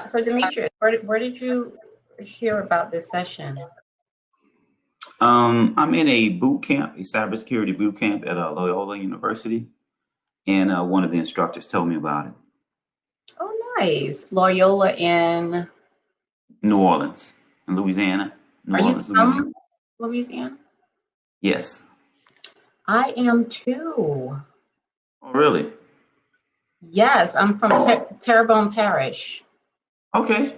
So Demetrius, where did you hear about this session? I'm in a boot camp, a cybersecurity boot camp at Loyola University, and one of the instructors told me about it. Oh, nice. Loyola in. New Orleans, in Louisiana. New Are you Orleans, Louisiana. from Louisiana? Yes. I am too. Oh, really? Yes, I'm from Terrebonne Parish. Okay.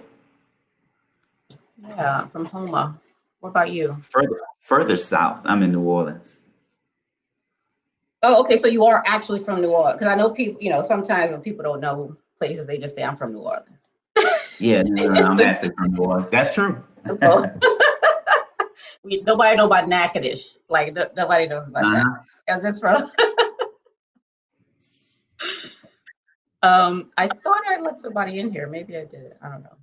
Yeah, I'm from Homa. What about you? Further south. I'm in New Orleans. Oh, okay. So you are actually from New Orleans, because I know people. Sometimes when people don't know places, they just say I'm from New Orleans. Yeah, no, I'm actually from New Orleans. That's true. Nobody know about Natchitoches. Like nobody knows about that. I'm just from. I thought I let somebody in here. Maybe I did. I don't know.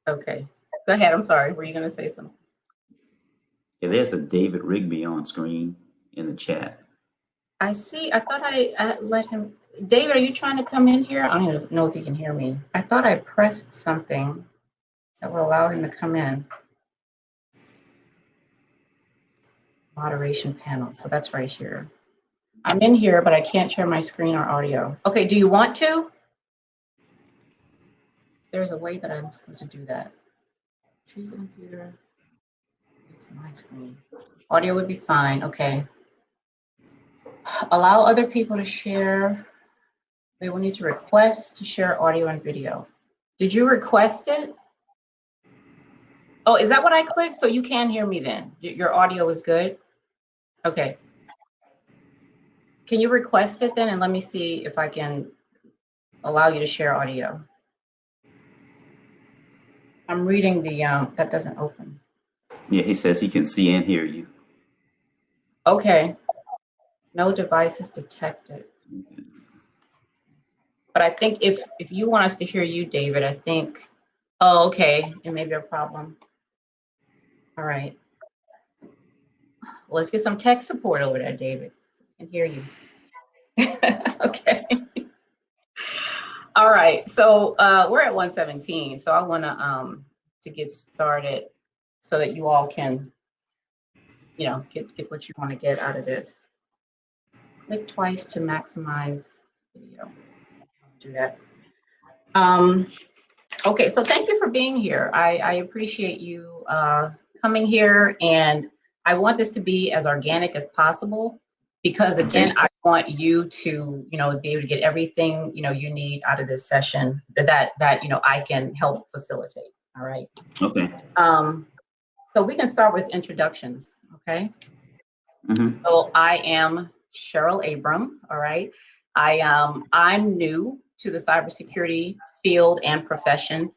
Okay, go ahead. I'm sorry. Were you going to say something? Yeah, there's a David Rigby on screen in the chat. I see. I thought I let him. David, are you trying to come in here? I don't even know if you can hear me. I thought I pressed something that will allow him to come in. Moderation panel. So that's right here. I'm in here, but I can't share my screen or audio. Okay, do you want to? There's a way that I'm supposed to do that. Choose the computer. It's my screen. Audio would be fine. Okay. Allow other people to share. They will need to request to share audio and video. Did you request it? Oh, is that what I clicked? So you can hear me then? Your audio is good? Okay. Can you request it then? And let me see if I can allow you to share audio. I'm reading the, that doesn't open. Yeah, he says he can see and hear you. Okay. No devices detected. But I think if you want us to hear you, David, I think, oh, okay, it may be a problem. All right. Well, let's get some tech support over there, David. So we can hear you. Okay. All right. So we're at 117. So I want to get started so that you all can, get what you want to get out of this. Click twice to maximize video. Do that. Okay, so thank you for being here. I appreciate you coming here, and I want this to be as organic as possible because, again, I want you to, be able to get everything, you need out of this session that I can help facilitate. All right. Okay. So we can start with introductions. Okay. Mm-hmm. So I am Cheryl Abrams. All right. I'm new to the cybersecurity field and profession.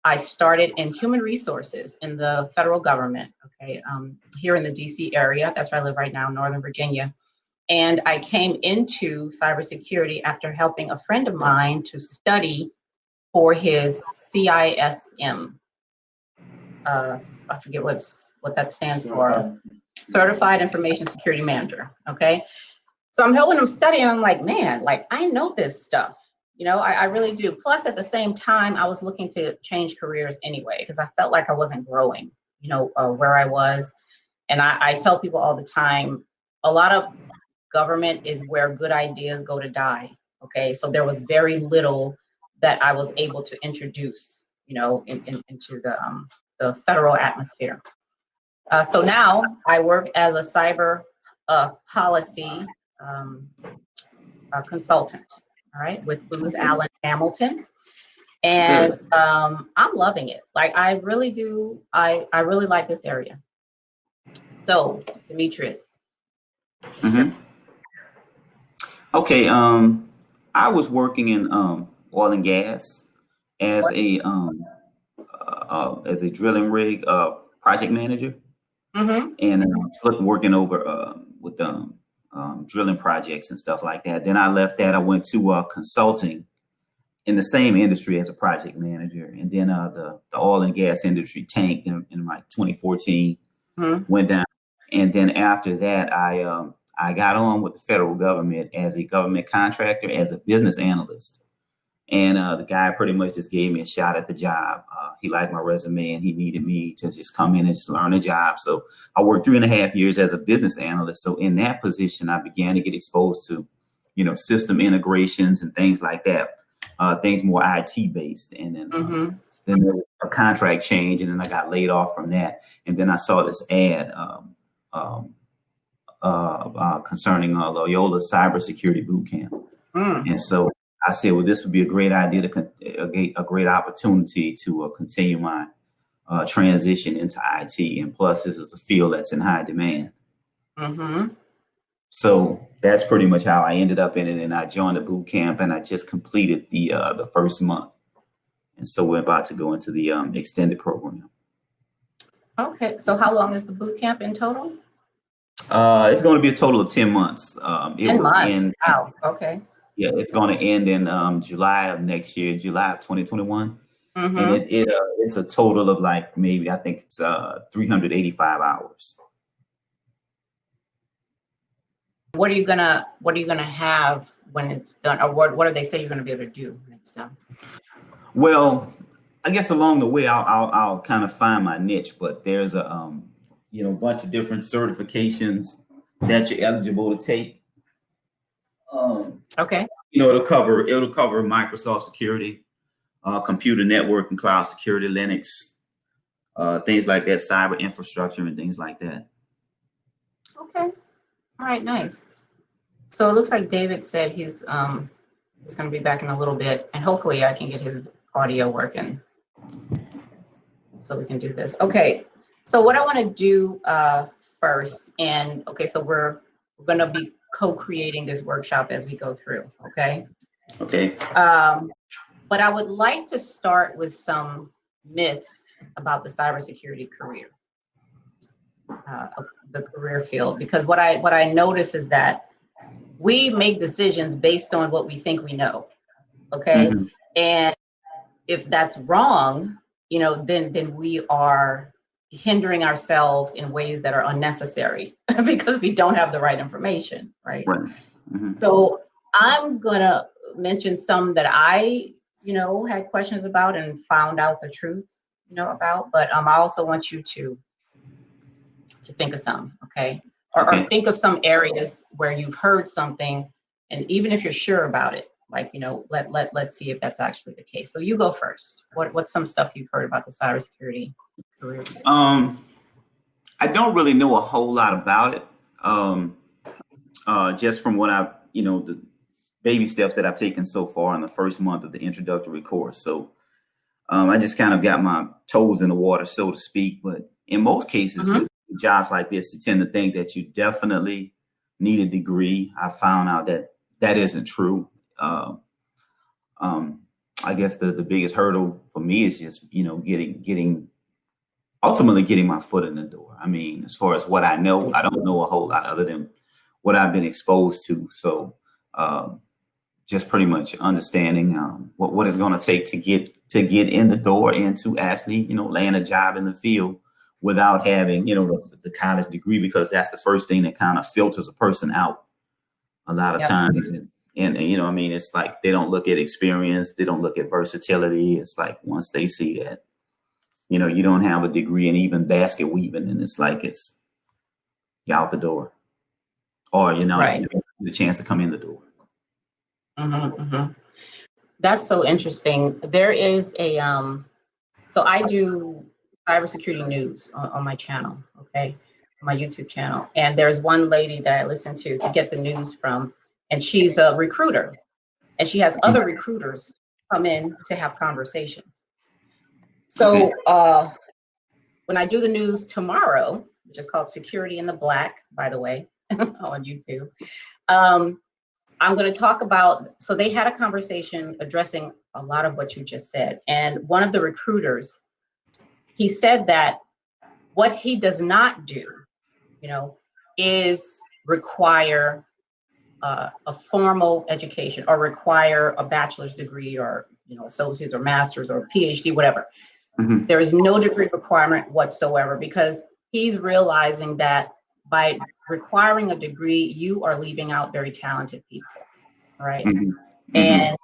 I started in human resources in the federal government, okay, here in the DC area. That's where I live right now, Northern Virginia. And I came into cybersecurity after helping a friend of mine to study for his CISM. I forget what that stands for. Certified Information Security Manager, okay? So I'm helping him study, and I'm like, man, I know this stuff. I really do. Plus, at the same time, I was looking to change careers anyway, because I felt like I wasn't growing, where I was. And I tell people all the time, a lot of government is where good ideas go to die. Okay. So there was very little that I was able to introduce, into the federal atmosphere. So now I work as a cyber policy consultant. All right, with Booz Allen Hamilton, and I'm loving it. I really do. I really like this area. So, Demetrius. Mm-hmm. Okay. I was working in oil and gas as a drilling rig project manager, and working over with drilling projects and stuff like that. Then I left that. I went to consulting in the same industry as a project manager, and then the oil and gas industry tanked in like 2014, went down, and then after that I got on with the federal government as a government contractor as a business analyst. And the guy pretty much just gave me a shot at the job. He liked my resume and he needed me to just come in and just learn a job. So I worked 3.5 years as a business analyst. So in that position, I began to get exposed to, system integrations and things like that, things more IT based. And then there was a contract change, and then I got laid off from that. And then I saw this ad concerning Loyola Cybersecurity Bootcamp. And so I said, well, this would be a great idea a great opportunity to continue my transition into IT. And plus, this is a field that's in high demand. So that's pretty much how I ended up in it. And I joined the boot camp, and I just completed the first month. And so we're about to go into the extended program. Okay. So how long is the boot camp in total? It's going to be a total of 10 months. 10 months. Wow. Okay. Yeah, it's going to end in July of next year, July of 2021. And it's a total of I think it's 385 hours. What are you gonna have when it's done, or what do they say you're gonna be able to do when it's done? Well, I guess along the way I'll kind of find my niche, but there's a bunch of different certifications that you're eligible to take. Okay. It'll cover Microsoft security, computer network and cloud security, Linux, things like that, cyber infrastructure and things like that. Okay. All right, nice. So it looks like David said he's going to be back in a little bit, and hopefully I can get his audio working so we can do this. Okay. So what I want to do first, so we're going to be co-creating this workshop as we go through. Okay. Okay. But I would like to start with some myths about the cybersecurity career. The career field, because what I notice is that we make decisions based on what we think we know. Okay. And if that's wrong, then we are hindering ourselves in ways that are unnecessary because we don't have the right information. Right. So I'm gonna mention some that I had questions about and found out the truth about, but I also want you to think of some, okay? Or think of some areas where you've heard something, and even if you're sure about it, let's see if that's actually the case. So you go first. What's some stuff you've heard about the cybersecurity career? I don't really know a whole lot about it. Just from what I've, the baby steps that I've taken so far in the first month of the introductory course. So I just kind of got my toes in the water, so to speak. But in most cases, with jobs like this, you tend to think that you definitely need a degree. I found out that isn't true. I guess the biggest hurdle for me is just, ultimately getting my foot in the door. I mean, as far as what I know, I don't know a whole lot other than what I've been exposed to. So just pretty much understanding what it's going to take to get in the door and to actually, land a job in the field without having, the college degree, because that's the first thing that kind of filters a person out a lot of times. And it's like they don't look at experience. They don't look at versatility. It's like once they see that, you don't have a degree in even basket weaving, and it's like you're out the door, or you get the chance to come in the door. That's so interesting. There is a so I do cybersecurity news on my channel, okay, my YouTube channel, and there's one lady that I listen to get the news from, and she's a recruiter, and she has other recruiters come in to have conversations. So when I do the news tomorrow, which is called Security in the Black, by the way, on YouTube, I'm going to talk about, so they had a conversation addressing a lot of what you just said. And one of the recruiters, he said that what he does not do, is require a formal education or require a bachelor's degree or, associate's or master's or PhD, whatever. There is no degree requirement whatsoever, because he's realizing that by requiring a degree, you are leaving out very talented people, right? And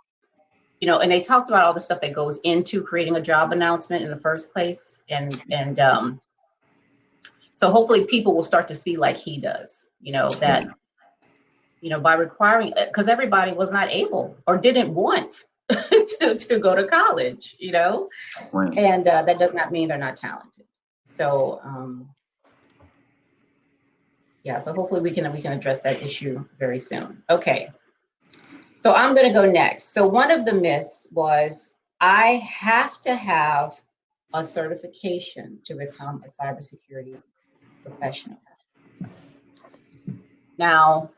and they talked about all the stuff that goes into creating a job announcement in the first place. And so hopefully people will start to see like he does, that, by requiring, because everybody was not able or didn't want to go to college, Right. and that does not mean they're not talented. So, yeah, so hopefully we can address that issue very soon. Okay. So I'm going to go next. So one of the myths was I have to have a certification to become a cybersecurity professional. Now,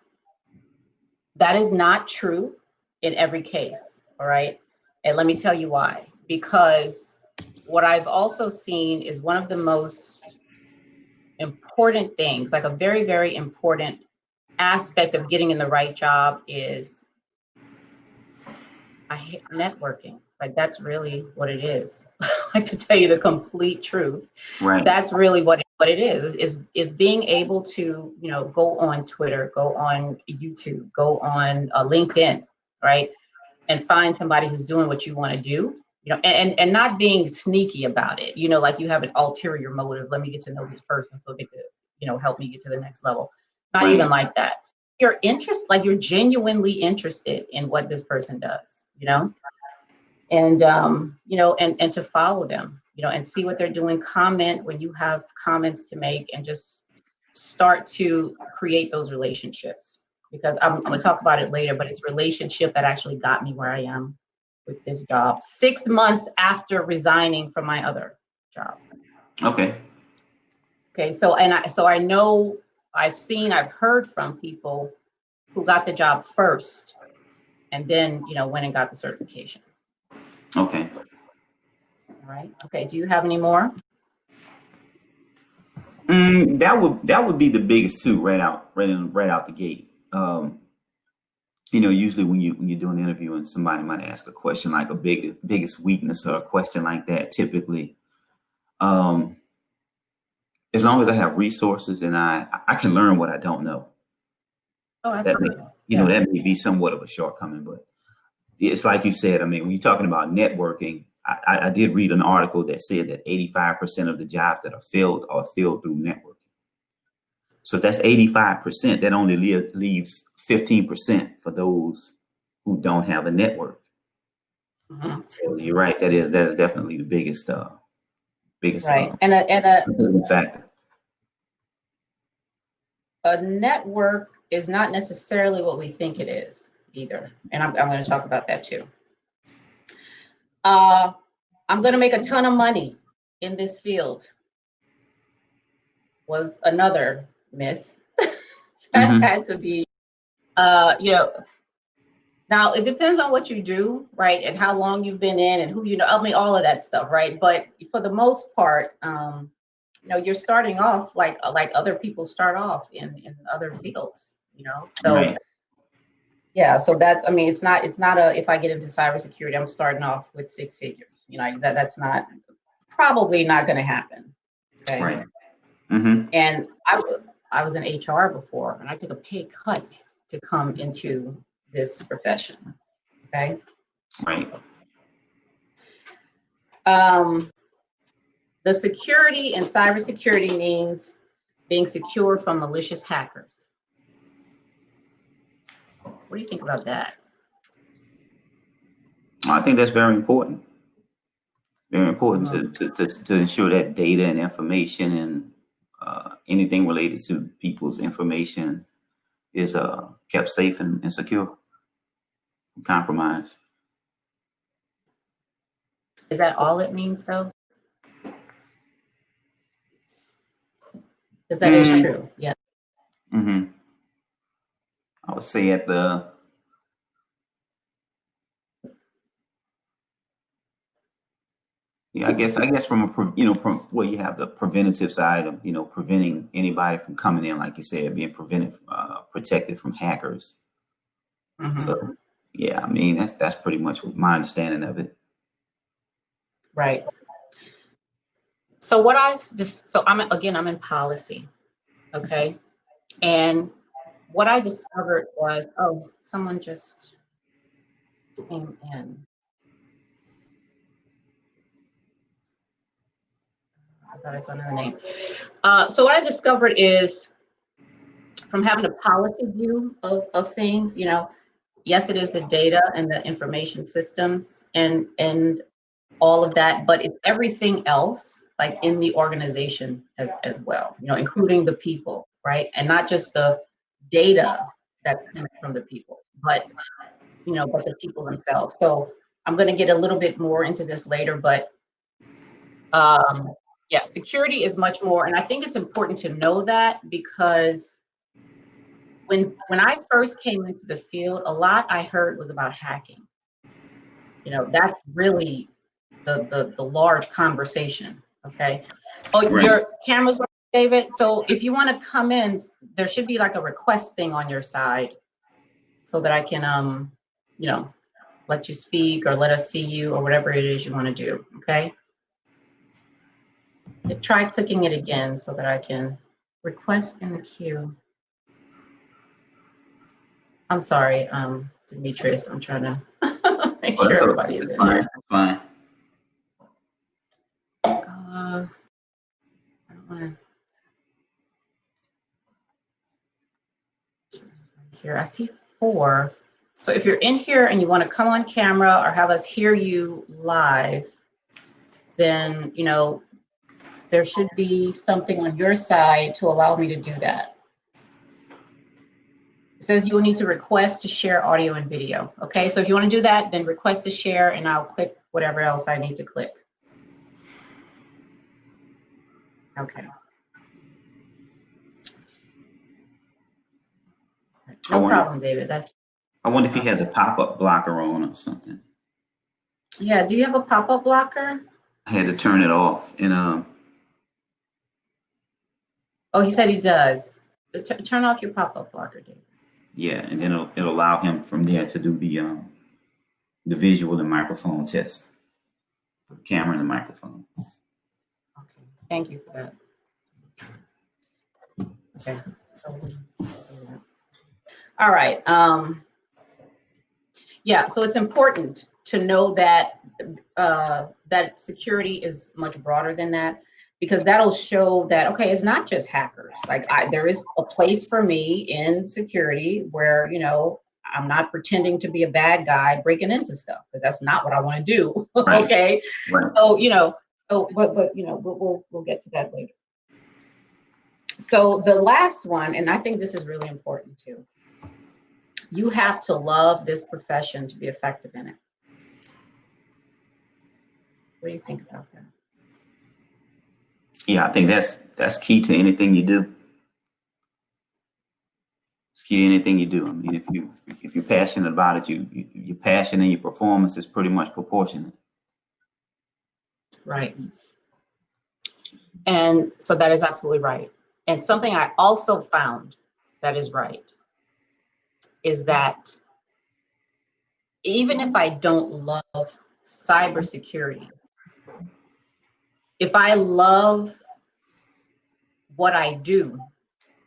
that is not true in every case, all right? And let me tell you why. Because what I've also seen is one of the most important things, like a very, very important aspect of getting in the right job is I hate networking. Like that's really what it is. Like to tell you the complete truth. Right. That's really what it is being able to, go on Twitter, go on YouTube, go on LinkedIn, right? And find somebody who's doing what you want to do, and not being sneaky about it, like you have an ulterior motive. Let me get to know this person so they could, help me get to the next level. Not Right. even like that. You're like you're genuinely interested in what this person does, and and to follow them, and see what they're doing, comment when you have comments to make, and just start to create those relationships, because I'm gonna talk about it later, but it's relationship that actually got me where I am with this job 6 months after resigning from my other job. Okay. So I know I've heard from people who got the job first and then, went and got the certification. Okay. All right. Okay. Do you have any more? That would be the biggest two right out the gate. Usually when you're doing an interview and somebody might ask a question like a biggest weakness or a question like that, typically, as long as I have resources and I can learn what I don't know. Oh, absolutely. That may be somewhat of a shortcoming, but it's like you said. I mean, when you're talking about networking, I did read an article that said that 85% of the jobs that are filled through networking. So if that's 85%, that only leaves 15% for those who don't have a network. Mm-hmm. So you're right. That is definitely the biggest right. And a factor. A network is not necessarily what we think it is either. And I'm going to talk about that too. I'm going to make a ton of money in this field was another myth that had to be, now it depends on what you do, right? And how long you've been in and who, I mean, all of that stuff, right? But for the most part, you're starting off like other people start off in other fields, so right. Yeah, so that's, I mean, it's not if I get into cybersecurity, I'm starting off with 6 figures, that's probably not going to happen. Okay. Right. And I was in HR before, and I took a pay cut to come into this profession. Okay. Right. The security and cybersecurity means being secure from malicious hackers. What do you think about that? I think that's very important. Very important to ensure that data and information and anything related to people's information is kept safe and secure from compromise. Is that all it means, though? Because that is true. Yeah. I would say I guess from from where you have the preventative side of preventing anybody from coming in, like you said, being protected from hackers. So yeah, I mean that's pretty much my understanding of it. Right. So I'm in policy, okay? And what I discovered was, someone just came in. I thought I saw another name. So what I discovered is from having a policy view of things, yes, it is the data and the information systems and all of that, but it's everything else like in the organization as well, including the people, right? And not just the data that's coming from the people, but the people themselves. So I'm going to get a little bit more into this later, but yeah, security is much more, and I think it's important to know that because when I first came into the field, a lot I heard was about hacking. That's really the large conversation. Okay. Oh, Right. your camera's working, David. So if you want to come in, there should be like a request thing on your side so that I can let you speak or let us see you or whatever it is you want to do. Okay. Try clicking it again so that I can request in the queue. I'm sorry, Demetrius. I'm trying to make sure everybody is in fine. here. Fine. I don't want to. Here, I see 4. So if you're in here and you want to come on camera or have us hear you live, then there should be something on your side to allow me to do that. It says you will need to request to share audio and video. Okay, so if you want to do that, then request to share and I'll click whatever else I need to click. Okay. No problem, David. I wonder if he has a pop-up blocker on or something. Yeah, do you have a pop-up blocker? I had to turn it off and Oh, he said he does. Turn off your pop-up blocker, David. Yeah, and then it'll allow him from there to do the visual and microphone test. The camera and the microphone. Okay, thank you for that. Okay. All right. Yeah, so it's important to know that that security is much broader than that, because that'll show that, okay, it's not just hackers. Like there is a place for me in security where, I'm not pretending to be a bad guy breaking into stuff, because that's not what I want to do. Right. Okay. Right. So, but we'll get to that later. So the last one, and I think this is really important too. You have to love this profession to be effective in it. What do you think about that? Yeah, I think that's key to anything you do. It's key to anything you do. I mean, if you're passionate about it, your passion and your performance is pretty much proportionate. Right. And so that is absolutely right. And something I also found that is right is that even if I don't love cybersecurity, if I love what I do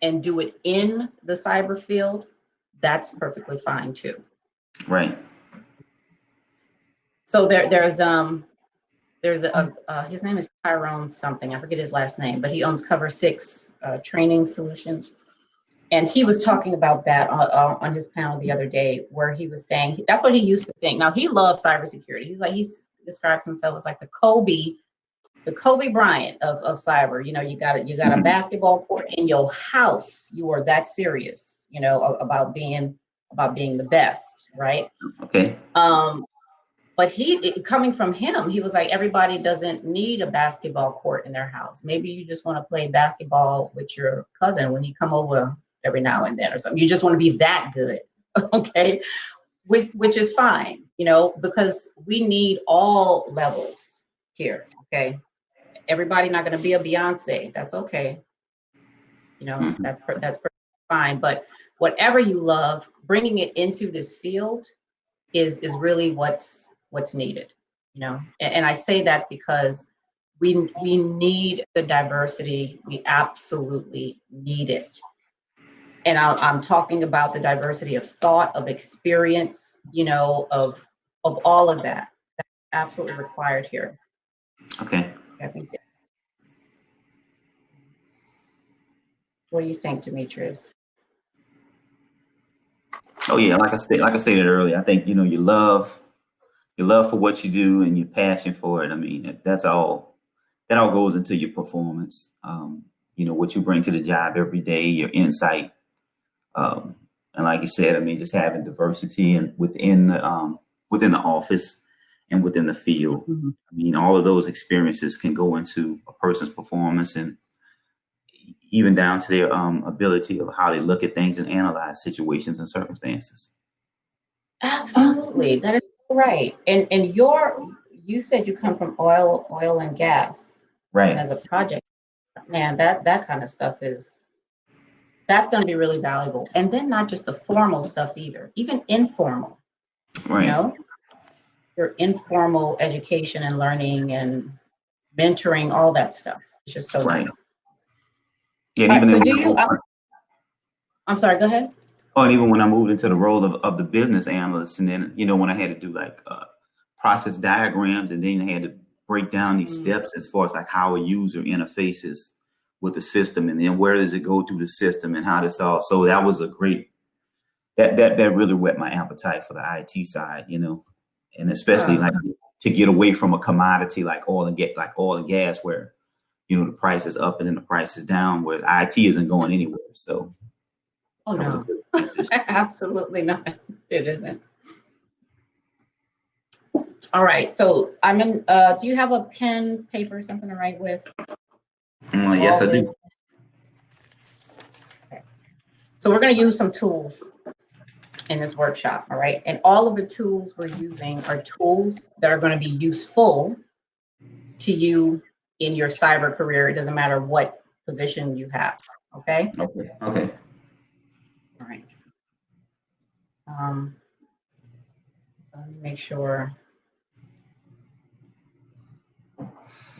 and do it in the cyber field, that's perfectly fine too. Right. So there's his name is Tyrone something, I forget his last name, but he owns Cover 6 Training Solutions. And he was talking about that on his panel the other day, where he was saying that's what he used to think. Now he loves cybersecurity. He describes himself as like the Kobe Bryant of cyber. You got a basketball court in your house. You are that serious, about being the best, right? Okay. But coming from him, he was like, everybody doesn't need a basketball court in their house. Maybe you just want to play basketball with your cousin when you come over every now and then or something. You just want to be that good, okay? Which is fine, because we need all levels here, okay? Everybody not going to be a Beyonce. That's okay. That's perfectly fine. But whatever you love, bringing it into this field is really what's needed, and I say that because we need the diversity. We absolutely need it. And I'm talking about the diversity of thought, of experience, of all of that. That's absolutely required here. Okay. I think What do you think, Demetrius? Oh yeah, like I stated earlier, I think your love for what you do and your passion for it. I mean, that's all. That all goes into your performance. What you bring to the job every day, your insight, and like you said, I mean, just having diversity and within the office and within the field. Mhm. I mean, all of those experiences can go into a person's performance and even down to their ability of how they look at things and analyze situations and circumstances. Absolutely, that is right. And you said you come from oil and gas, Right. and as a project man, that kind of stuff that's going to be really valuable. And then not just the formal stuff either, even informal. Right. Your informal education and learning and mentoring, all that stuff. It's just so Right. nice. Yeah. All right, so do you? I'm sorry. Go ahead. Oh, and even when I moved into the role of the business analyst, and then when I had to do like process diagrams, and then I had to break down these steps as far as like how a user interfaces with the system, and then where does it go through the system, and how this all. So that was a great. That really whet my appetite for the IT side, and especially like to get away from a commodity like oil and gas, where the price is up and then the price is down, where IT isn't going anywhere. So. Oh no, absolutely not. It isn't. All right, so I'm in. Do you have a pen, paper, something to write with? Yes, I do. Okay. So we're going to use some tools in this workshop, all right? And all of the tools we're using are tools that are going to be useful to you in your cyber career. It doesn't matter what position you have, okay? Okay. All right. Let me make sure I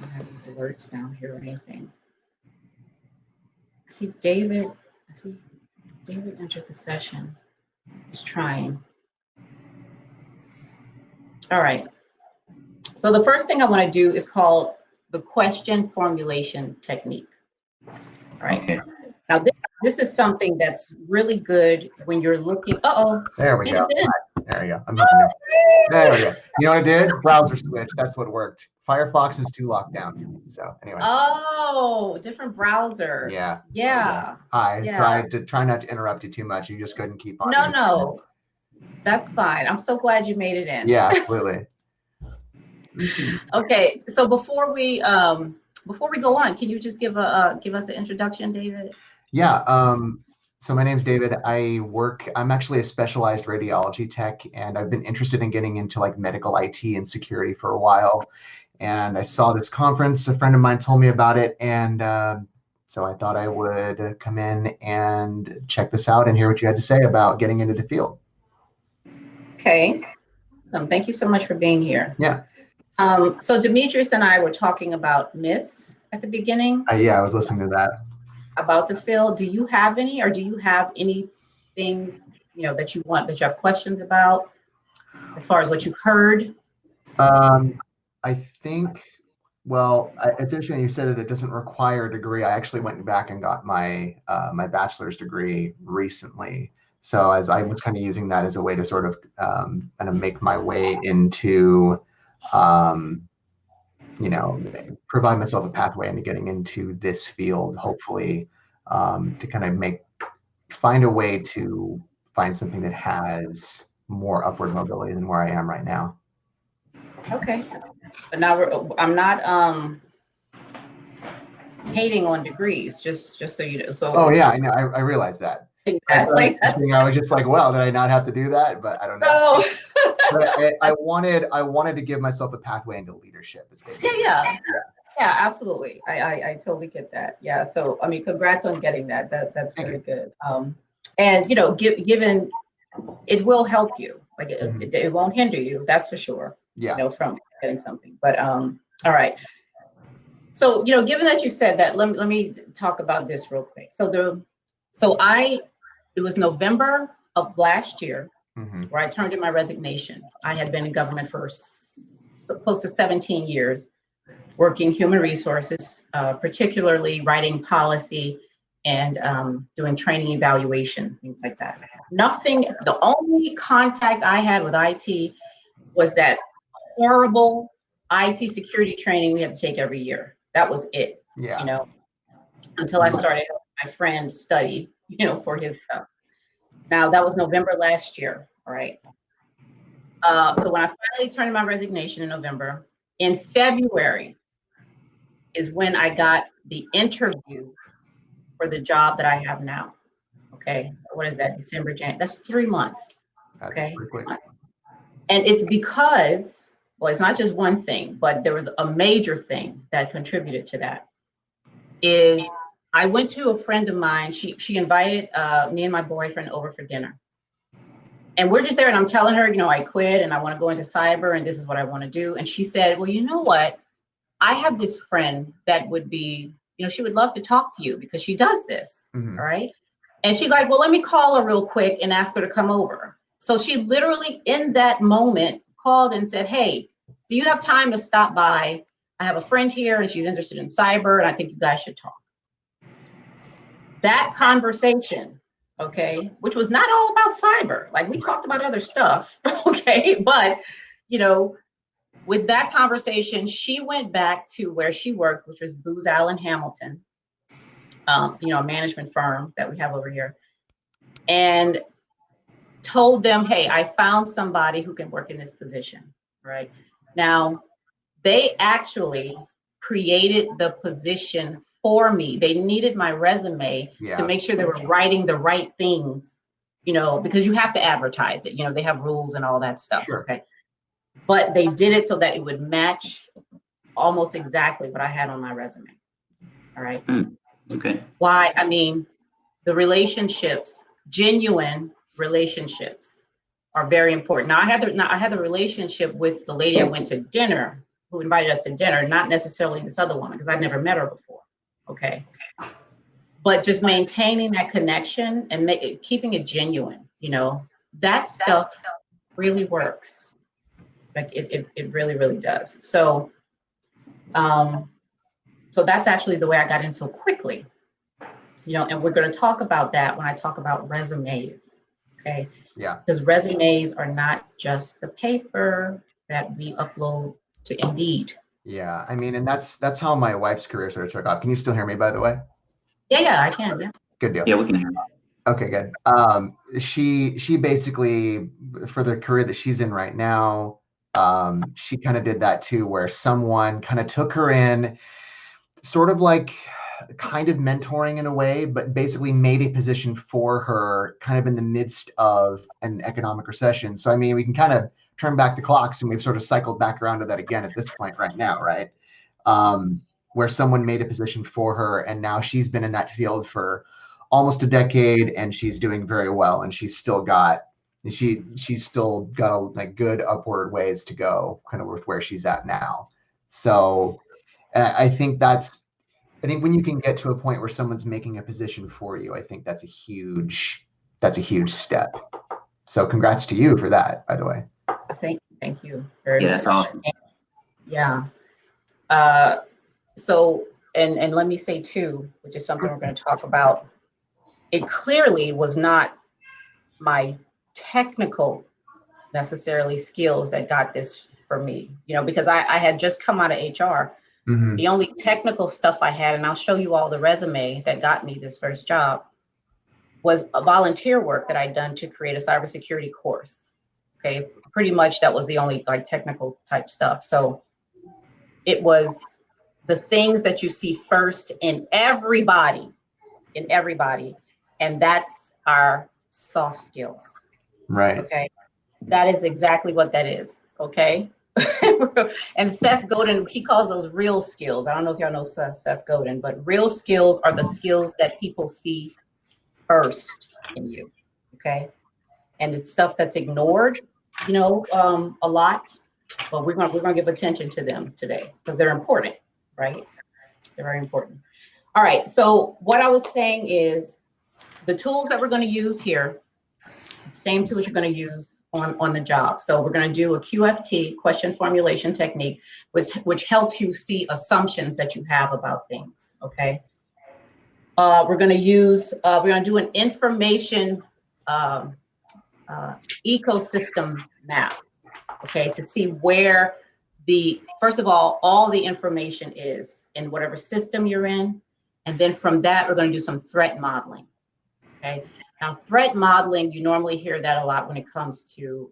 don't have any alerts down here or anything. I see David entered the session. He's trying. All right. So the first thing I want to do is called the question formulation technique. All right. Okay. Now this is something that's really good when you're looking. There we go. There we go. There we go. You know what I did? Browser switch. That's what worked. Firefox is too locked down. So anyway. Oh, different browser. Yeah. Yeah. I try not to interrupt you too much. You just couldn't keep on. No. That's fine. I'm so glad you made it in. Yeah, absolutely. Okay, so before we go on, can you just give us an introduction, David? Yeah. So my name's David. I'm actually a specialized radiology tech, and I've been interested in getting into like medical IT and security for a while. And I saw this conference, a friend of mine told me about it, and so I thought I would come in and check this out and hear what you had to say about getting into the field. Okay, so thank you so much for being here. Yeah. So Demetrius and I were talking about myths at the beginning. Yeah, I was listening to that. About the field. Do you have any, or do you have any things, that you have questions about as far as what you've heard? I think, well, it's interesting you said that it doesn't require a degree. I actually went back and got my my bachelor's degree recently. So as I was kind of using that as a way to sort of kind of make my way into, provide myself a pathway into getting into this field, hopefully, to kind of find a way to find something that has more upward mobility than where I am right now. Okay, but now I'm not hating on degrees, just so you know. So yeah, I know, I realize that. I was just like, well, did I not have to do that? But I don't know. No. But I wanted to give myself a pathway into leadership. Yeah, absolutely. I totally get that. Yeah. So I mean, congrats on getting that. That's really good. And given it will help you. Like it won't hinder you. That's for sure. Yeah. From getting something. But all right. So given that you said that, let me talk about this real quick. It was November of last year where I turned in my resignation. I had been in government for close to 17 years, working human resources, particularly writing policy and doing training evaluation, things like that. Nothing, the only contact I had with IT was that horrible IT security training we had to take every year. That was it, Yeah. you know, until I started helping my friend study, you know, for his stuff. Now, that was November last year, all right? So when I finally turned in my resignation in November, in February is when I got the interview for the job that I have now. Okay, so what is that? December, January. That's 3 months. Okay, and it's because, well, it's not just one thing, but there was a major thing that contributed to that. Is I went to a friend of mine. She invited me and my boyfriend over for dinner. And we're just there, and I'm telling her, you know, I quit and I want to go into cyber and this is what I want to do. And she said, well, you know what? I have this friend that would be, you know, she would love to talk to you because she does this. All right. And she's like, well, let me call her real quick and ask her to come over. So she literally in that moment called and said, hey, do you have time to stop by? I have a friend here and she's interested in cyber and I think you guys should talk. That conversation, okay, which was not all about cyber. Like we talked about other stuff, okay, but, you know, with that conversation, she went back to where she worked, which was Booz Allen Hamilton, you know, a management firm that we have over here, and told them, hey, I found somebody who can work in this position, right? Now, they actually created the position for me. They needed my resume to make sure they were writing the right things, you know, because you have to advertise it. You know, they have rules and all that stuff, okay? But they did it so that it would match almost exactly what I had on my resume, all right? Okay. Why? I mean, the relationships, genuine relationships are very important. Now, I had the relationship with the lady I went to dinner, who invited us to dinner, not necessarily this other woman, because I'd never met her before, okay? But just maintaining that connection and keeping it genuine, you know, that stuff really works. Like it really, really does. So, so that's actually the way I got in so quickly, you know, and we're going to talk about that when I talk about resumes, okay? Yeah. Because resumes are not just the paper that we upload to Indeed. Yeah, I mean, and that's how my wife's career sort of took off. Can you still hear me, by the way? Yeah, I can. Yeah. Good deal. Yeah, we can hear you. Okay, good. She basically, for the career that she's in right now, she kind of did that too, where someone kind of took her in, sort of like kind of mentoring in a way, but basically made a position for her kind of in the midst of an economic recession. So, I mean, we can kind of turn back the clocks and we've sort of cycled back around to that again at this point right now, right? Where someone made a position for her and now she's been in that field for almost a decade and she's doing very well and she's still got like good upward ways to go kind of with where she's at now. So I think when you can get to a point where someone's making a position for you, I think that's a huge step. So congrats to you for that, by the way. Thank you very much. That's awesome. Yeah. So, and let me say too, which is something we're going to talk about, it clearly was not my technical necessarily skills that got this for me, you know, because I had just come out of HR. Mm-hmm. The only technical stuff I had, and I'll show you all the resume that got me this first job, was a volunteer work that I'd done to create a cybersecurity course. Okay, pretty much that was the only like technical type stuff. So it was the things that you see first in everybody, and that's our soft skills. Right. Okay, that is exactly what that is. Okay. And Seth Godin, he calls those real skills. I don't know if y'all know Seth Godin, but real skills are the skills that people see first in you. Okay. And it's stuff that's ignored, you know, a lot, but we're gonna give attention to them today because they're important, right? They're very important. All right. So what I was saying is the tools that we're going to use here, same tools you're going to use on the job. So we're going to do a QFT, question formulation technique, which helps you see assumptions that you have about things, okay? We're going to do an information ecosystem map, okay, to see where first of all the information is in whatever system you're in. And then from that, we're going to do some threat modeling, okay? Now, threat modeling, you normally hear that a lot when it comes to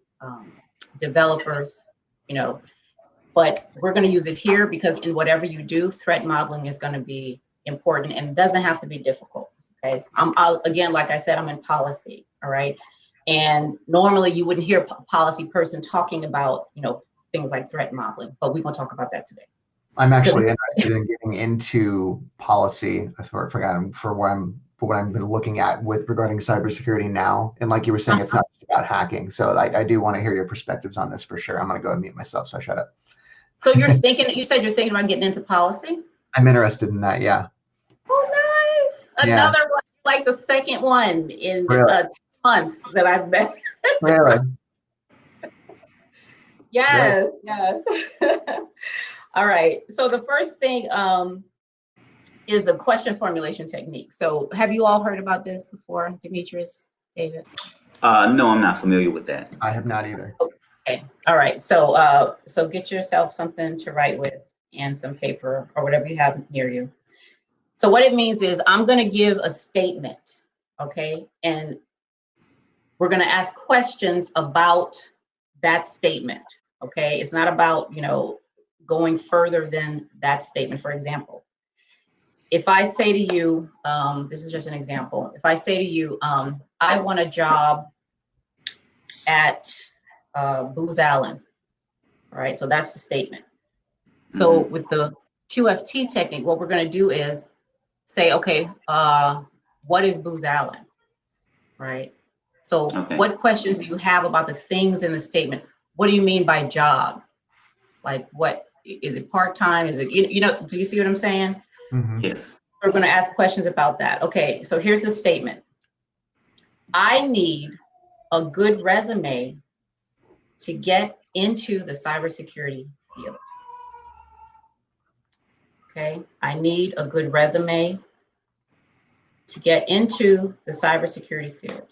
developers, but we're going to use it here because in whatever you do, threat modeling is going to be important, and it doesn't have to be difficult, okay? Again, like I said, I'm in policy, all right? And normally you wouldn't hear a policy person talking about, things like threat modeling, but we're going to talk about that today. I'm actually interested in getting into policy for what I'm been looking at with regarding cybersecurity now. And like you were saying, it's not just about hacking. So I do want to hear your perspectives on this for sure. I'm going to go and mute myself, so shut up. So you said you're thinking about getting into policy? I'm interested in that, yeah. Oh, nice. Another one, like the second one in really? 2 months that I've been. Really? Yes, yes. All right. So the first thing is the question formulation technique. So have you all heard about this before, Demetrius, David? No, I'm not familiar with that. I have not either. Okay. All right. So so get yourself something to write with and some paper or whatever you have near you. So what it means is I'm going to give a statement, okay? And we're going to ask questions about that statement, okay? It's not about, going further than that statement. For example, if I say to you, this is just an example. If I say to you, I want a job at Booz Allen, all right? So that's the statement. So with the QFT technique, what we're going to do is say, okay, what is Booz Allen, right? So what questions do you have about the things in the statement? What do you mean by job? Like, what is it, part-time? Is it, do you see what I'm saying? Mm-hmm. Yes. We're going to ask questions about that. Okay, so here's the statement. I need a good resume to get into the cybersecurity field. Okay, I need a good resume to get into the cybersecurity field.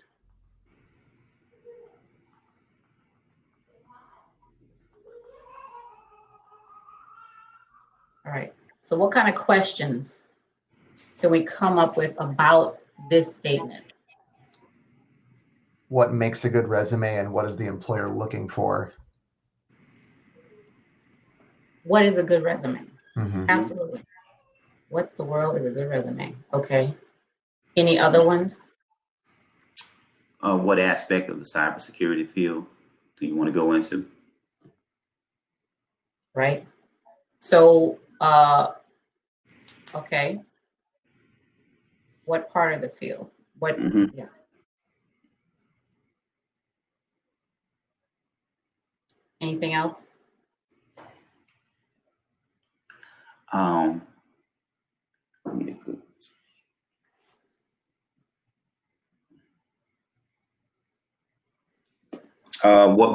All right, so what kind of questions can we come up with about this statement? What makes a good resume and what is the employer looking for? What is a good resume? Mm-hmm. Absolutely. What the world is a good resume? Okay. Any other ones? What aspect of the cybersecurity field do you want to go into? Right. So, okay. What part of the field? What? Yeah. Anything else?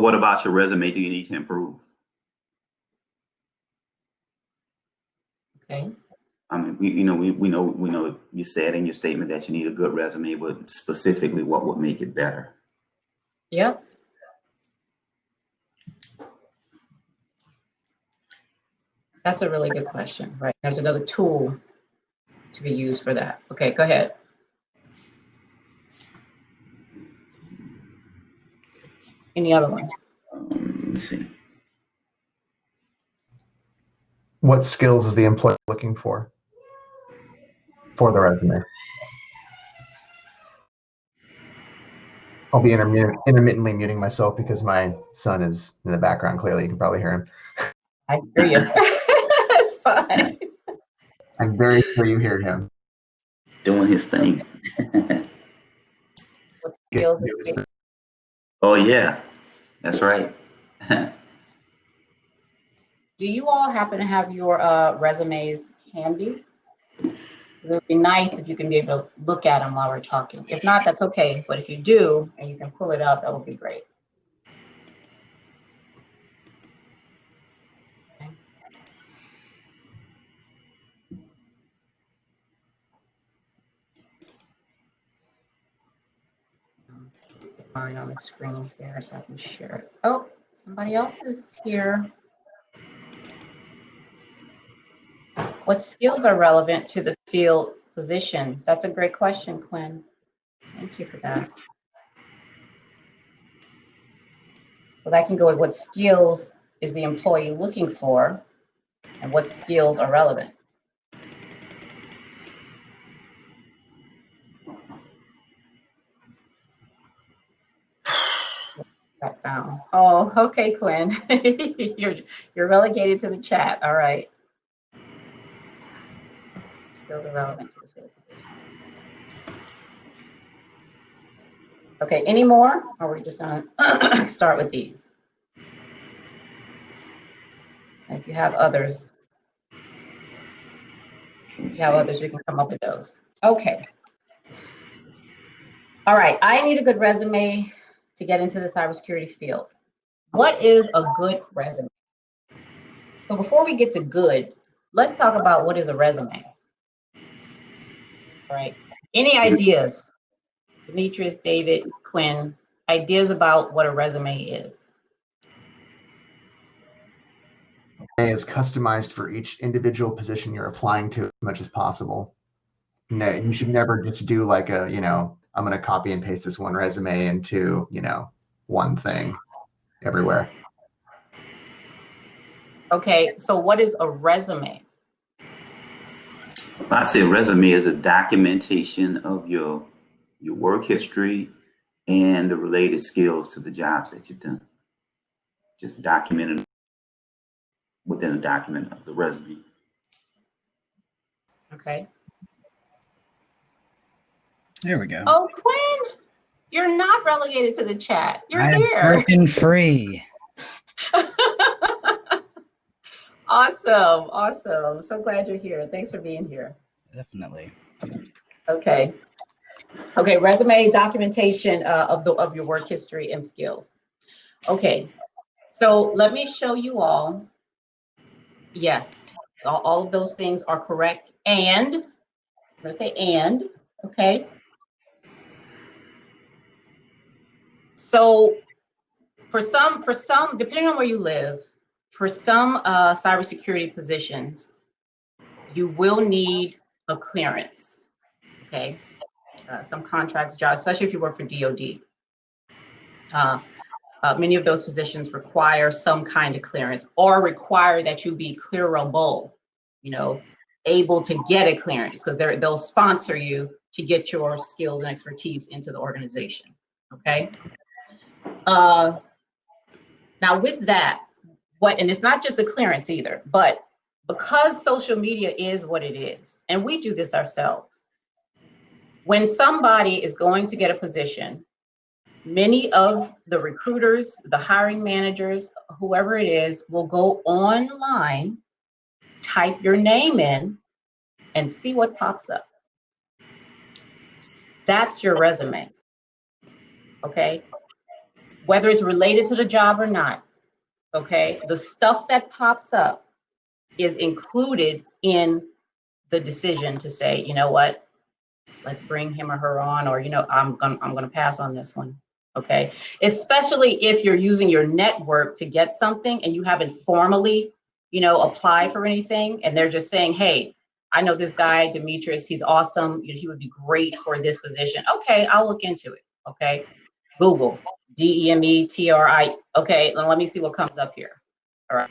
What about your resume do you need to improve? Okay. I mean, we know you said in your statement that you need a good resume, but specifically what would make it better? Yep. That's a really good question, right? There's another tool to be used for that. Okay, go ahead. Any other ones? Let me see. What skills is the employer looking for the resume? I'll be intermittently muting myself because my son is in the background. Clearly, you can probably hear him. I hear you. That's fine. I'm very sure you hear him. Doing his thing. What skills? Oh, yeah, that's right. Do you all happen to have your resumes handy? It would be nice if you can be able to look at them while we're talking. If not, that's okay. But if you do, and you can pull it up, that would be great. Okay. mine on the screen here so I can share it. Oh, somebody else is here. What skills are relevant to the field position? That's a great question, Quinn. Thank you for that. Well, that can go with what skills is the employee looking for and what skills are relevant. Oh, okay, Quinn. you're relegated to the chat. All right. Skills are relevant to the field position. Okay, any more? Or are we just gonna start with these? If you have others, we can come up with those. Okay. All right, I need a good resume to get into the cybersecurity field. What is a good resume? So before we get to good, let's talk about what is a resume. All right, any ideas? Demetrius, David, Quinn, ideas about what a resume is? Is customized for each individual position you're applying to as much as possible. No, you should never just do like a, I'm going to copy and paste this one resume into, one thing everywhere. Okay, so what is a resume? I'd say a resume is a documentation of your work history and the related skills to the jobs that you've done. Just documented within a document of the resume. Okay. There we go. Oh, Quinn, you're not relegated to the chat. You're I'm here. broken free. Awesome, awesome. So glad you're here. Thanks for being here. Definitely. Okay. Okay, resume documentation of your work history and skills. Okay, so let me show you all. Yes, all of those things are correct. And I'm gonna say and, okay. So for some, depending on where you live, for some cybersecurity positions, you will need a clearance, okay? Some contracts, jobs, especially if you work for DoD. Many of those positions require some kind of clearance or require that you be clearable, able to get a clearance because they'll sponsor you to get your skills and expertise into the organization, okay? Now with that, and it's not just a clearance either, but because social media is what it is, and we do this ourselves, when somebody is going to get a position, many of the recruiters, the hiring managers, whoever it is, will go online, type your name in, and see what pops up. That's your resume, okay? Whether it's related to the job or not, okay? The stuff that pops up is included in the decision to say, you know what, let's bring him or her on, or, I'm gonna pass on this one. Okay, especially if you're using your network to get something and you haven't formally, applied for anything, and they're just saying, hey, I know this guy, Demetrius, he's awesome. He would be great for this position. Okay, I'll look into it. Okay, Google, DEMETRI. Okay, let me see what comes up here. All right.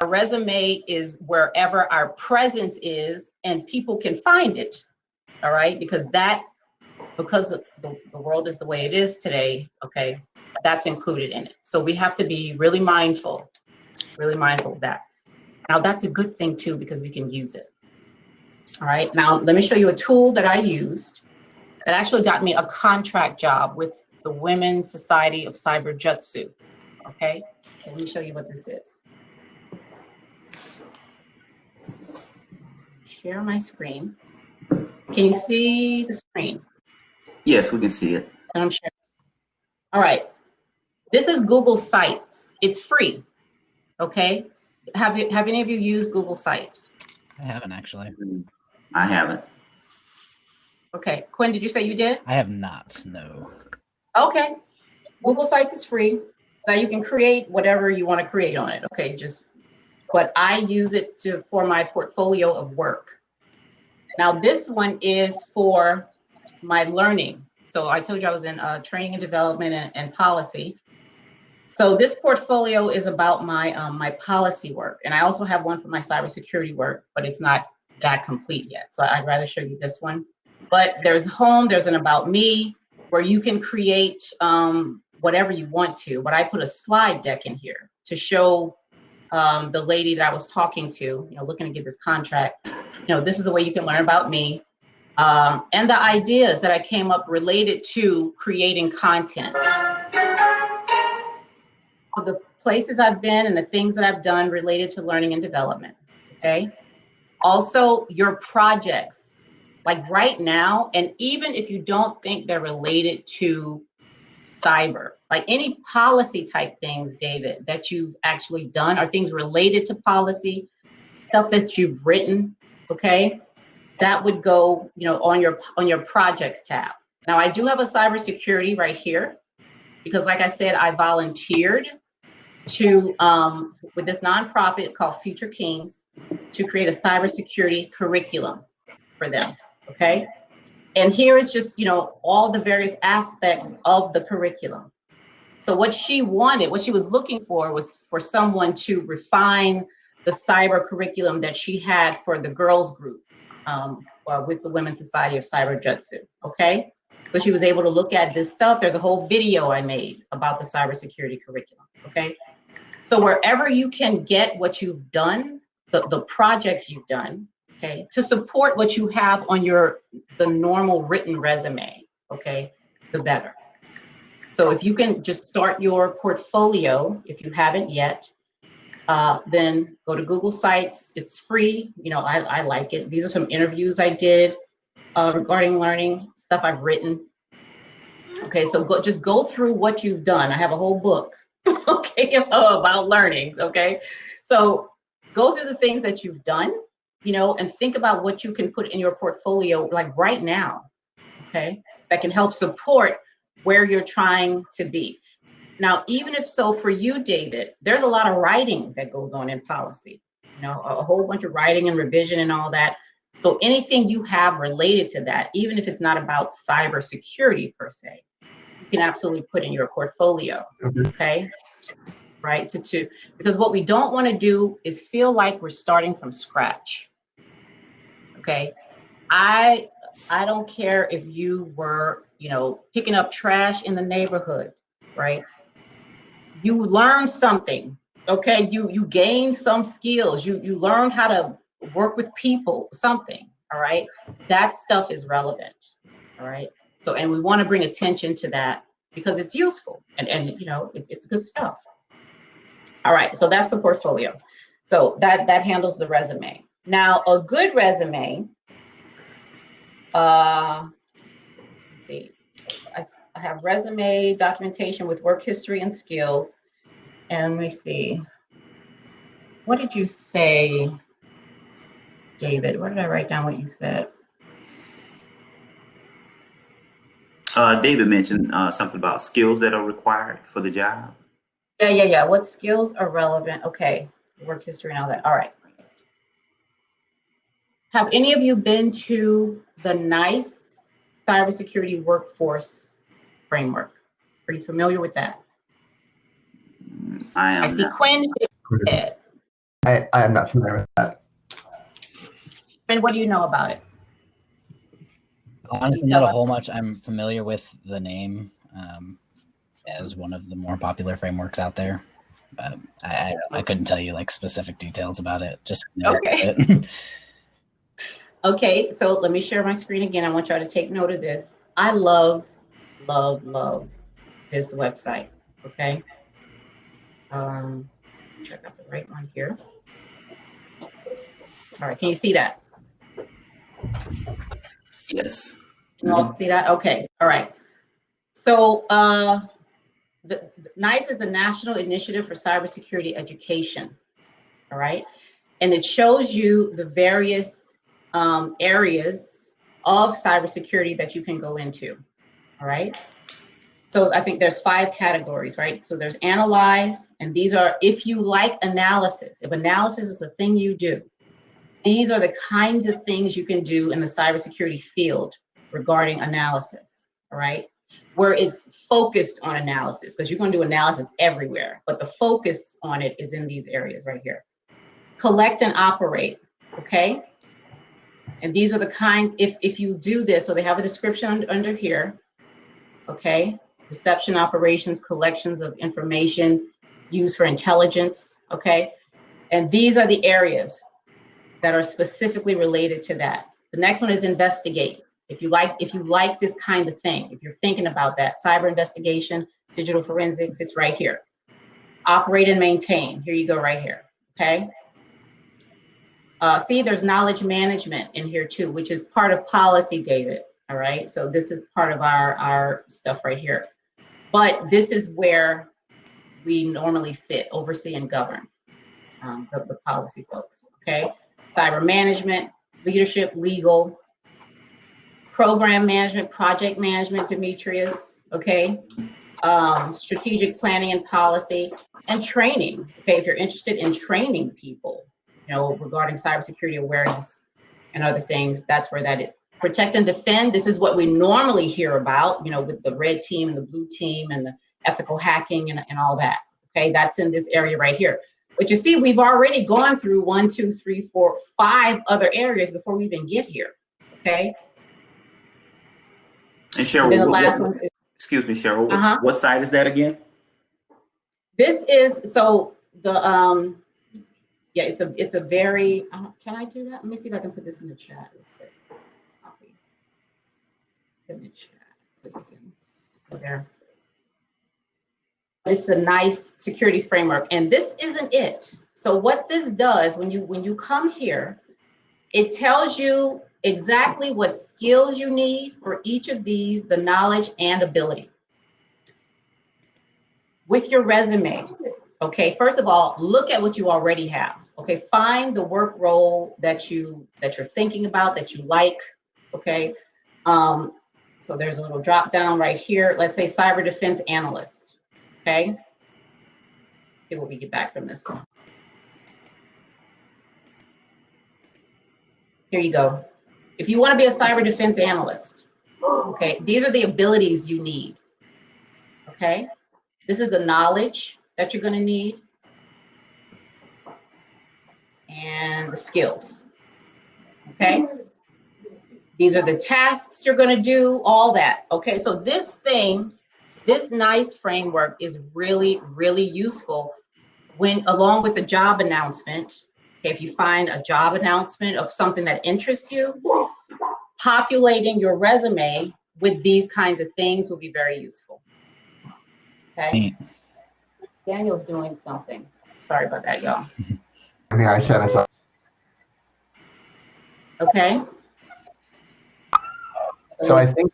Our resume is wherever our presence is and people can find it. All right, because the world is the way it is today, okay, that's included in it. So we have to be really mindful of that. Now that's a good thing too, because we can use it. All right, now let me show you a tool that I used that actually got me a contract job with the Women's Society of Cyber Jutsu. Okay, so let me show you what this is. Share my screen. Can you see the screen? Yes, we can see it. And I'm sharing. All right. This is Google Sites. It's free. Okay. Have any of you used Google Sites? I haven't actually. I haven't. Okay, Quinn, did you say you did? I have not, no. Okay, Google Sites is free, so you can create whatever you want to create on it. Okay, but I use it for my portfolio of work. Now this one is for my learning. So I told you I was in training and development and policy. So this portfolio is about my my policy work, and I also have one for my cybersecurity work, but it's not that complete yet. So I'd rather show you this one. But there's home, there's an about me, where you can create whatever you want to. But I put a slide deck in here to show the lady that I was talking to, looking to get this contract. This is the way you can learn about me and the ideas that I came up related to creating content. The places I've been and the things that I've done related to learning and development, okay? Also, your projects, like right now, and even if you don't think they're related to cyber, like any policy type things, David, that you've actually done, or things related to policy, stuff that you've written, okay? That would go, on your projects tab. Now, I do have a cybersecurity right here, because like I said, I volunteered to with this nonprofit called Future Kings to create a cybersecurity curriculum for them. Okay, and here is just all the various aspects of the curriculum. So what she wanted, what she was looking for, was for someone to refine the cyber curriculum that she had for the girls group with the Women's Society of Cyber Jutsu. Okay, so she was able to look at this stuff. There's a whole video I made about the cybersecurity curriculum. Okay. So wherever you can get what you've done, the projects you've done, okay, to support what you have on the normal written resume, okay, the better. So if you can just start your portfolio, if you haven't yet, then go to Google Sites. It's free. I like it. These are some interviews I did regarding learning, stuff I've written. Okay, so just go through what you've done. I have a whole book. Okay, about learning. Okay, so go through the things that you've done, and think about what you can put in your portfolio, like right now. Okay, that can help support where you're trying to be. Now, even if so, for you, David, there's a lot of writing that goes on in policy. A whole bunch of writing and revision and all that. So anything you have related to that, even if it's not about cybersecurity per se, you can absolutely put in your portfolio. Okay, right? Because what we don't want to do is feel like we're starting from scratch. Okay, I don't care if you were, picking up trash in the neighborhood, right? You learned something. Okay, you gained some skills. You learned how to work with people, something. All right, that stuff is relevant. All right, so and we want to bring attention to that because it's useful and it's good stuff. All right, so that's the portfolio. So that handles the resume. Now, a good resume, let's see, I have resume documentation with work history and skills. And let me see, what did you say, David? Where did I write down what you said? David mentioned something about skills that are required for the job. Yeah. What skills are relevant? Okay, work history and all that. All right. Have any of you been to the NICE cybersecurity workforce framework? Are you familiar with that? I am. I see Quinn. I am not familiar with that. And what do you know about it? Honestly, not a whole much. I'm familiar with the name as one of the more popular frameworks out there. But I couldn't tell you like specific details about it. Just okay. It. Okay, so let me share my screen again. I want y'all to take note of this. I love this website. Okay. Check out the right one here. All right, can you see that? Yes. Can you all see that? Okay, all right. So the NICE is the National Initiative for Cybersecurity Education. All right, and it shows you the various areas of cybersecurity that you can go into, all right? So I think there's 5 categories, right? So there's analyze, and these are, if you like analysis, if analysis is the thing you do, these are the kinds of things you can do in the cybersecurity field regarding analysis, all right? Where it's focused on analysis, because you're going to do analysis everywhere, but the focus on it is in these areas right here. Collect and operate, okay? And these are the kinds, if you do this, so they have a description under here, okay? Deception operations, collections of information used for intelligence, okay? And these are the areas that are specifically related to that. The next one is investigate. If you like this kind of thing, if you're thinking about that, cyber investigation, digital forensics, it's right here. Operate and maintain, here you go right here, okay? See, there's knowledge management in here too, which is part of policy, David, all right? So this is part of our stuff right here. But this is where we normally sit, oversee and govern, the policy folks, okay? Cyber management, leadership, legal, program management, project management, Demetrius, okay? Strategic planning and policy, and training, okay? If you're interested in training people, regarding cybersecurity awareness and other things, that's where that is. Protect and defend, this is what we normally hear about, with the red team and the blue team and the ethical hacking and all that, okay? That's in this area right here. But you see, we've already gone through 1, 2, 3, 4, 5 other areas before we even get here, okay? And Cheryl, then the last one is, excuse me, Cheryl, what side is that again? This is, so the, yeah, it's a very, can I do that? Let me see if I can put this in the chat real quick. Copy. In the chat, so you can go there. It's a nice security framework, and this isn't it. So what this does, when you come here, it tells you exactly what skills you need for each of these, the knowledge and ability. With your resume, okay, first of all, look at what you already have. Okay, find the work role that you're thinking about, that you like. Okay, so there's a little drop down right here. Let's say cyber defense analyst. Okay, see what we get back from this. Here you go. If you want to be a cyber defense analyst, okay, these are the abilities you need. Okay, this is the knowledge that you're going to need and the skills. Okay, these are the tasks you're going to do, all that. Okay, so this nice framework is really, really useful when, along with the job announcement. Okay, if you find a job announcement of something that interests you, populating your resume with these kinds of things will be very useful. Okay, Daniel's doing something. Sorry about that, y'all. I mean, I set us up. Okay. So I think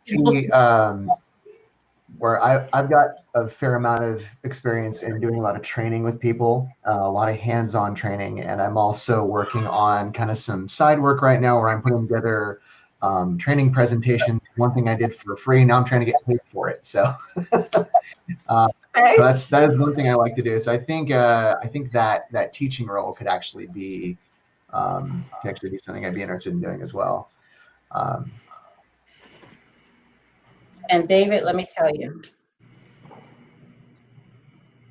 where I've got a fair amount of experience in doing a lot of training with people, a lot of hands-on training, and I'm also working on kind of some side work right now where I'm putting together training presentations. One thing I did for free, now I'm trying to get paid for it. So, so that is one thing I like to do. So I think that teaching role could actually be something I'd be interested in doing as well. And David, let me tell you,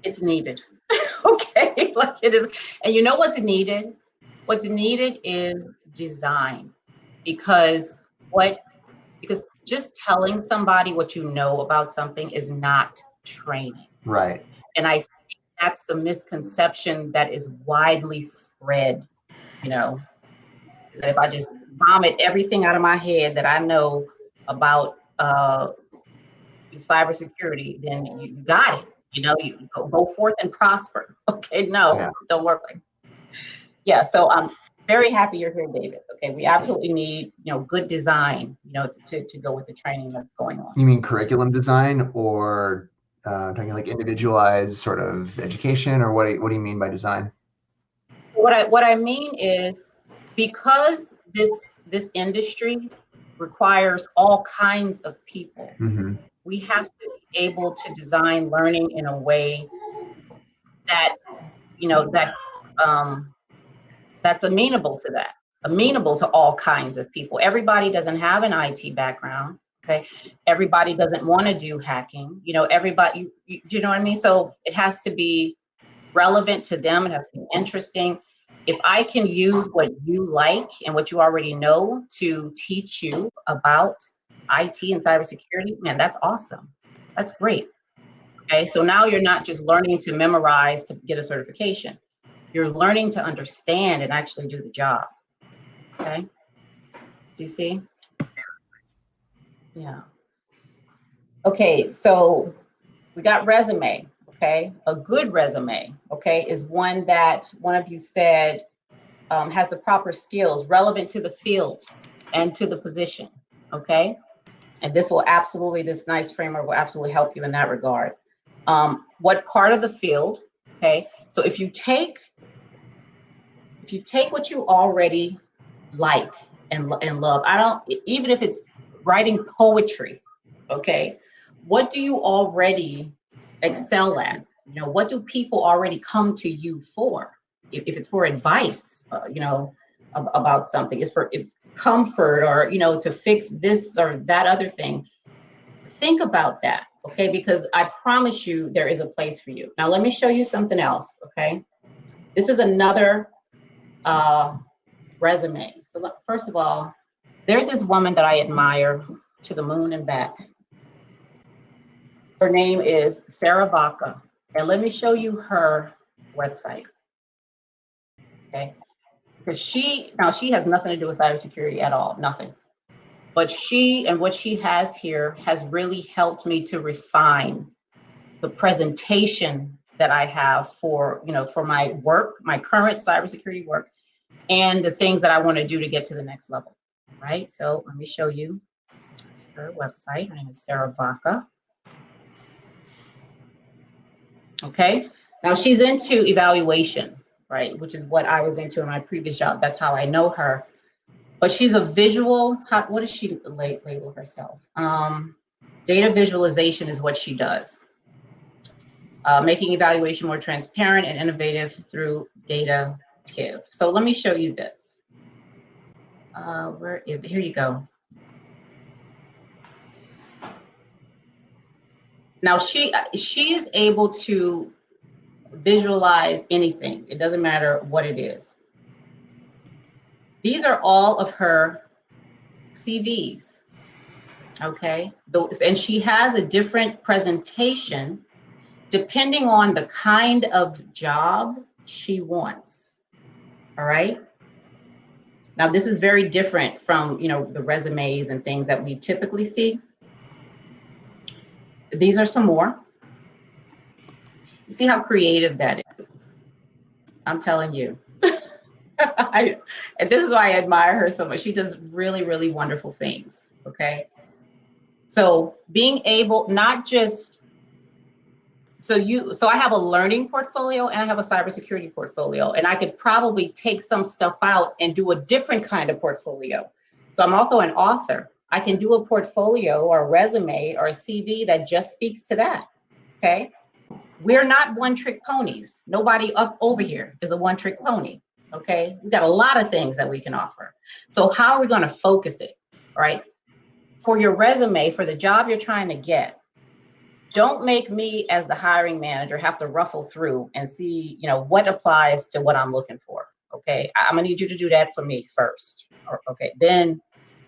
it's needed. Okay, like it is. And you know what's needed? What's needed is design, because just telling somebody what you know about something is not training. Right. And I think that's the misconception that is widely spread, is that if I just vomit everything out of my head that I know about cybersecurity, then you got it. You go forth and prosper. Okay, no, yeah. Don't work like that. Yeah, so I'm very happy you're here, David. Okay, we absolutely need good design, to go with the training that's going on. You mean curriculum design, or talking like individualized sort of education, or what do you mean by design? What I mean is, because this industry requires all kinds of people. Mm-hmm. We have to be able to design learning in a way that, that's amenable to that, amenable to all kinds of people. Everybody doesn't have an IT background, okay? Everybody doesn't want to do hacking, everybody, you know what I mean? So it has to be relevant to them. It has to be interesting. If I can use what you like and what you already know to teach you about IT and cybersecurity, man, that's awesome. That's great. Okay, so now you're not just learning to memorize to get a certification. You're learning to understand and actually do the job. Okay, do you see? Yeah. Okay, so we got resume. Okay, a good resume, okay, is one that one of you said has the proper skills relevant to the field and to the position, okay? And this nice framework will absolutely help you in that regard. What part of the field, okay? So if you take what you already like and love, even if it's writing poetry, okay? What do you already excel at? What do people already come to you for? If it's for advice, about something, it's for comfort or, to fix this or that other thing. Think about that, okay? Because I promise you there is a place for you. Now, let me show you something else, okay? This is another resume. So first of all, there's this woman that I admire to the moon and back. Her name is Sarah Vaca, and let me show you her website, okay? Because she has nothing to do with cybersecurity at all, nothing. But what she has here has really helped me to refine the presentation that I have for my work, my current cybersecurity work, and the things that I want to do to get to the next level, right? So let me show you her website. Her name is Sarah Vaca. Okay, now she's into evaluation, right? Which is what I was into in my previous job. That's how I know her. But she's a visual, what does she label herself? Data visualization is what she does. Making evaluation more transparent and innovative through data give. So let me show you this. Where is it? Here you go. Now she is able to visualize anything. It doesn't matter what it is. These are all of her CVs, okay? And she has a different presentation depending on the kind of job she wants, all right? Now, this is very different from, the resumes and things that we typically see. These are some more. You see how creative that is? I'm telling you. And this is why I admire her so much. She does really, really wonderful things, okay? So being able, not just, so I have a learning portfolio and I have a cybersecurity portfolio, and I could probably take some stuff out and do a different kind of portfolio. So I'm also an author. I can do a portfolio or a resume or a CV that just speaks to that, okay? We're not one-trick ponies. Nobody up over here is a one-trick pony, okay? We got a lot of things that we can offer. So how are we gonna focus it, all right? For your resume, for the job you're trying to get, don't make me as the hiring manager have to ruffle through and see, what applies to what I'm looking for, okay? I'm gonna need you to do that for me first, okay? Then,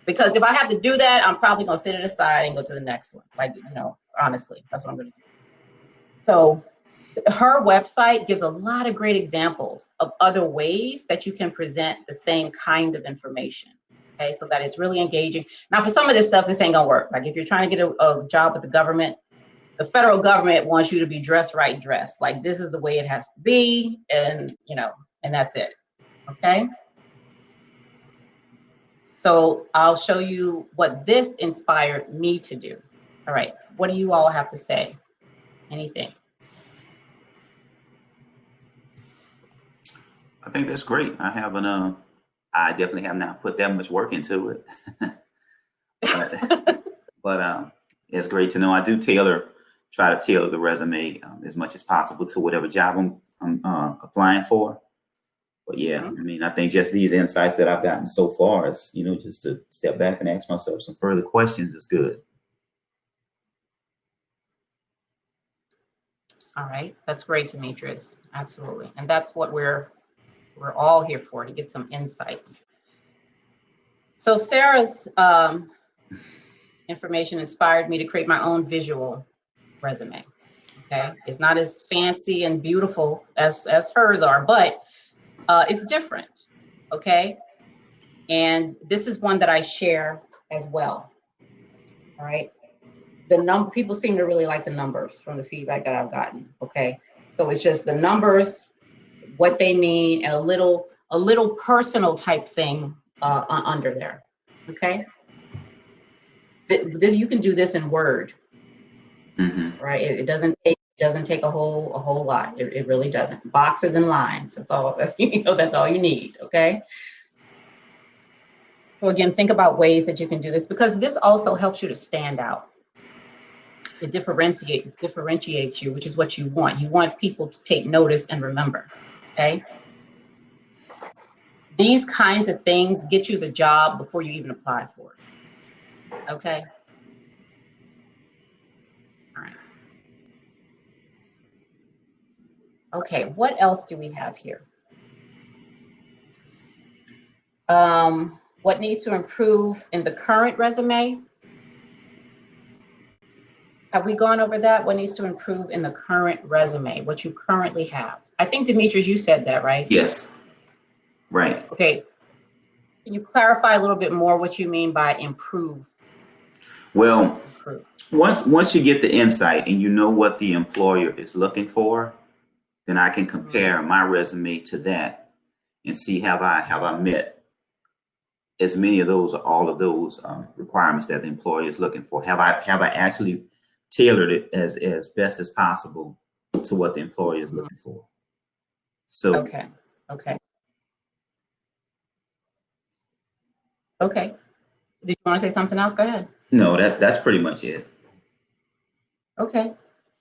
because if I have to do that, I'm probably gonna set it aside and go to the next one. Like, honestly, that's what I'm gonna do. So her website gives a lot of great examples of other ways that you can present the same kind of information, okay? So that it's really engaging. Now, for some of this stuff, this ain't gonna work. Like if you're trying to get a job with the government, the federal government wants you to be dressed. Like this is the way it has to be, and and that's it, okay? So I'll show you what this inspired me to do. All right, what do you all have to say? Anything? I think that's great. I definitely have not put that much work into it. but it's great to know. I do try to tailor the resume as much as possible to whatever job I'm applying for. But yeah, I mean, I think just these insights that I've gotten so far is, just to step back and ask myself some further questions is good. All right, that's great, Demetrius. Absolutely, and that's what we're all here for, to get some insights. So Sarah's information inspired me to create my own visual resume. Okay, it's not as fancy and beautiful as hers are, but it's different. Okay, and this is one that I share as well. All right, people seem to really like the numbers from the feedback that I've gotten. Okay, so it's just the numbers, what they mean, and a little personal type thing under there. Okay, you can do this in Word. Right, it doesn't take a whole lot. It really doesn't. Boxes and lines. That's all. That's all you need. Okay. So again, think about ways that you can do this, because this also helps you to stand out. It differentiates you, which is what you want. You want people to take notice and remember. Okay. These kinds of things get you the job before you even apply for it. Okay. All right. Okay, what else do we have here? What needs to improve in the current resume? Have we gone over that? What needs to improve in the current resume, what you currently have? I think, Demetrius, you said that, right? Yes. Right. Okay. Can you clarify a little bit more what you mean by improve? Well, once you get the insight and you know what the employer is looking for, then I can compare my resume to that and see have I met as many of those, or all of those requirements that the employer is looking for. Have I actually tailored it as best as possible to what the employer is looking for? So okay. Did you want to say something else? Go ahead. No, that's pretty much it. Okay.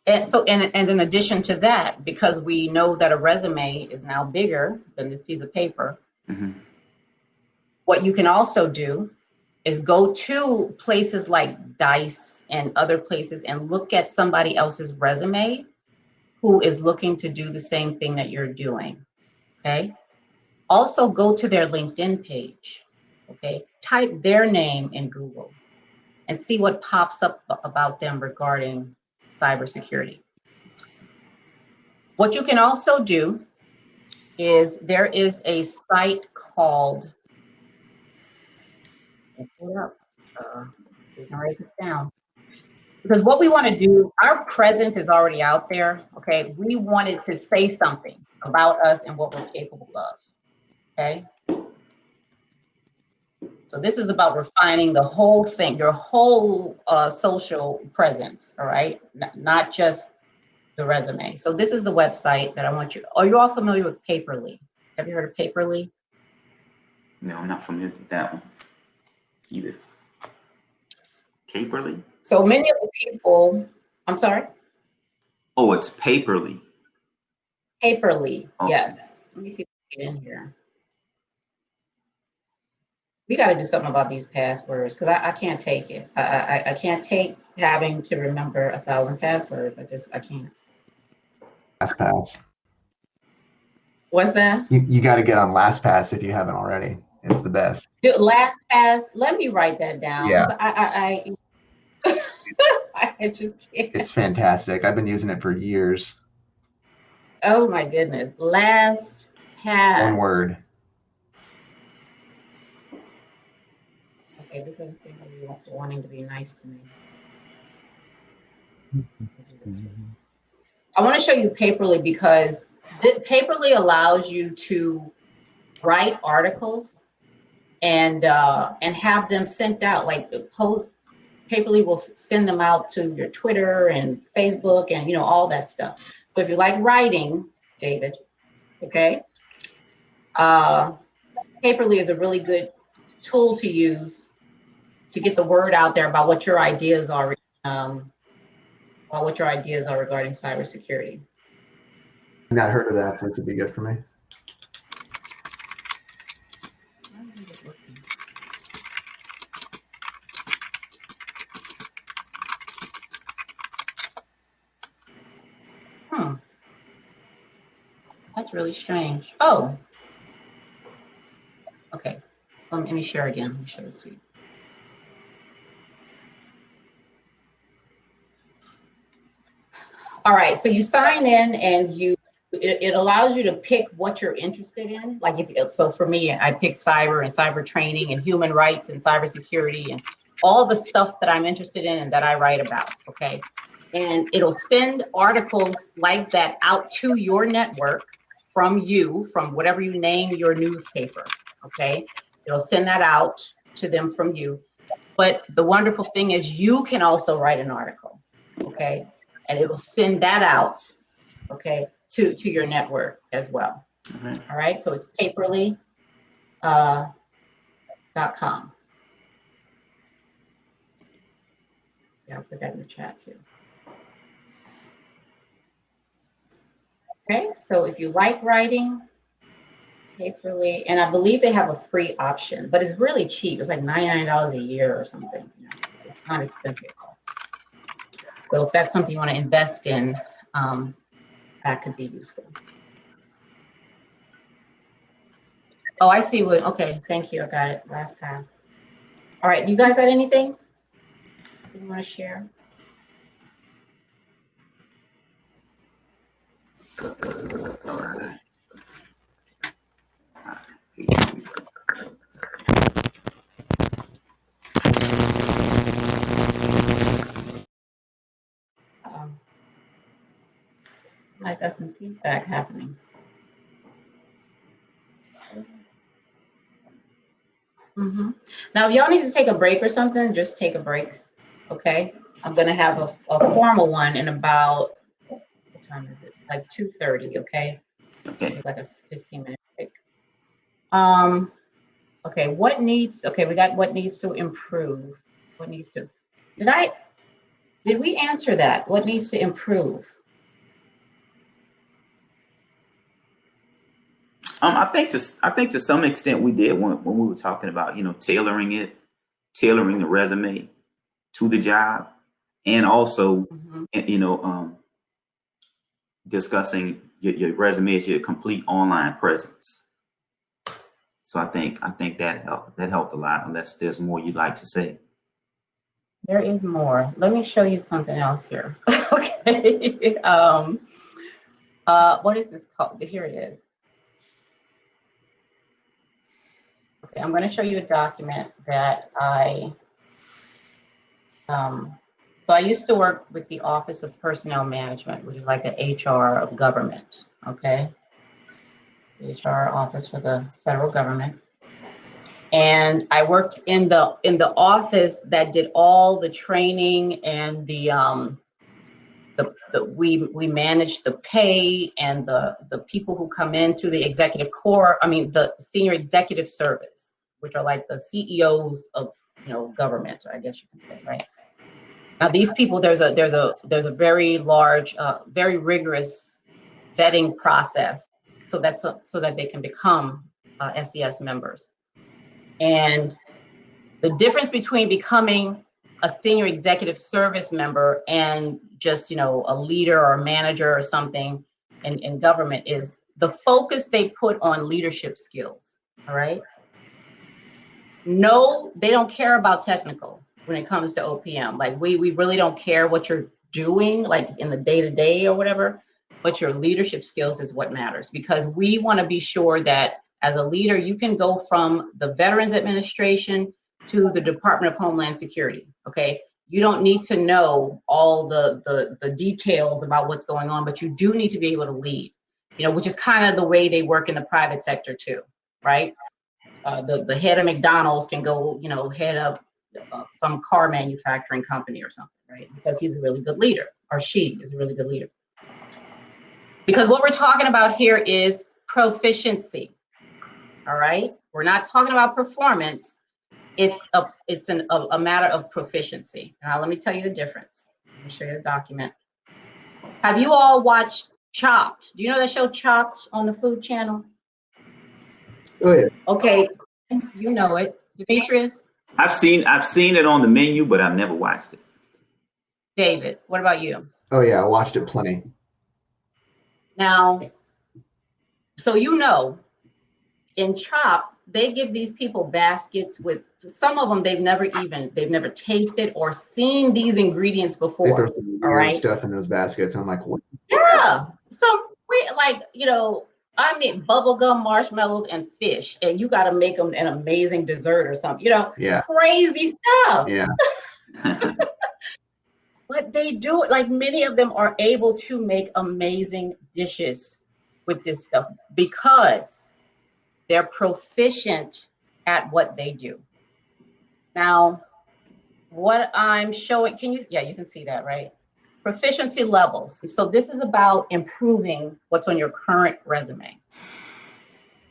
And so, and in addition to that, because we know that a resume is now bigger than this piece of paper, what you can also do is go to places like Dice and other places and look at somebody else's resume who is looking to do the same thing that you're doing. Okay. Also go to their LinkedIn page. Okay. Type their name in Google and see what pops up about them regarding cybersecurity. What you can also do is there is a site called, so you can write this down, because what we want to do, our present is already out there. Okay, we wanted to say something about us and what we're capable of. Okay, so this is about refining the whole thing, your whole social presence. All right, not just the resume. So this is the website that I want you. Are you all familiar with Paperly? Have you heard of Paperly? No, I'm not familiar with that one either. Paperly? So many of the people, I'm sorry? Oh, it's Paperly. Paperly, okay. Yes. Let me see if I can get in here. We got to do something about these passwords, because I can't take it. I can't take having to remember 1,000 passwords. I can't. LastPass. What's that? You got to get on LastPass if you haven't already. It's the best. LastPass. Let me write that down. Yeah. I just can't. It's fantastic. I've been using it for years. Oh my goodness. LastPass. One word. Okay, this doesn't seem like you're wanting to be nice to me. I want to show you Paperly, because Paperly allows you to write articles and have them sent out, like the post. Paperly will send them out to your Twitter and Facebook and all that stuff. So if you like writing, David, okay, Paperly is a really good tool to use get the word out there about what your ideas are, regarding cybersecurity. I've not heard of that, so this would be good for me. Why isn't this working? That's really strange. Oh, okay. Let me share again. Let me share this to you. All right, so you sign in and it allows you to pick what you're interested in. Like so for me, I picked cyber and cyber training and human rights and cybersecurity and all the stuff that I'm interested in and that I write about, okay? And it'll send articles like that out to your network from whatever you name your newspaper, okay? It'll send that out to them from you. But the wonderful thing is you can also write an article, okay? And it will send that out, okay, to your network as well. All right, so it's paperly.com. Yeah, I'll put that in the chat too. Okay, so if you like writing, Paperly, and I believe they have a free option, but it's really cheap. It's like $99 a year or something. You know, it's not expensive. So if that's something you want to invest in, that could be useful. Oh, I see what, okay, thank you, I got it, last pass. All right, you guys got anything you want to share? I got some feedback happening. Now, if y'all need to take a break or something, just take a break, okay? I'm gonna have a formal one in about, what time is it? Like 2:30, okay? Okay. Like a 15-minute break. Okay, we got what needs to improve. What needs to, did we answer that? What needs to improve? I think to some extent we did when we were talking about, tailoring the resume to the job, and also, discussing your resume as your complete online presence. So I think that helped a lot, unless there's more you'd like to say. There is more. Let me show you something else here. Okay. What is this called? Here it is. Okay, I'm going to show you a document that so I used to work with the Office of Personnel Management, which is like the HR of government, okay? The HR office for the federal government. And I worked in the office that did all the training and we managed the pay and the people who come into the executive core, the senior executive service, which are like the CEOs of government, I guess you can say, right? Now these people, there's a very large, very rigorous vetting process, so that they can become SES members. And the difference between becoming a senior executive service member and just, a leader or a manager or something in government is the focus they put on leadership skills, all right? No, they don't care about technical when it comes to OPM. Like we really don't care what you're doing, like in the day-to-day or whatever, but your leadership skills is what matters, because we want to be sure that as a leader, you can go from the Veterans Administration to the Department of Homeland Security, okay? You don't need to know all the details about what's going on, but you do need to be able to lead, which is kind of the way they work in the private sector too, right? The head of McDonald's can go, head up some car manufacturing company or something, right? Because he's a really good leader, or she is a really good leader. Because what we're talking about here is proficiency, all right? We're not talking about performance. it's a matter of proficiency. Now, let me tell you the difference. Let me show you the document. Have you all watched Chopped? Do you know that show Chopped on the Food Channel? Oh yeah. Okay, you know it. Demetrius? I've seen it on the menu, but I've never watched it. David, what about you? Oh yeah, I watched it plenty. Now, so you know, in Chop, they give these people baskets with, some of them they've never tasted or seen these ingredients They before. throw some All weird right. stuff in those baskets. I'm like, what? Yeah. Some weird, like, you know, I mean, bubblegum, marshmallows, and fish, and you got to make them an amazing dessert or something, you know, Yeah. crazy stuff. Yeah. But they do it, like many of them are able to make amazing dishes with this stuff because they're proficient at what they do. Now, what I'm showing, you can see that, right? Proficiency levels. So this is about improving what's on your current resume.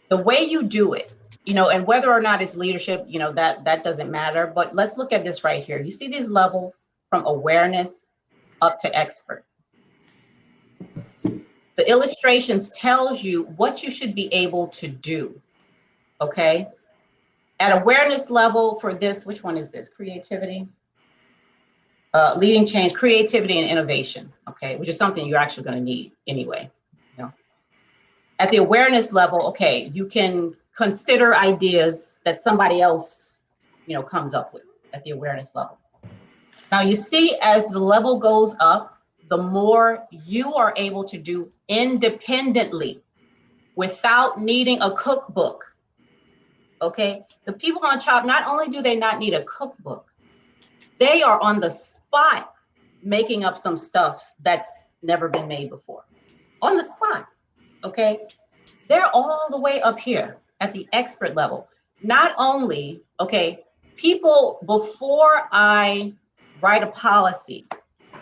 The way you do it, you know, and whether or not it's leadership, you know, that doesn't matter. But let's look at this right here. You see these levels from awareness up to expert. The illustrations tells you what you should be able to do, okay? At awareness level for this, which one is this? Creativity? Leading change, creativity and innovation, okay? Which is something you're actually gonna need anyway, you know? At the awareness level, okay, you can consider ideas that somebody else, you know, comes up with at the awareness level. Now you see, as the level goes up, the more you are able to do independently without needing a cookbook, okay? The people on Chop, not only do they not need a cookbook, they are on the spot making up some stuff that's never been made before. On the spot, okay? They're all the way up here at the expert level. Not only, okay, people, before I write a policy,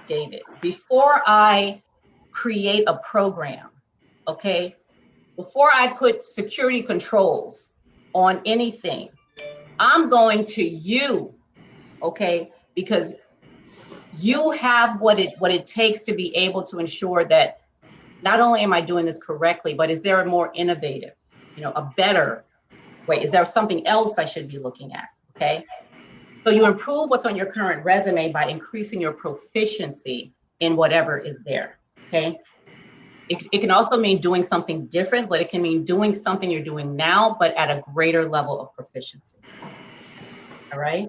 David, before I create a program, okay, before I put security controls on anything, I'm going to you, okay, because you have what it takes to be able to ensure that not only am I doing this correctly, but is there a more innovative, you know, a better way? Is there something else I should be looking at, okay? So you improve what's on your current resume by increasing your proficiency in whatever is there, okay? It can also mean doing something different, but it can mean doing something you're doing now, but at a greater level of proficiency, all right?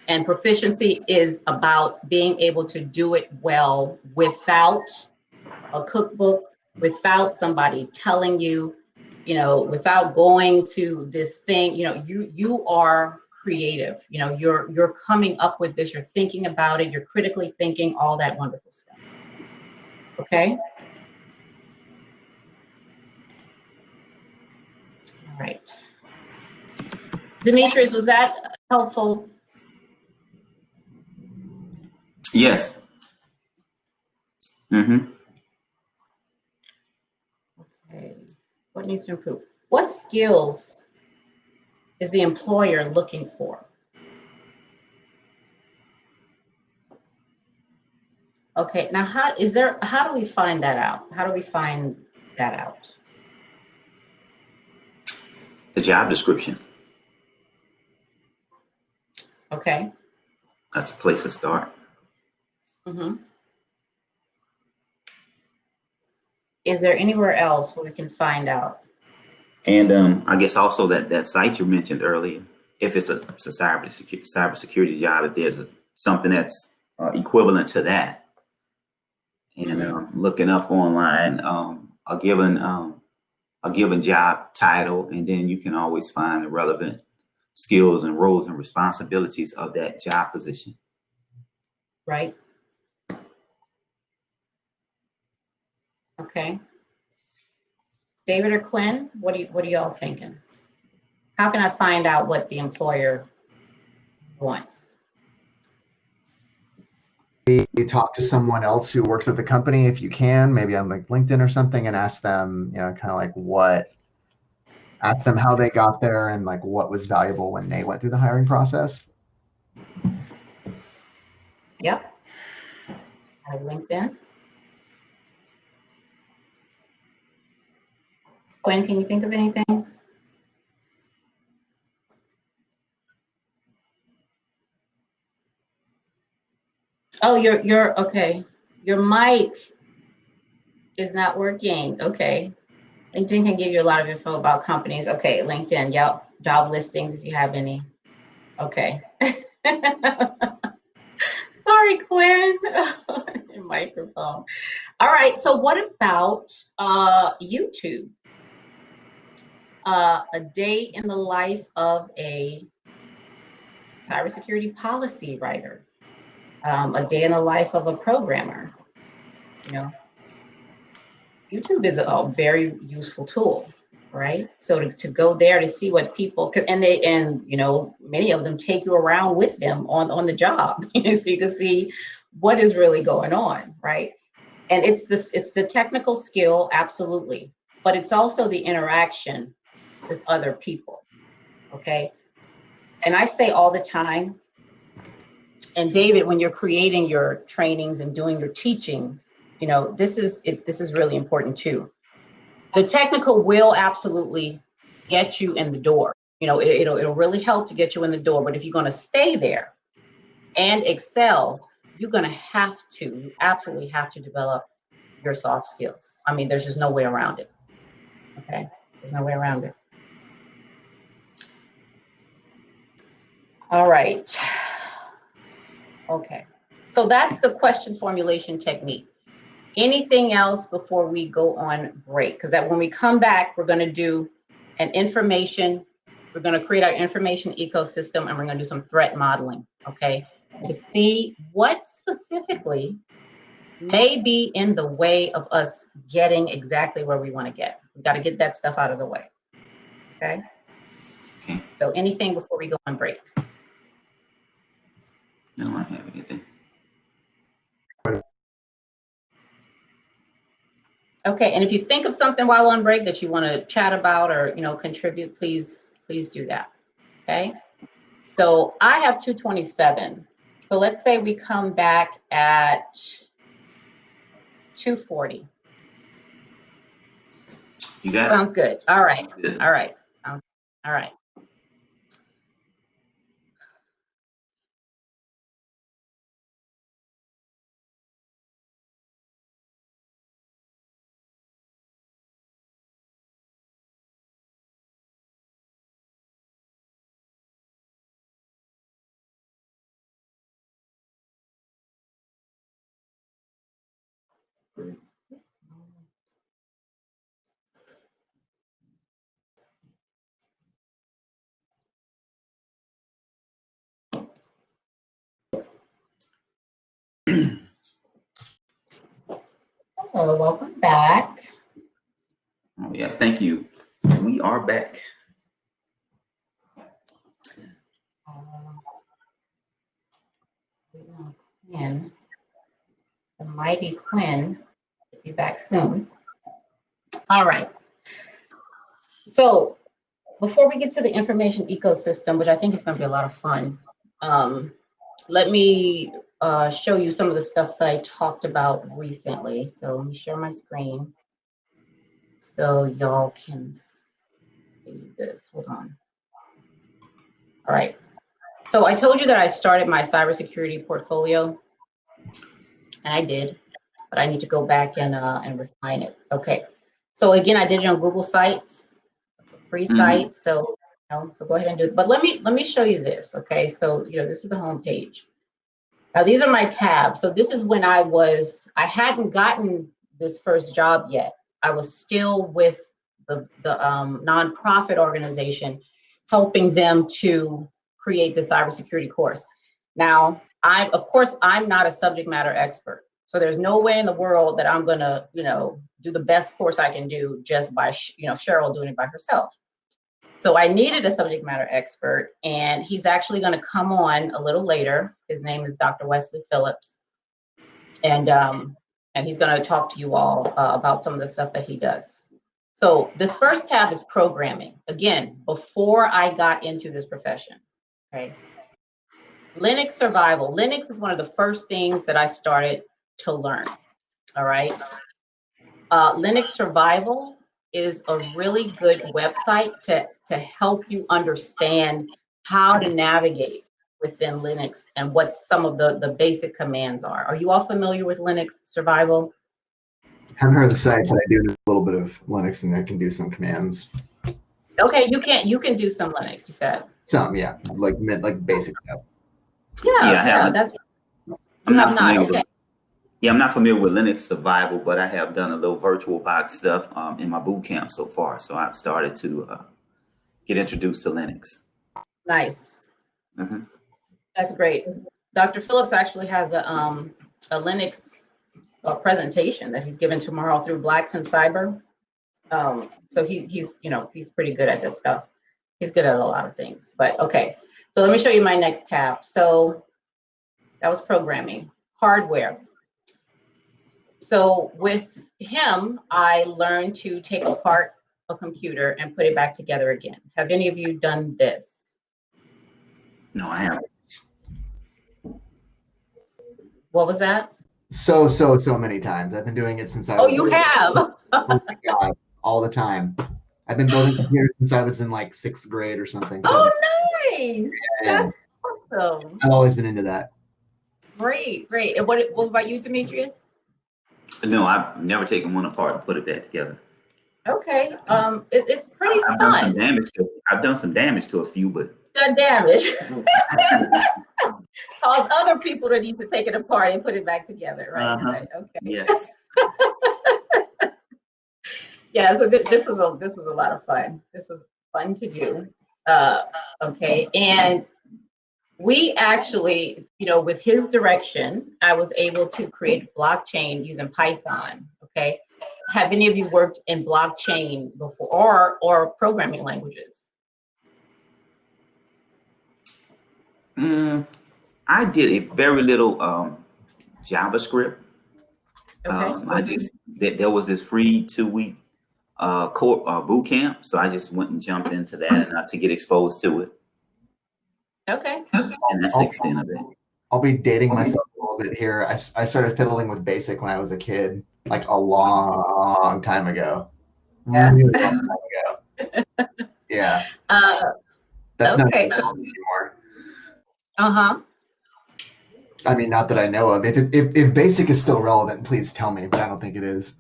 And proficiency is about being able to do it well without a cookbook, without somebody telling you, you know, without going to this thing, you know, you are creative, you know, you're coming up with this, you're thinking about it, you're critically thinking, all that wonderful stuff. Okay? All right. Demetrius, was that helpful? Yes. Mm-hmm. Okay. What needs to improve? What skills is the employer looking for? Okay, now how do we find that out? How do we find that out? The job description. Okay. That's a place to start. Mm-hmm. Is there anywhere else where we can find out? And I guess also that site you mentioned earlier, if it's a cybersecurity job, if there's something that's equivalent to that, and looking up online a given job title, and then you can always find the relevant skills and roles and responsibilities of that job position. Right. Okay. David or Quinn, what are y'all thinking? How can I find out what the employer wants? You talk to someone else who works at the company if you can, maybe on like LinkedIn or something, and ask them, you know, kind of like what ask them how they got there and like what was valuable when they went through the hiring process. Yep. LinkedIn. Quinn, can you think of anything? Oh, you're okay. Your mic is not working. Okay. LinkedIn can give you a lot of info about companies. Okay, LinkedIn, yep. Job listings if you have any. Okay. Sorry, Quinn. Your microphone. All right, so what about YouTube? A day in the life of a cybersecurity policy writer. A day in the life of a programmer. You know, YouTube is a very useful tool, right? So to go there to see what people and you know, many of them take you around with them on the job, so you can see what is really going on, right? And it's the technical skill, absolutely, but it's also the interaction with other people, okay? And I say all the time, and David, when you're creating your trainings and doing your teachings, you know, this is really important too. The technical will absolutely get you in the door. You know, it'll really help to get you in the door. But if you're going to stay there and excel, you absolutely have to develop your soft skills. I mean, there's just no way around it. Okay, there's no way around it. All right. Okay, so that's the question formulation technique. Anything else before we go on break? Because when we come back, we're going to do we're going to create our information ecosystem, and we're going to do some threat modeling, okay, to see what specifically may be in the way of us getting exactly where we want to get. We've got to get that stuff out of the way, okay? So anything before we go on break? No, I don't have anything. Okay, and if you think of something while on break that you want to chat about or, you know, contribute, please do that, okay? So I have 2:27. So let's say we come back at 2:40. You got Sounds good. All right. Good. All right. All right. Hello, welcome back. Oh yeah, thank you. We are back. Quinn, the mighty Quinn, will be back soon. All right. So before we get to the information ecosystem, which I think is going to be a lot of fun, let me show you some of the stuff that I talked about recently. So let me share my screen so y'all can see this. Hold on. All right. So I told you that I started my cybersecurity portfolio, and I did, but I need to go back and refine it. Okay. So again, I did it on Google Sites, free site. So, so go ahead and do it. But let me show you this. Okay. So, this is the home page. Now these are my tabs. So this is when I hadn't gotten this first job yet. I was still with the nonprofit organization, helping them to create the cybersecurity course. Now, of course, I'm not a subject matter expert. So there's no way in the world that I'm gonna, do the best course I can do just by, Cheryl doing it by herself. So I needed a subject matter expert, and he's actually going to come on a little later. His name is Dr. Wesley Phillips, and he's going to talk to you all about some of the stuff that he does. So this first tab is programming. Again, before I got into this profession, okay? Linux survival. Linux is one of the first things that I started to learn, all right? Linux survival is a really good website to help you understand how to navigate within Linux and what some of the basic commands are. Are you all familiar with Linux survival? Haven't heard of the site, but I do know a little bit of Linux, and I can do some commands. Okay, you can do some Linux, you said. Some, yeah, like basic stuff. Yeah, that's. I'm not familiar okay. with. Yeah, I'm not familiar with Linux survival, but I have done a little VirtualBox stuff in my boot camp so far. So I've started to get introduced to Linux. Nice. Mm-hmm. That's great. Dr. Phillips actually has a Linux presentation that he's given tomorrow through Blacks in Cyber. So he's pretty good at this stuff. He's good at a lot of things. But okay, so let me show you my next tab. So that was programming, hardware. So with him, I learned to take apart a computer and put it back together again. Have any of you done this? No, I haven't. What was that? So many times. I've been doing it since I was. Oh, you have? Oh my God, all the time. I've been building computers since I was in like 6th grade or something. So Oh, nice. yeah. That's awesome. I've always been into that. Great. And what about you, Demetrius? No, I've never taken one apart and put it back together. Okay. It's pretty I've fun. done some damage to a few, but Done damage. Cause other people that need to take it apart and put it back together, right? Uh-huh. Right. Okay. yes. Yeah. So this was a lot of fun. This was fun to do. Okay. And we actually, with his direction, I was able to create blockchain using Python. Okay. Have any of you worked in blockchain before or programming languages? I did a very little JavaScript. Okay. There was this free 2-week boot camp, so I just went and jumped into that to get exposed to it. Okay. And that's the extent of it. I'll be dating myself a little bit here. I started fiddling with BASIC when I was a kid, like a long time ago. Yeah. Really long time ago. Yeah. That's okay. not anymore. Uh-huh. I mean, not that I know of. If BASIC is still relevant, please tell me, but I don't think it is.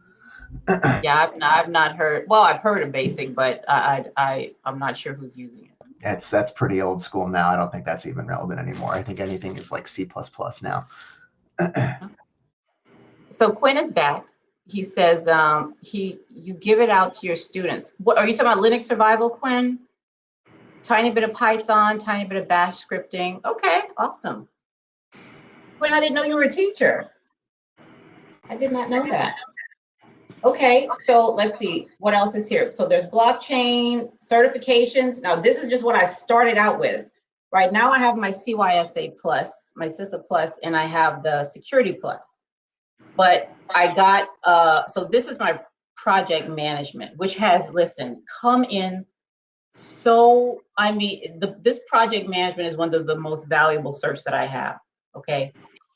Yeah, I've not heard. Well, I've heard of BASIC, but I'm not sure who's using it. That's pretty old school now. I don't think that's even relevant anymore. I think anything is like C++ now. So Quinn is back. He says you give it out to your students. What are you talking about? Linux survival, Quinn? Tiny bit of Python, tiny bit of Bash scripting. Okay, awesome. Quinn, I didn't know you were a teacher. I did not know that. Okay, so let's see what else is here. So there's blockchain certifications. Now this is just what I started out with. Right now I have my CYSA plus, my CISA plus, and I have the security plus. But I got, so this is my project management, which has, listen, come in. So, I mean, this project management is one of the most valuable certs that I have, okay?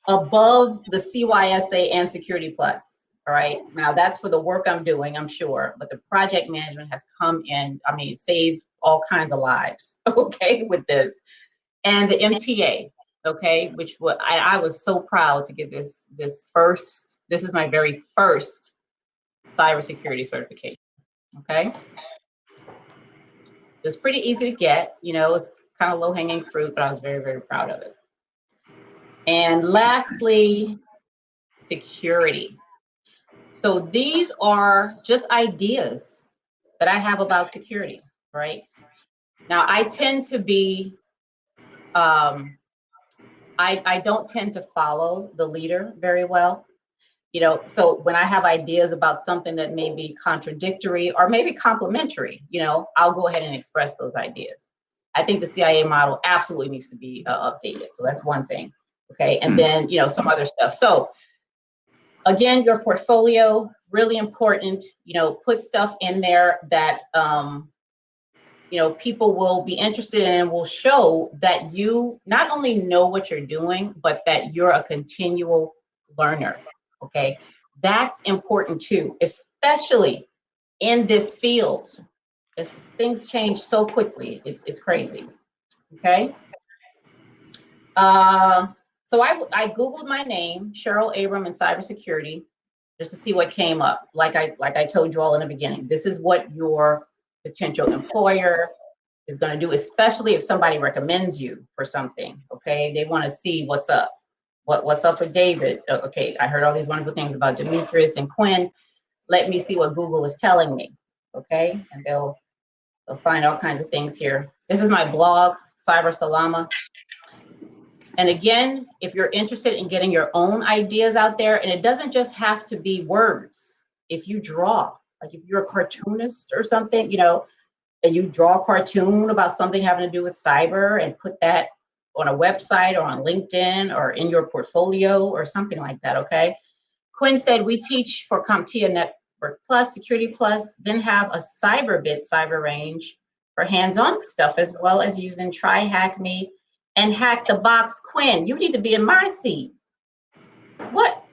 Above the CYSA and Security Plus, all right? Now, that's for the work I'm doing, I'm sure, but the project management has come in, I mean, saved all kinds of lives, okay, with this. And the MTA, okay, which I was so proud to get this is my very first cybersecurity certification, okay? It's pretty easy to get, it's kind of low-hanging fruit, but I was very, very proud of it. And lastly, security. So these are just ideas that I have about security, right? Now, I tend to be, I don't tend to follow the leader very well. So when I have ideas about something that may be contradictory or maybe complementary, I'll go ahead and express those ideas. I think the CIA model absolutely needs to be updated. So that's one thing. Okay. And then, some other stuff. So again, your portfolio, really important, put stuff in there that, people will be interested in and will show that you not only know what you're doing, but that you're a continual learner, okay? That's important too, especially in this field. Things change so quickly, it's crazy, okay? So I Googled my name, Cheryl Abrams, in cybersecurity, just to see what came up. Like I told you all in the beginning, this is what your potential employer is going to do, especially if somebody recommends you for something. Okay, they want to see what's up. What's up with David? Okay, I heard all these wonderful things about Demetrius and Quinn. Let me see what Google is telling me. Okay, and they'll find all kinds of things here. This is my blog, Cyber Salama. And again, if you're interested in getting your own ideas out there, and it doesn't just have to be words. If you draw, like if you're a cartoonist or something, and you draw a cartoon about something having to do with cyber and put that on a website or on LinkedIn or in your portfolio or something like that, okay? Quinn said, we teach for CompTIA Network Plus, Security Plus, then have a cyber range for hands-on stuff, as well as using Try Hack Me and Hack the Box. Quinn, you need to be in my seat. What?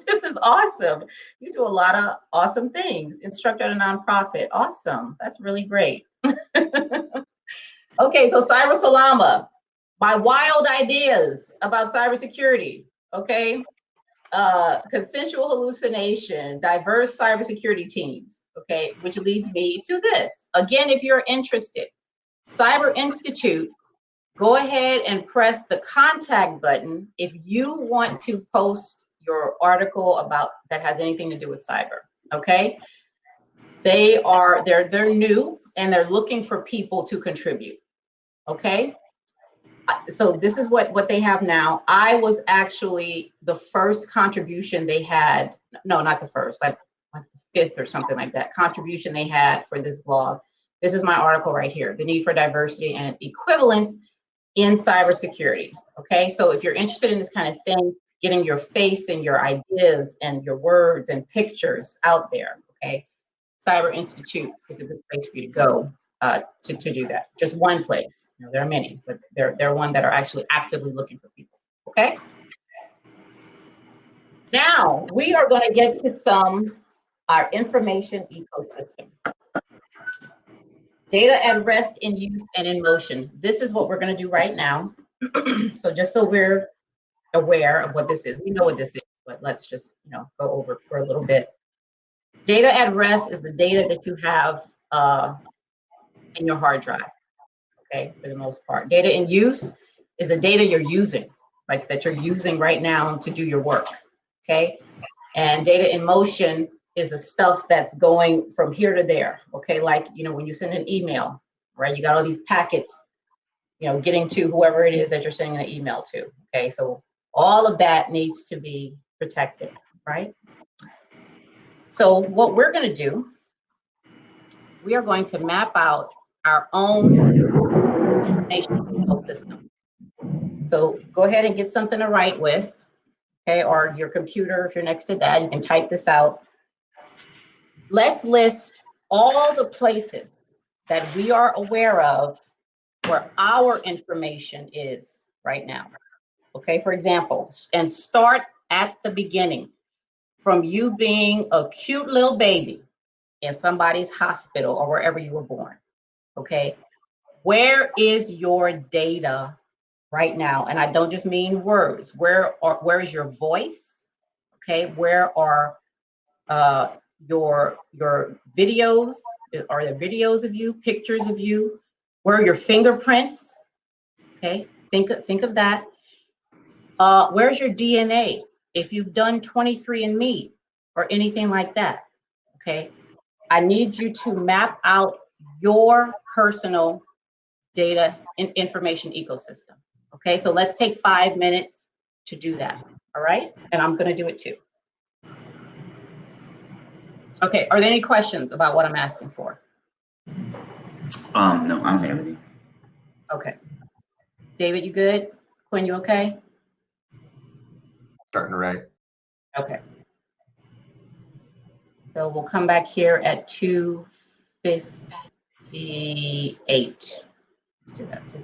This is awesome. You do a lot of awesome things. Instructor at a nonprofit. Awesome. That's really great. Okay, so Cyber Salama, my wild ideas about cybersecurity. Okay. Consensual hallucination, diverse cybersecurity teams. Okay, which leads me to this. Again, if you're interested, Cyber Institute, go ahead and press the contact button if you want to post your article about that has anything to do with cyber. Okay, they're new and they're looking for people to contribute. Okay, so this is what they have now. I was actually the first contribution they had. No, not the first, like the fifth or something like that contribution they had for this blog. This is my article right here, The Need for Diversity and Equivalence in Cybersecurity. Okay, so if you're interested in this kind of thing, getting your face and your ideas and your words and pictures out there, okay, Cyber Institute is a good place for you to go to do that. Just one place. There are many, but they're one that are actually actively looking for people. Okay. Now we are going to get to our information ecosystem. Data at rest, in use, and in motion. This is what we're going to do right now. So just so we're aware of what this is, we know what this is, but let's just go over it for a little bit. Data at rest is the data that you have in your hard drive, okay, for the most part. Data in use is the data you're using, like that you're using right now to do your work, okay? And data in motion is the stuff that's going from here to there, okay? Like, when you send an email, right? You got all these packets, getting to whoever it is that you're sending the email to, okay? So all of that needs to be protected, right? So what we're going to do, we are going to map out our own information ecosystem. So go ahead and get something to write with, okay, or your computer, if you're next to that, you can type this out. Let's list all the places that we are aware of where our information is right now. Okay, for example, and start at the beginning, from you being a cute little baby in somebody's hospital or wherever you were born. Okay, where is your data right now? And I don't just mean words. Where is your voice? Okay, where are your videos? Are there videos of you, pictures of you? Where are your fingerprints? Okay, think of that. Where's your DNA? If you've done 23andMe or anything like that, okay, I need you to map out your personal data information ecosystem. Okay, so let's take 5 minutes to do that. All right, and I'm going to do it too. Okay, are there any questions about what I'm asking for? No, I don't have any. Okay, David, you good? Quinn, you okay? Starting to write. Okay. So we'll come back here at 2:58. Let's do that too.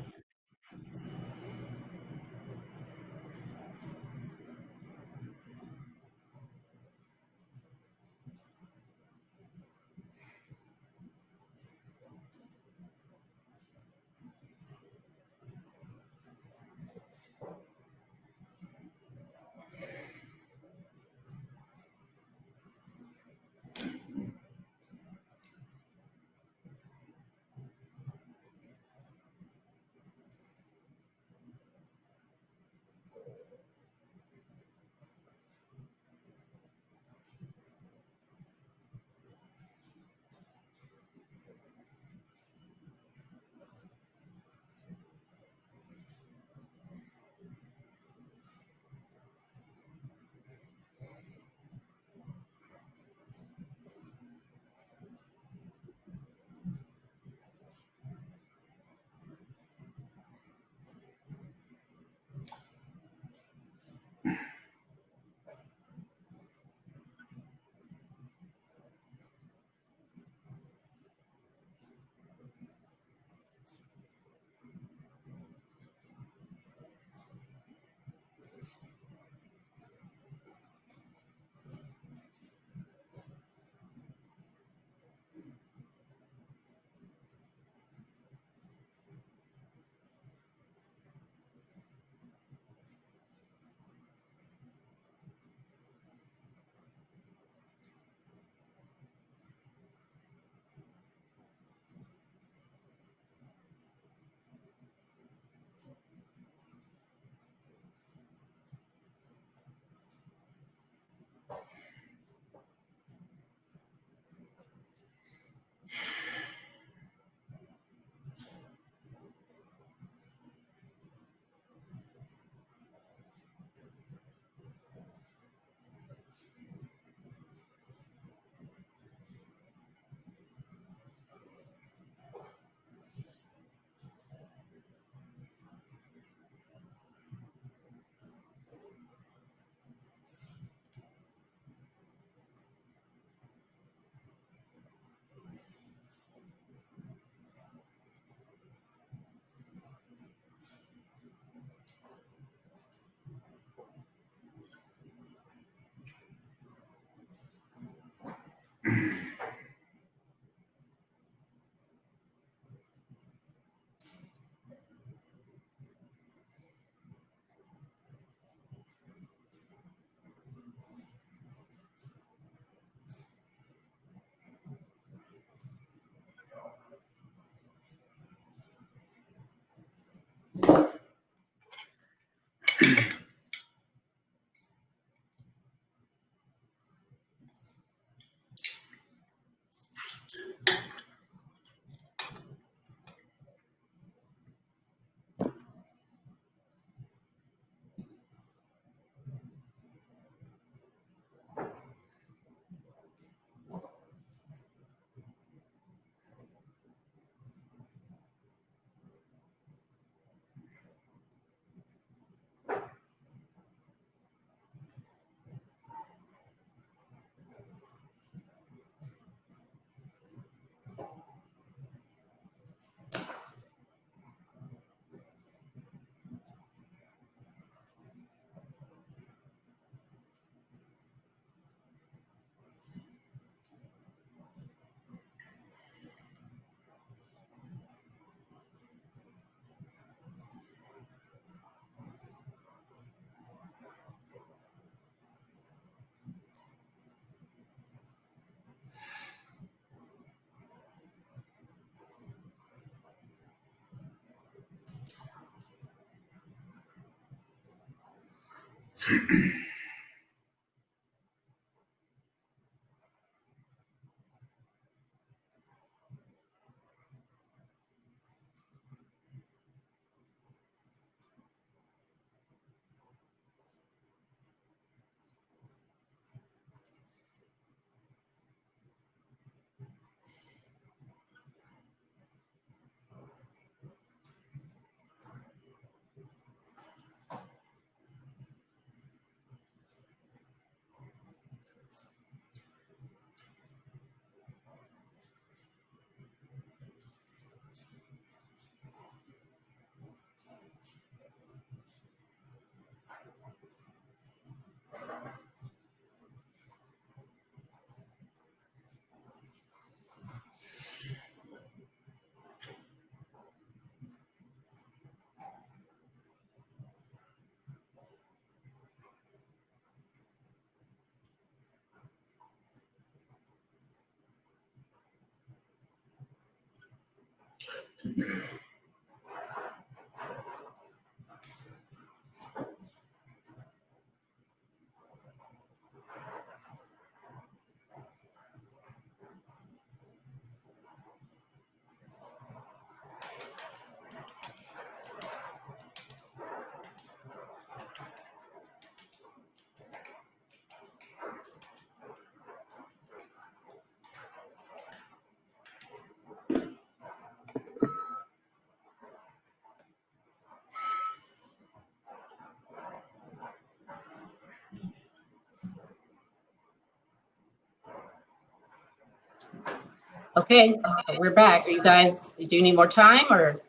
Okay, we're back. Are you guys, do you need more time or?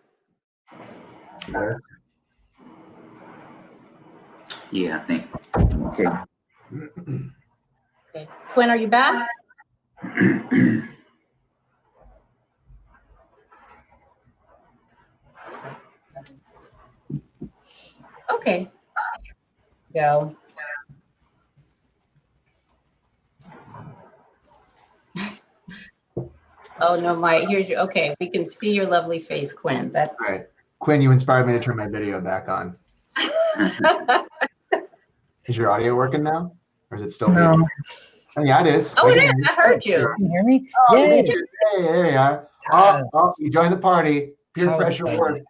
Yeah, I think. Okay. Okay. Quinn, are you back? Okay. Go. Oh no, here's your, okay, we can see your lovely face, Quinn. That's All right. Quinn, you inspired me to turn my video back on. Is your audio working now? Or is it still muted? Oh, yeah, it is. Oh, it is. I heard you. Can you hear me? Oh, Yay. hey, there you are. Yes. Oh, you joined the party. Peer How pressure exciting. worked.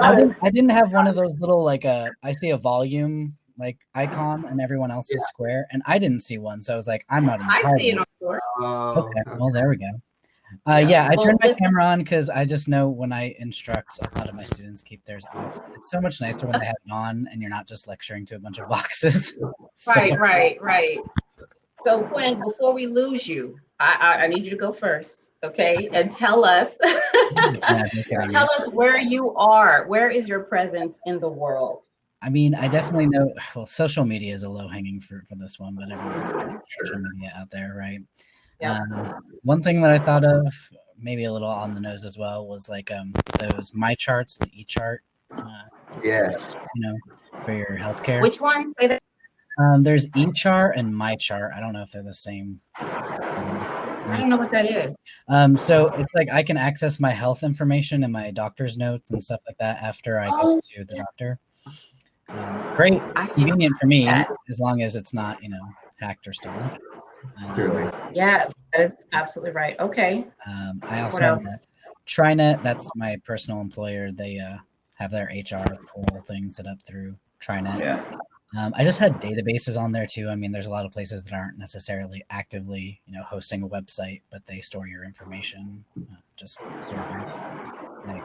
I didn't have one of those little like I see a volume like icon and everyone else is square, and I didn't see one, so I was like, I'm not in the I party. see it on board. Okay, well there we go. Yeah, I turned my camera on because I just know when I instruct, a lot of my students keep theirs off. It's so much nicer when they have it on and you're not just lecturing to a bunch of boxes. Right. So Quinn, before we lose you, I need you to go first, okay? And tell us, tell us where you are. Where is your presence in the world? I mean, I definitely know, well, social media is a low-hanging fruit for this one, but everyone's got social media out there, right? Yep. One thing that I thought of, maybe a little on the nose as well, was like those My Charts, the e-chart. Yes. You know, for your healthcare. Which one? Say that. There's e-chart and My Chart. I don't know if they're the same. I don't know what that is. So it's like I can access my health information and my doctor's notes and stuff like that after I go to the doctor. Great, convenient for me, as long as it's not, hacked or stolen. Clearly. Yes, that is absolutely right. Okay. I also have TriNet. That's my personal employer. They have their HR portal thing set up through TriNet. Yeah. I just had databases on there too. I mean, there's a lot of places that aren't necessarily actively, hosting a website, but they store your information. Just sort of like,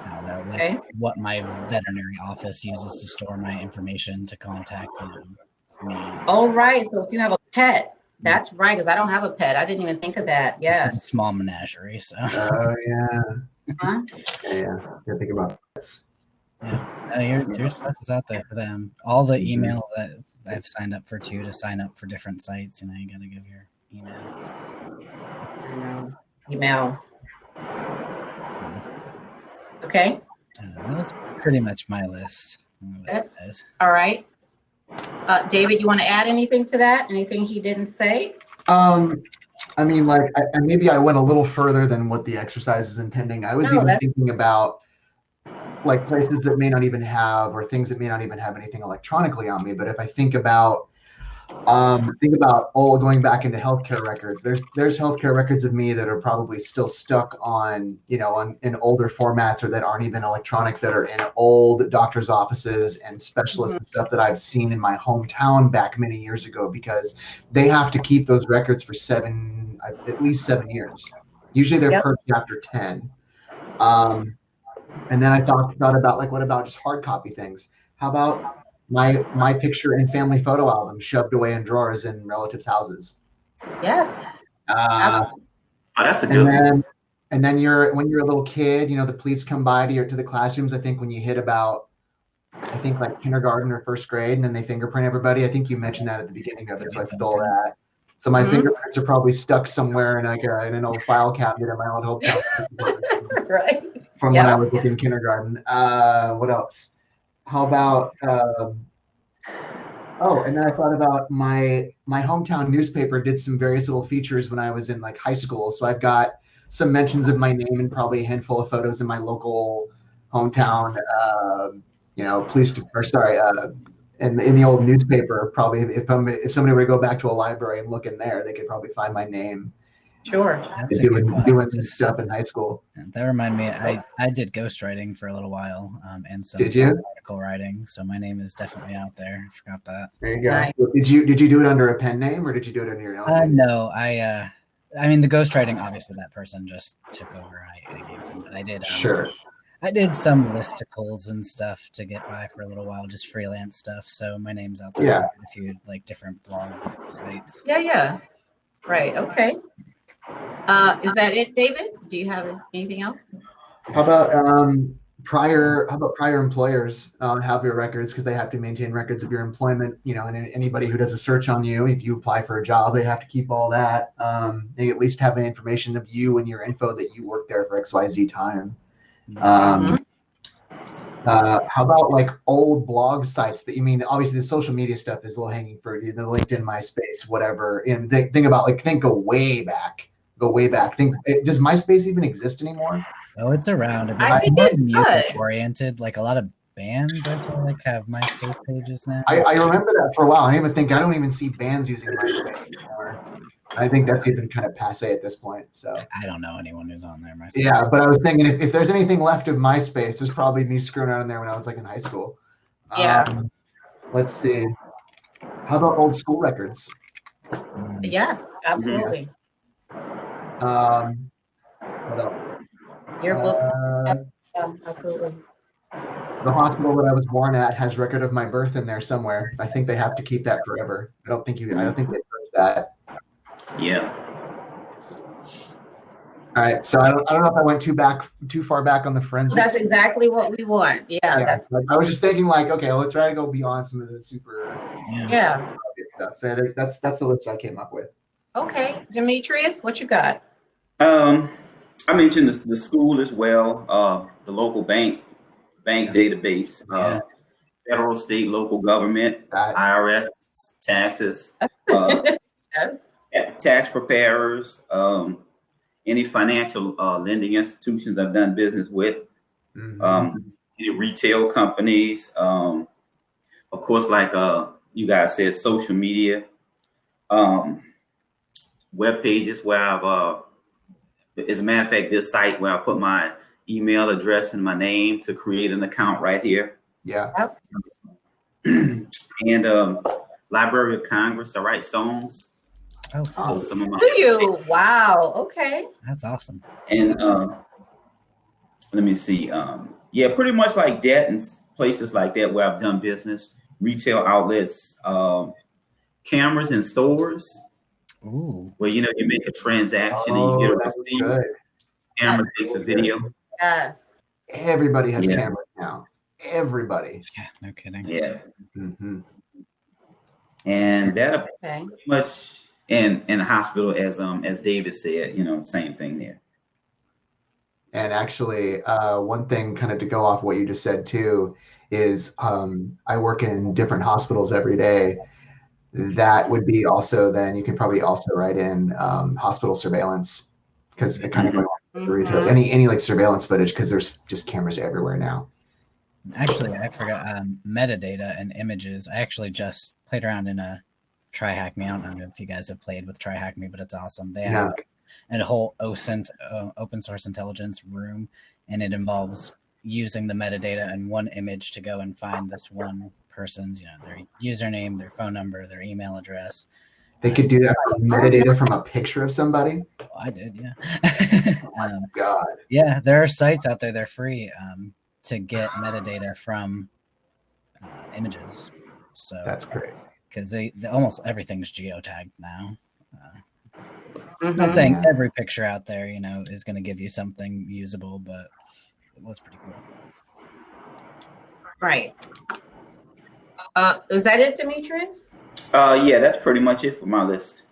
I don't know, like what my veterinary office uses to store my information to contact me. Oh, right. So if you have a pet, that's right. Because I don't have a pet. I didn't even think of that. Yes. Small menagerie. So. Oh yeah. Huh? Yeah. Gotta think about this. Yeah, your stuff is out there for them. All the email that I've signed up for too, to sign up for different sites, you gotta give your email. Okay. That was pretty much my list. All right. David, you want to add anything to that? Anything he didn't say? I mean, like, maybe I went a little further than what the exercise is intending. I was thinking about like places that may not even have, or things that may not even have anything electronically on me. But if I think about going back into healthcare records, there's healthcare records of me that are probably still stuck on, in older formats, or that aren't even electronic, that are in old doctors' offices and specialists and stuff that I've seen in my hometown back many years ago, because they have to keep those records for at least 7 years. Usually they're purged after 10. And then I thought about, like, what about just hard copy things? How about my picture and family photo album shoved away in drawers in relatives' houses? Yes. That's a good one. And then when you're a little kid, the police come by to the classrooms. I think when you hit about, like kindergarten or first grade, and then they fingerprint everybody. I think you mentioned that at the beginning of it, so I stole that. So my fingerprints are probably stuck somewhere in in an old file cabinet in my old hotel. Right. From when I was in kindergarten. What else? How about and then I thought about my hometown newspaper did some various little features when I was in like high school. So I've got some mentions of my name and probably a handful of photos in my local hometown. In the old newspaper, probably if somebody were to go back to a library and look in there, they could probably find my name. Sure. That's a good one. Doing stuff in high school. That reminded me, I did ghostwriting for a little while, and some Did you? article writing. So my name is definitely out there. I forgot that. There you go. Nice. Did you do it under a pen name or did you do it under your own name? No, I mean the ghostwriting. Obviously, that person just took over. I gave them, but I did. Sure. I did some listicles and stuff to get by for a little while, just freelance stuff. So my name's out there. Yeah. A few like different blog sites. Yeah. Right. Okay. Is that it, David? Do you have anything else? How about prior employers have your records because they have to maintain records of your employment, and anybody who does a search on you, if you apply for a job, they have to keep all that. They at least have an information of you and your info that you worked there for XYZ time. How about like old blog sites that obviously the social media stuff is low hanging fruit, the LinkedIn, MySpace, whatever. And go way back. Does MySpace even exist anymore? Oh, it's around. I think more it music could. oriented. Like a lot of bands, I feel like have MySpace pages now. I remember that for a while. I don't even see bands using MySpace anymore. I think that's even kind of passe at this point. So I don't know anyone who's on there myself. yeah, but I was thinking if there's anything left of MySpace, there's probably me screwing around in there when I was like in high school. Yeah. Let's see. How about old school records? Yes, absolutely. What else? Yearbooks. Absolutely. The hospital that I was born at has record of my birth in there somewhere. I think they have to keep that forever. I don't think they purge that. Yeah. All right, so I don't know if I went too far back on the forensics. That's exactly what we want. Yeah. I was just thinking like, okay, let's try to go beyond some of the super Yeah. stuff. So that's the list I came up with. Okay, Demetrius, what you got? I mentioned the school as well, the local bank database, federal, state, local government, IRS, taxes, Yes. tax preparers, any financial lending institutions I've done business with, any retail companies, of course, like you guys said, social media, web pages where I've, as a matter of fact, this site where I put my email address and my name to create an account right here. Yeah. And Library of Congress, I write songs. Oh, So some of my Do you? Wow. Okay. that's awesome. and let me see. Pretty much like that and places like that where I've done business, retail outlets, cameras in stores. Ooh. Where you make a transaction and you get a receipt. Good. Camera takes a video. Yes. Everybody has cameras now. Everybody. Yeah, no kidding. Yeah. Mm-hmm. And that Okay. pretty much in a hospital, as David said, same thing there. And actually, one thing kind of to go off what you just said too is I work in different hospitals every day. That would be also then you can probably also write in hospital surveillance because it kind of goes with the retails. Any like surveillance footage because there's just cameras everywhere now. Actually, I forgot metadata and images. I actually just played around in a Try Hack Me. I don't know if you guys have played with Try Hack Me, but it's awesome. They have a whole OSINT, open source intelligence room, and it involves using the metadata and one image to go and find this one person's, their username, their phone number, their email address. They could do that from metadata from a picture of somebody. Well, I did, yeah. Oh, God. Yeah, there are sites out there. They're free to get metadata from images. So That's great. because they almost everything's geotagged now. I'm not saying every picture out there, is going to give you something usable, but it was pretty cool. Right. Is that it, Demetrius? That's pretty much it for my list.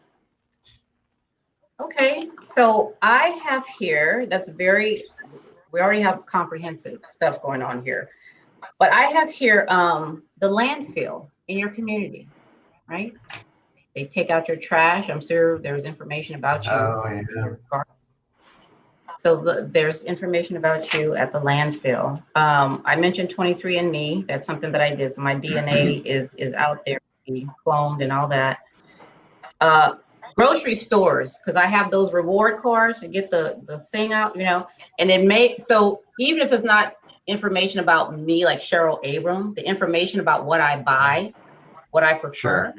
Okay, so I have here, we already have comprehensive stuff going on here, but I have here the landfill in your community, right? They take out your trash. I'm sure there's information about you. Oh, yeah. There's information about you at the landfill. I mentioned 23andMe. That's something that I did. So my DNA is out there, cloned and all that. Grocery stores, because I have those reward cards to get the thing out, and so even if it's not information about me, like Cheryl Abrams, the information about what I buy, what I prefer,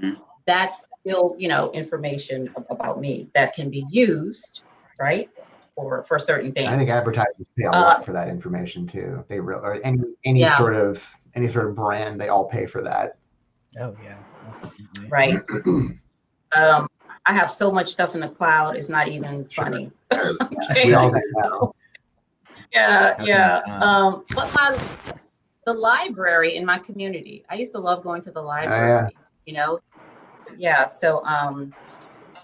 that's still, information about me that can be used, right, for certain things. I think advertisers pay a lot for that information too. They really, or any sort of brand, they all pay for that. Oh yeah, definitely. Right. I have so much stuff in the cloud; it's not even funny. Okay. We all do that. Yeah. But the library in my community, I used to love going to the library. Yeah. So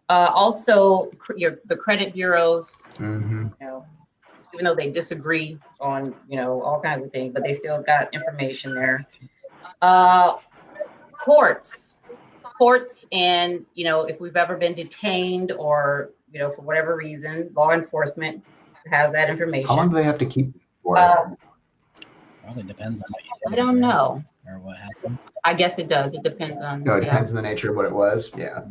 also the credit bureaus, even though they disagree on all kinds of things, but they still got information there. Courts, and if we've ever been detained or for whatever reason, law enforcement has that information. How long do they have to keep it for? Probably depends on what you I don't know. Or what happens. I guess it does. It depends on. No, it depends on the nature of what it was. Yeah.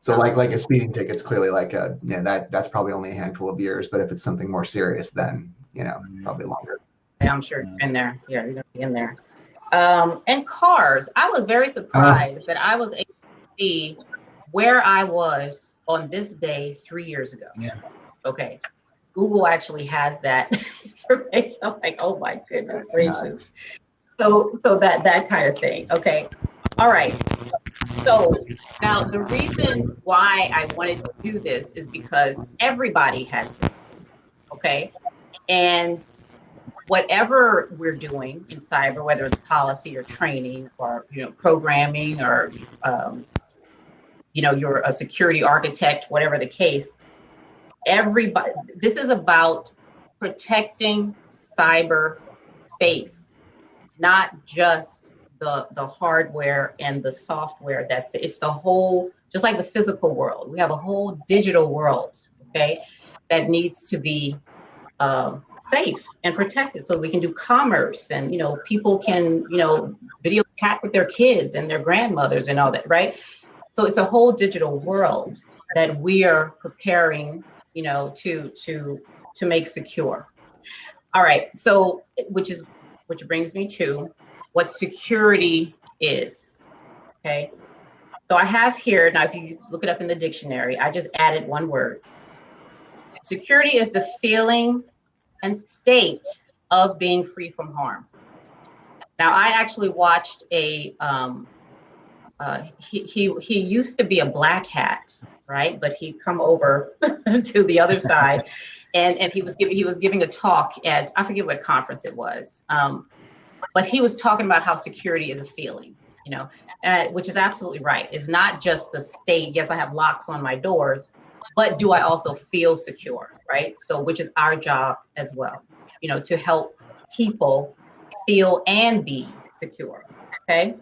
So like a speeding ticket's clearly that's probably only a handful of years, but if it's something more serious, then probably longer. Yeah, I'm sure you're in there. Yeah, you're gonna be in there. And cars. I was very surprised that I was able to see where I was on this day 3 years ago. Yeah. Okay. Google actually has that information. I'm like, oh my goodness gracious. So that kind of thing. Okay. All right. So now the reason why I wanted to do this is because everybody has this. Okay. And whatever we're doing in cyber, whether it's policy or training or programming or you're a security architect, whatever the case, everybody, this is about protecting cyber space, not just the hardware and the software. It's the whole, just like the physical world. We have a whole digital world, okay, that needs to be safe and protected so we can do commerce and people can video chat with their kids and their grandmothers and all that, right? So it's a whole digital world that we are preparing to make secure. All right, so which brings me to what security is. Okay, so I have here, now if you look it up in the dictionary, I just added one word. Security is the feeling and state of being free from harm. Now, I actually watched he used to be a black hat, right? But he come over to the other side, and he was giving a talk at, I forget what conference it was, but he was talking about how security is a feeling, which is absolutely right. It's not just the state. Yes, I have locks on my doors, but do I also feel secure, right? So, which is our job as well, to help people feel and be secure, okay?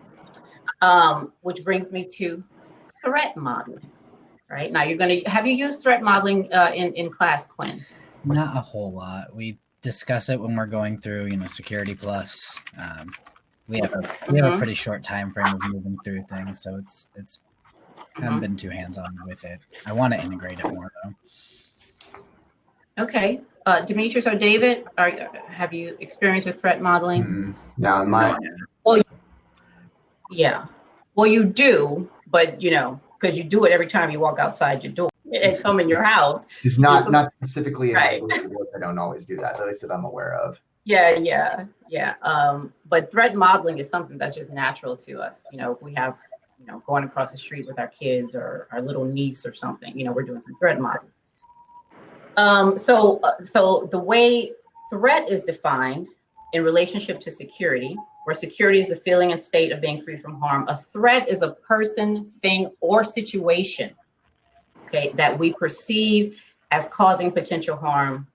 Which brings me to threat modeling, right? Now have you used threat modeling in class, Quinn? Not a whole lot. We discuss it when we're going through, Security Plus. We have a pretty short time frame of moving through things, so it's haven't been too hands-on with it. I want to integrate it more though. Okay, Demetrius or David, have you experienced with threat modeling? No, Well, yeah. Well, you do, but because you do it every time you walk outside your door and come in your house. Just not specifically. Right. I don't always do that. At least that I'm aware of. Yeah. But threat modeling is something that's just natural to us. If we have, going across the street with our kids or our little niece or something, we're doing some threat modeling. So the way threat is defined in relationship to security, where security is the feeling and state of being free from harm, a threat is a person, thing, or situation, okay, that we perceive as causing potential harm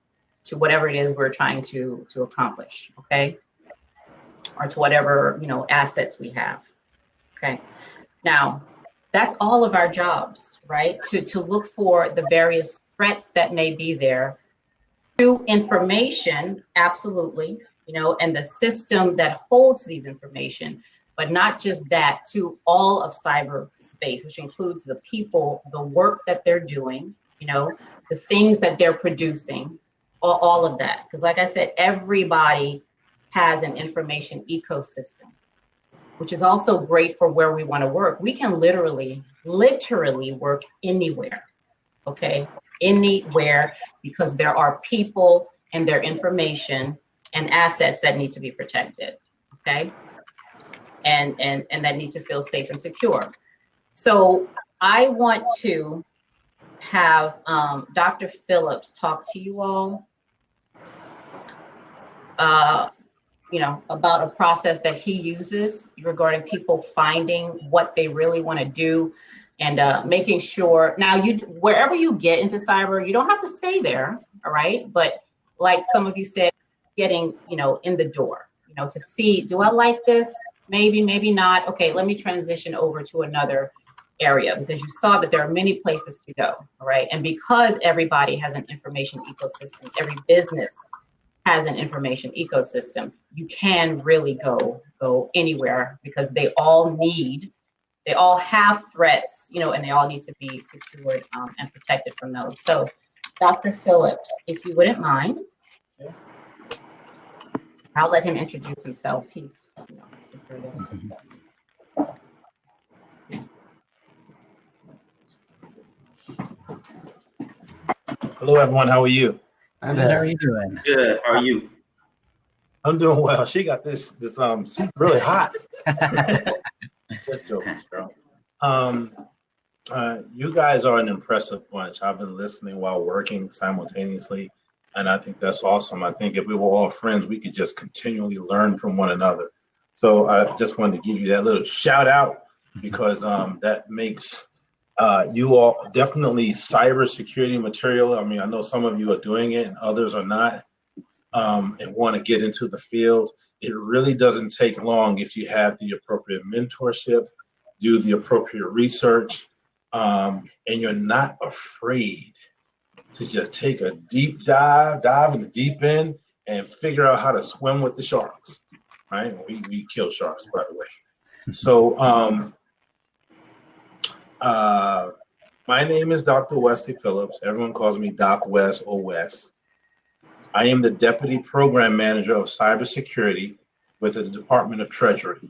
to whatever it is we're trying to accomplish, okay, or to whatever assets we have, okay. Now, that's all of our jobs, right? To look for the various threats that may be there Through information, absolutely, and the system that holds these information, but not just that, to all of cyberspace, which includes the people, the work that they're doing, the things that they're producing, all of that. Because like I said, everybody has an information ecosystem, which is also great for where we want to work. We can literally work anywhere, okay? Anywhere, because there are people and their information and assets that need to be protected, okay? And that need to feel safe and secure. So I want to have Dr. Phillips talk to you all about a process that he uses regarding people finding what they really want to do, and making sure, now wherever you get into cyber, you don't have to stay there, all right? But like some of you said, getting, in the door, to see, do I like this? Maybe, maybe not. Okay, let me transition over to another area, because you saw that there are many places to go, all right? And because everybody has an information ecosystem, every business has an information ecosystem, you can really go anywhere, because they all have threats, and they all need to be secured and protected from those. So Dr. Phillips, if you wouldn't mind, I'll let him introduce himself. He's, Hello, everyone. How are you? How are you doing? Good. How are you? I'm doing well. She got this really hot. Just joking, Cheryl. You guys are an impressive bunch. I've been listening while working simultaneously, and I think that's awesome. I think if we were all friends, we could just continually learn from one another. So I just wanted to give you that little shout out, because that makes you all definitely cybersecurity material. I mean, I know some of you are doing it and others are not, and want to get into the field. It really doesn't take long if you have the appropriate mentorship, do the appropriate research, and you're not afraid to just take a deep dive in the deep end, and figure out how to swim with the sharks, right? We kill sharks, by the way. So my name is Dr. Wesley Phillips. Everyone calls me Doc Wes or Wes. I am the Deputy Program Manager of Cybersecurity with the Department of Treasury.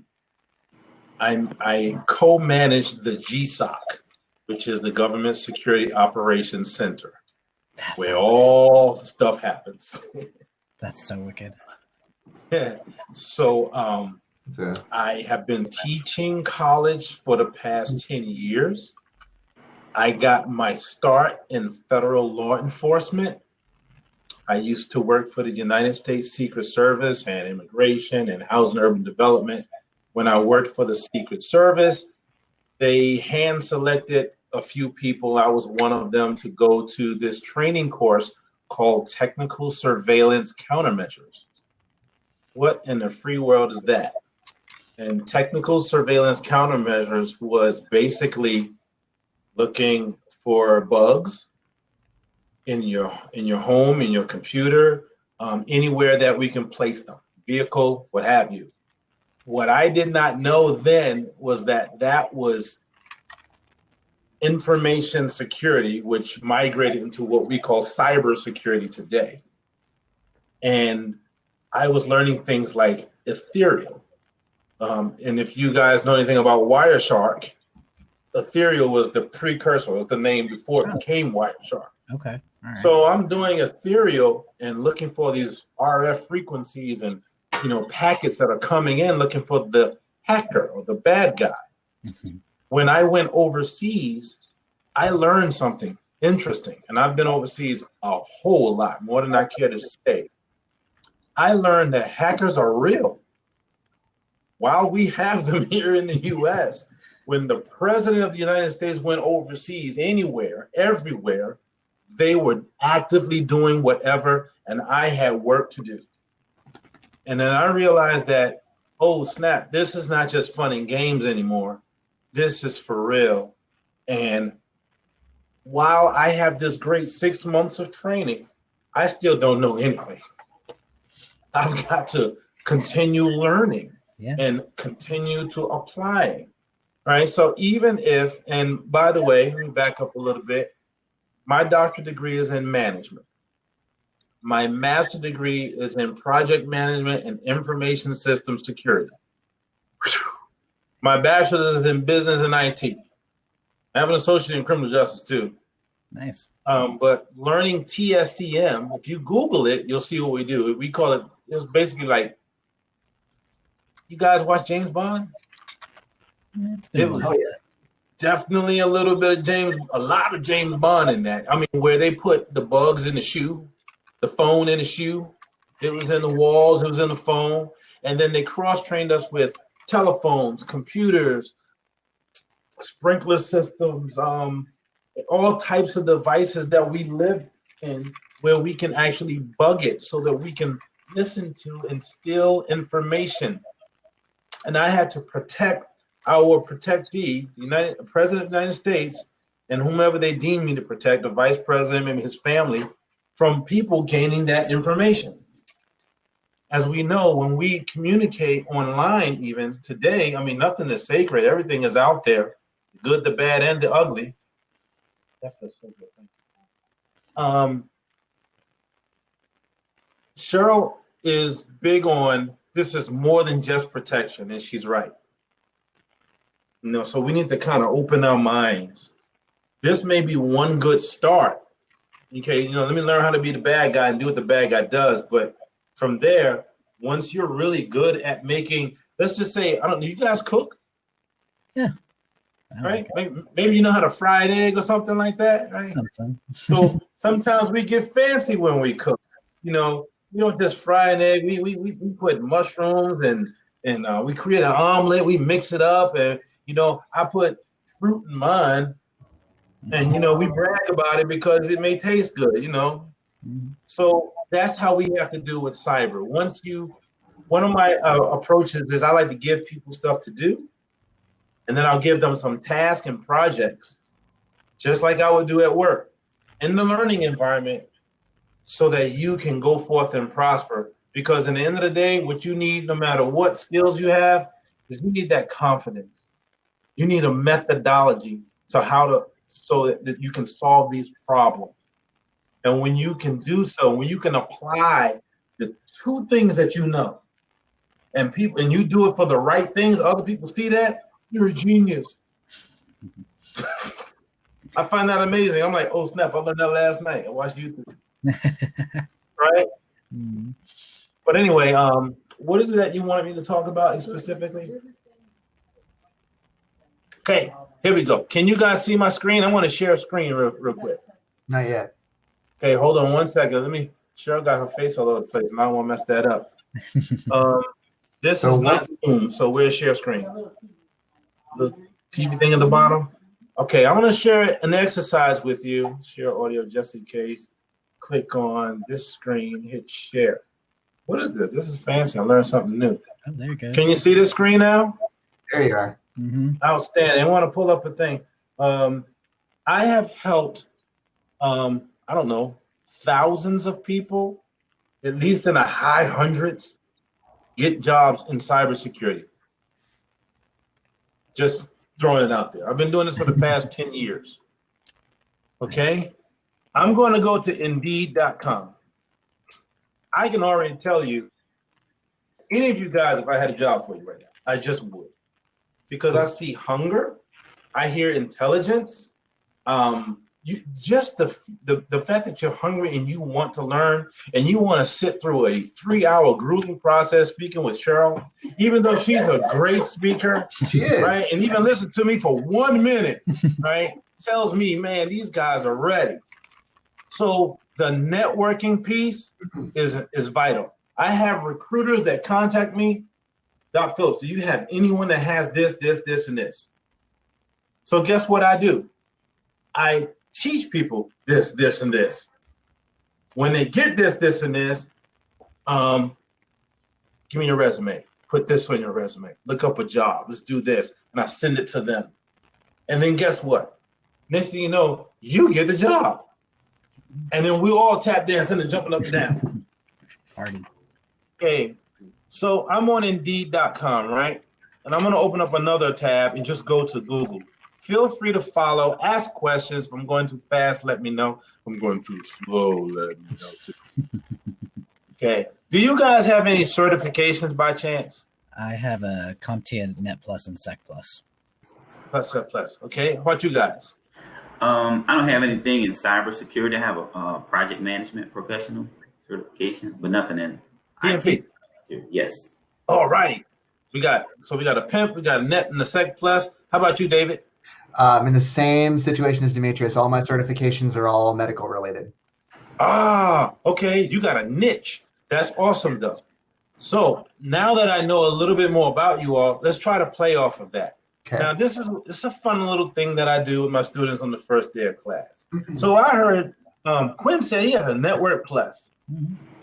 I co-manage the GSOC, which is the Government Security Operations Center, where all stuff happens. That's so wicked. So I have been teaching college for the past 10 years. I got my start in federal law enforcement. I used to work for the United States Secret Service and Immigration and Housing and Urban Development. When I worked for the Secret Service, they hand selected a few people. I was one of them to go to this training course called Technical Surveillance Countermeasures. What in the free world is that? And Technical Surveillance Countermeasures was basically looking for bugs in your home, in your computer, anywhere that we can place them, vehicle, what have you. What I did not know then was that was information security, which migrated into what we call cyber security today. And I was learning things like Ethereal. And if you guys know anything about Wireshark, Ethereal was the precursor, was the name before it became Wireshark. Okay. All right. So I'm doing Ethereal and looking for these RF frequencies and packets that are coming in, looking for the hacker or the bad guy. Mm-hmm. When I went overseas, I learned something interesting, and I've been overseas a whole lot, more than I care to say. I learned that hackers are real. While we have them here in the US, when the president of the United States went overseas, anywhere, everywhere, they were actively doing whatever, and I had work to do. And then I realized that, oh snap, this is not just fun and games anymore. This is for real. And while I have this great 6 months of training, I still don't know anything. I've got to continue learning and continue to apply. Right. So even if, and by the way, let me back up a little bit. My doctorate degree is in management. My master's degree is in project management and information system security. My bachelor's is in business and IT. I have an associate in criminal justice too. Nice. But learning TSCM, if you Google it, you'll see what we do. We call it, it was basically like, you guys watch James Bond? It was definitely a little bit of a lot of James Bond in that. I mean, where they put the bugs in the shoe, the phone in the shoe, it was in the walls, it was in the phone. And then they cross-trained us with telephones, computers, sprinkler systems, all types of devices that we live in where we can actually bug it so that we can listen to and steal information. And I had to protect our protectee, the President of the United States, and whomever they deem me to protect, the Vice President and his family, from people gaining that information. As we know, when we communicate online even today, I mean, nothing is sacred. Everything is out there, the good, the bad, and the ugly. That feels so good. Cheryl is big on, this is more than just protection, and she's right. You know, so we need to kind of open our minds. This may be one good start. Okay, you know, let me learn how to be the bad guy and do what the bad guy does. But from there, once you're really good at making, let's just say, I don't know, you guys cook? Yeah. Right? Maybe you know how to fry an egg or something like that, right? Something. So sometimes we get fancy when we cook. You know, we don't just fry an egg. We put mushrooms and we create an omelet. We mix it up, and you know, I put fruit in mine, and you know, we brag about it because it may taste good. You know, so that's how we have to do with cyber. One of my approaches is I like to give people stuff to do, and then I'll give them some tasks and projects, just like I would do at work, in the learning environment, so that you can go forth and prosper. Because in the end of the day, what you need, no matter what skills you have, is you need that confidence. You need a methodology so that you can solve these problems. And when you can do so, when you can apply the two things that you know, and you do it for the right things, other people see that, you're a genius. I find that amazing. I'm like, oh snap, I learned that last night. I watched YouTube. Right? Mm-hmm. But anyway, what is it that you wanted me to talk about specifically? Okay, here we go. Can you guys see my screen? I want to share a screen real quick. Not yet. Okay, hold on one second. Cheryl got her face all over the place, and I don't want to mess that up. This is not Zoom, so we'll share screen. The TV thing at the bottom. Okay, I'm going to share an exercise with you. Share audio just in case. Click on this screen, hit share. What is this? This is fancy. I learned something new. Oh, there it goes. Can you see this screen now? There you are. Mm-hmm. Outstanding. I want to pull up a thing. I have helped, I don't know, thousands of people, at least in the high hundreds, get jobs in cybersecurity. Just throwing it out there. I've been doing this for the past 10 years. Okay? I'm going to go to Indeed.com. I can already tell you, any of you guys, if I had a job for you right now, I just would. Because I see hunger, I hear intelligence. Just the fact that you're hungry and you want to learn and you want to sit through a 3-hour grueling process speaking with Cheryl, even though she's a great speaker, right? And even listen to me for 1 minute, right? Tells me, man, these guys are ready. So the networking piece is vital. I have recruiters that contact me. Doc Phillips, do you have anyone that has this, and this? So guess what I do? I teach people this, and this. When they get this, and this, give me your resume. Put this on your resume. Look up a job. Let's do this. And I send it to them. And then guess what? Next thing you know, you get the job. and then we all tap dancing and jumping up and down. Party. Okay, so I'm on Indeed.com, right? And I'm going to open up another tab and just go to Google. Feel free to follow, ask questions. If I'm going too fast, let me know. If I'm going too slow, let me know too. Okay. Do you guys have any certifications by chance? I have a CompTIA Net Plus and Sec Plus. Plus. Okay. What you guys? I don't have anything in cybersecurity. I have a project management professional certification, but nothing in PMP. IT. Yes. All right. We got a pimp, we got a net and a Sec Plus. How about you, David? I'm in the same situation as Demetrius. All my certifications are all medical related. Ah, okay. You got a niche. That's awesome, though. So now that I know a little bit more about you all, let's try to play off of that. Okay. Now, it's a fun little thing that I do with my students on the first day of class. So I heard Quinn say he has a Network Plus.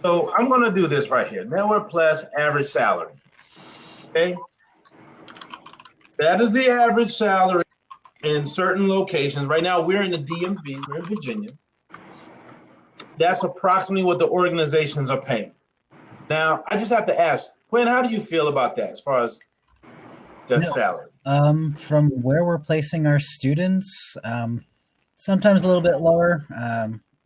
So I'm going to do this right here. Network Plus average salary. Okay. That is the average salary in certain locations. Right now, we're in the DMV. We're in Virginia. That's approximately what the organizations are paying. Now, I just have to ask, Quinn, how do you feel about that as far as the salary? From where we're placing our students, sometimes a little bit lower.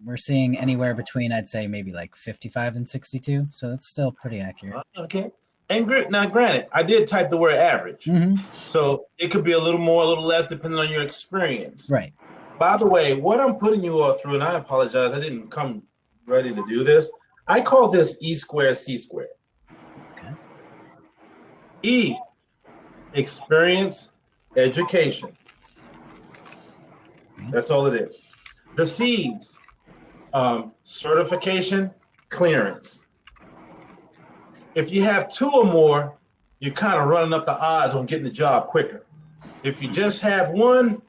We're seeing anywhere between, I'd say, maybe like 55 and 62. So that's still pretty accurate. Okay. And now, granted, I did type the word average. So it could be a little more, a little less, depending on your experience. Right. By the way, what I'm putting you all through, and I apologize, I didn't come ready to do this. I call this E squared, C squared. Okay. E, experience, education. That's all it is. The C's, certification, clearance. If you have two or more, you're kind of running up the odds on getting the job quicker. If you just have one,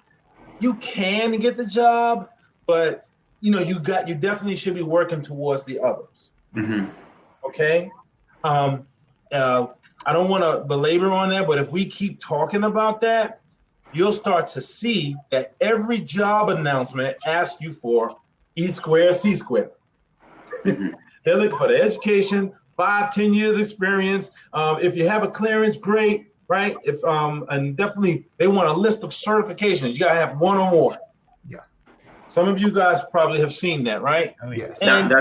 you can get the job, but you definitely should be working towards the others. Okay. I don't want to belabor on that, but if we keep talking about that, you'll start to see that every job announcement asks you for E squared, C squared. They're looking for the education, 5-10 years experience. If you have a clearance, great, right? And definitely they want a list of certifications. You gotta have one or more. Yeah. Some of you guys probably have seen that, right? Oh, yes. And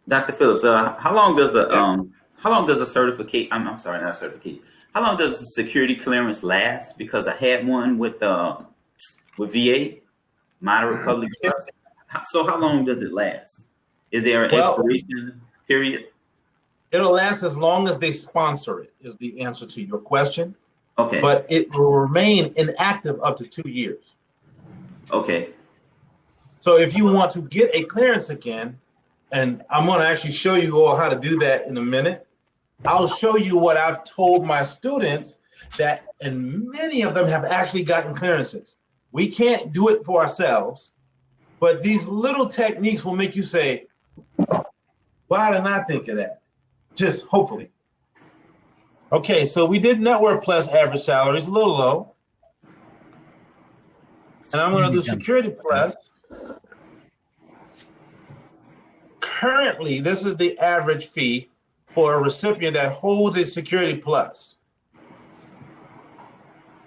Dr. Phillips, how long does a certification? I'm sorry, not certification. How long does the security clearance last? Because I had one with VA, Moderate Public Trust. So how long does it last? Is there an expiration period? It'll last as long as they sponsor it, is the answer to your question. Okay. But it will remain inactive up to 2 years. Okay. So if you want to get a clearance again, and I'm going to actually show you all how to do that in a minute, I'll show you what I've told my students and many of them have actually gotten clearances. We can't do it for ourselves, but these little techniques will make you say, why didn't I think of that? Just hopefully. Okay, so we did Network Plus average salaries, a little low. And I'm going to do Security Plus. Currently, this is the average fee for a recipient that holds a Security Plus.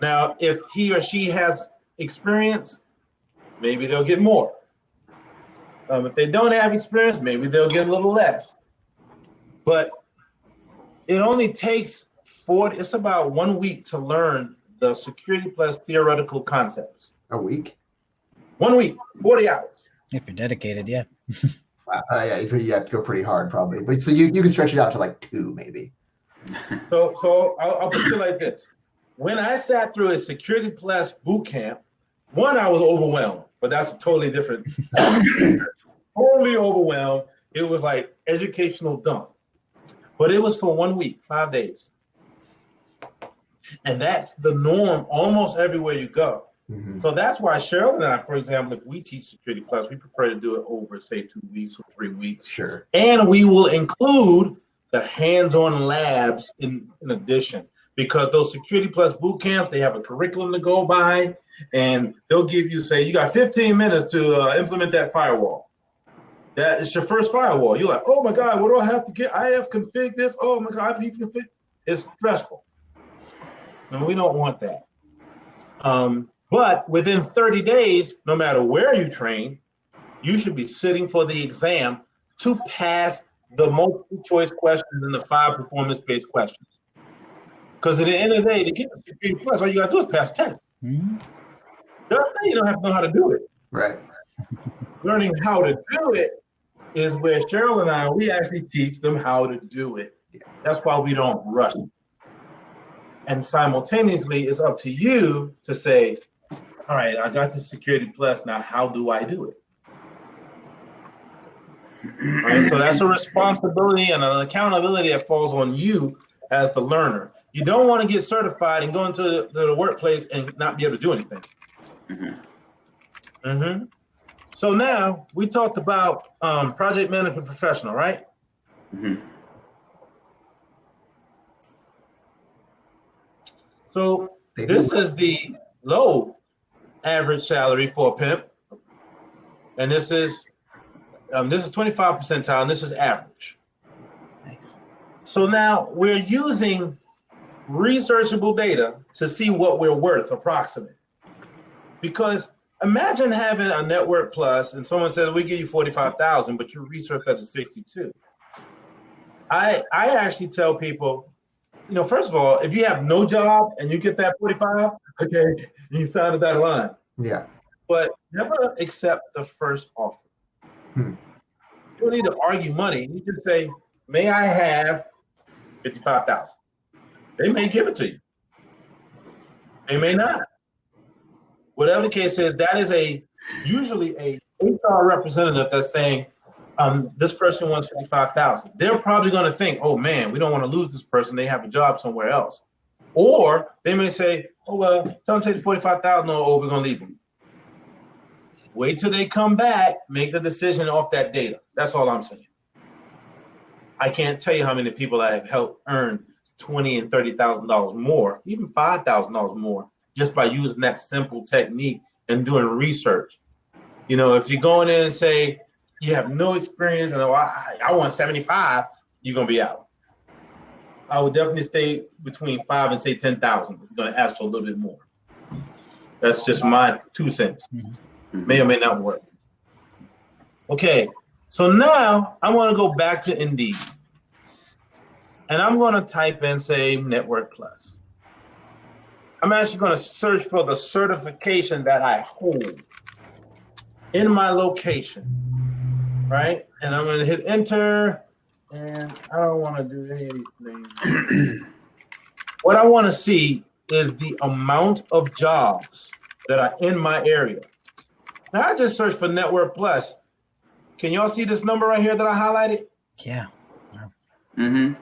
Now, if he or she has experience, maybe they'll get more. If they don't have experience, maybe they'll get a little less. But it only takes it's about 1 week to learn the Security Plus theoretical concepts. A week? 1 week, 40 hours. If you're dedicated, yeah. Yeah, you have to go pretty hard probably. But so you can stretch it out to like 2 maybe. So I'll put it like this. When I sat through a Security Plus boot camp, I was overwhelmed, but that's a totally different. Totally overwhelmed. It was like educational dump. But it was for 1 week, 5 days. And that's the norm almost everywhere you go. So that's why Cheryl and I, for example, if we teach Security Plus, we prefer to do it over, say, 2 weeks or 3 weeks. Sure. And we will include the hands-on labs in addition, because those Security Plus boot camps, they have a curriculum to go by, and they'll give you, say, you got 15 minutes to implement that firewall. That is your first firewall. You're like, oh my God, what do I have to get? IF config this. Oh my God, IP config. It's stressful. And we don't want that. But within 30 days, no matter where you train, you should be sitting for the exam to pass the multiple choice questions and the 5 performance-based questions. Because at the end of the day, to get the Security Plus, all you got to do is pass the test. Mm-hmm. Doesn't mean you don't have to know how to do it. Right. Learning how to do it is where Cheryl and I, we actually teach them how to do it. That's why we don't rush it. And simultaneously, it's up to you to say, all right, I got the Security Plus, now how do I do it? Right? So that's a responsibility and an accountability that falls on you as the learner. You don't want to get certified and go into the workplace and not be able to do anything. So now we talked about project management professional, right? So this is the low average salary for a pimp, and this is 25 percentile, and this is average. Nice. So now we're using researchable data to see what we're worth approximately. Because imagine having a Network Plus and someone says, we give you 45,000, but your research at is 62. I actually tell people, you know, first of all, if you have no job and you get that 45, okay, you sign a dotted line. Yeah. But never accept the first offer. You don't need to argue money. You just say, may I have 55,000? They may give it to you. They may not. Whatever the case is, that is usually a HR representative that's saying, this person wants 55,000. They're probably going to think, oh man, we don't want to lose this person. They have a job somewhere else. Or they may say, oh well, tell them to take the 45,000. Oh, we're going to leave them. Wait till they come back, make the decision off that data. That's all I'm saying. I can't tell you how many people I have helped earn $20,000 and $30,000 more, even $5,000 more, just by using that simple technique and doing research. You know, if you go in there and say you have no experience and I want 75, you're gonna be out. I would definitely stay between 5 and say 10,000 if you're gonna ask for a little bit more. That's just my 2 cents. May or may not work. Okay, so now I want to go back to Indeed. And I'm going to type in, say, Network Plus. I'm actually going to search for the certification that I hold in my location, right? And I'm going to hit enter, and I don't want to do any of these things. What I want to see is the amount of jobs that are in my area. Now, I just searched for Network Plus. Can y'all see this number right here that I highlighted? Yeah. Mm-hmm.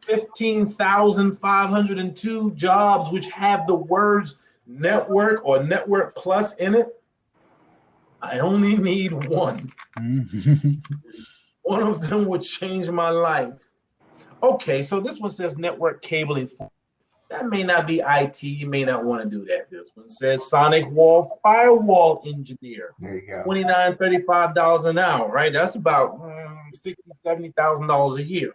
15,502 jobs which have the words network or Network Plus in it. I only need one. One of them would change my life. Okay, so this one says network cabling. That may not be IT. You may not want to do that. This one says sonic wall firewall engineer. There you go. $29, $35 an hour, right? That's about $60,000, $70,000 a year.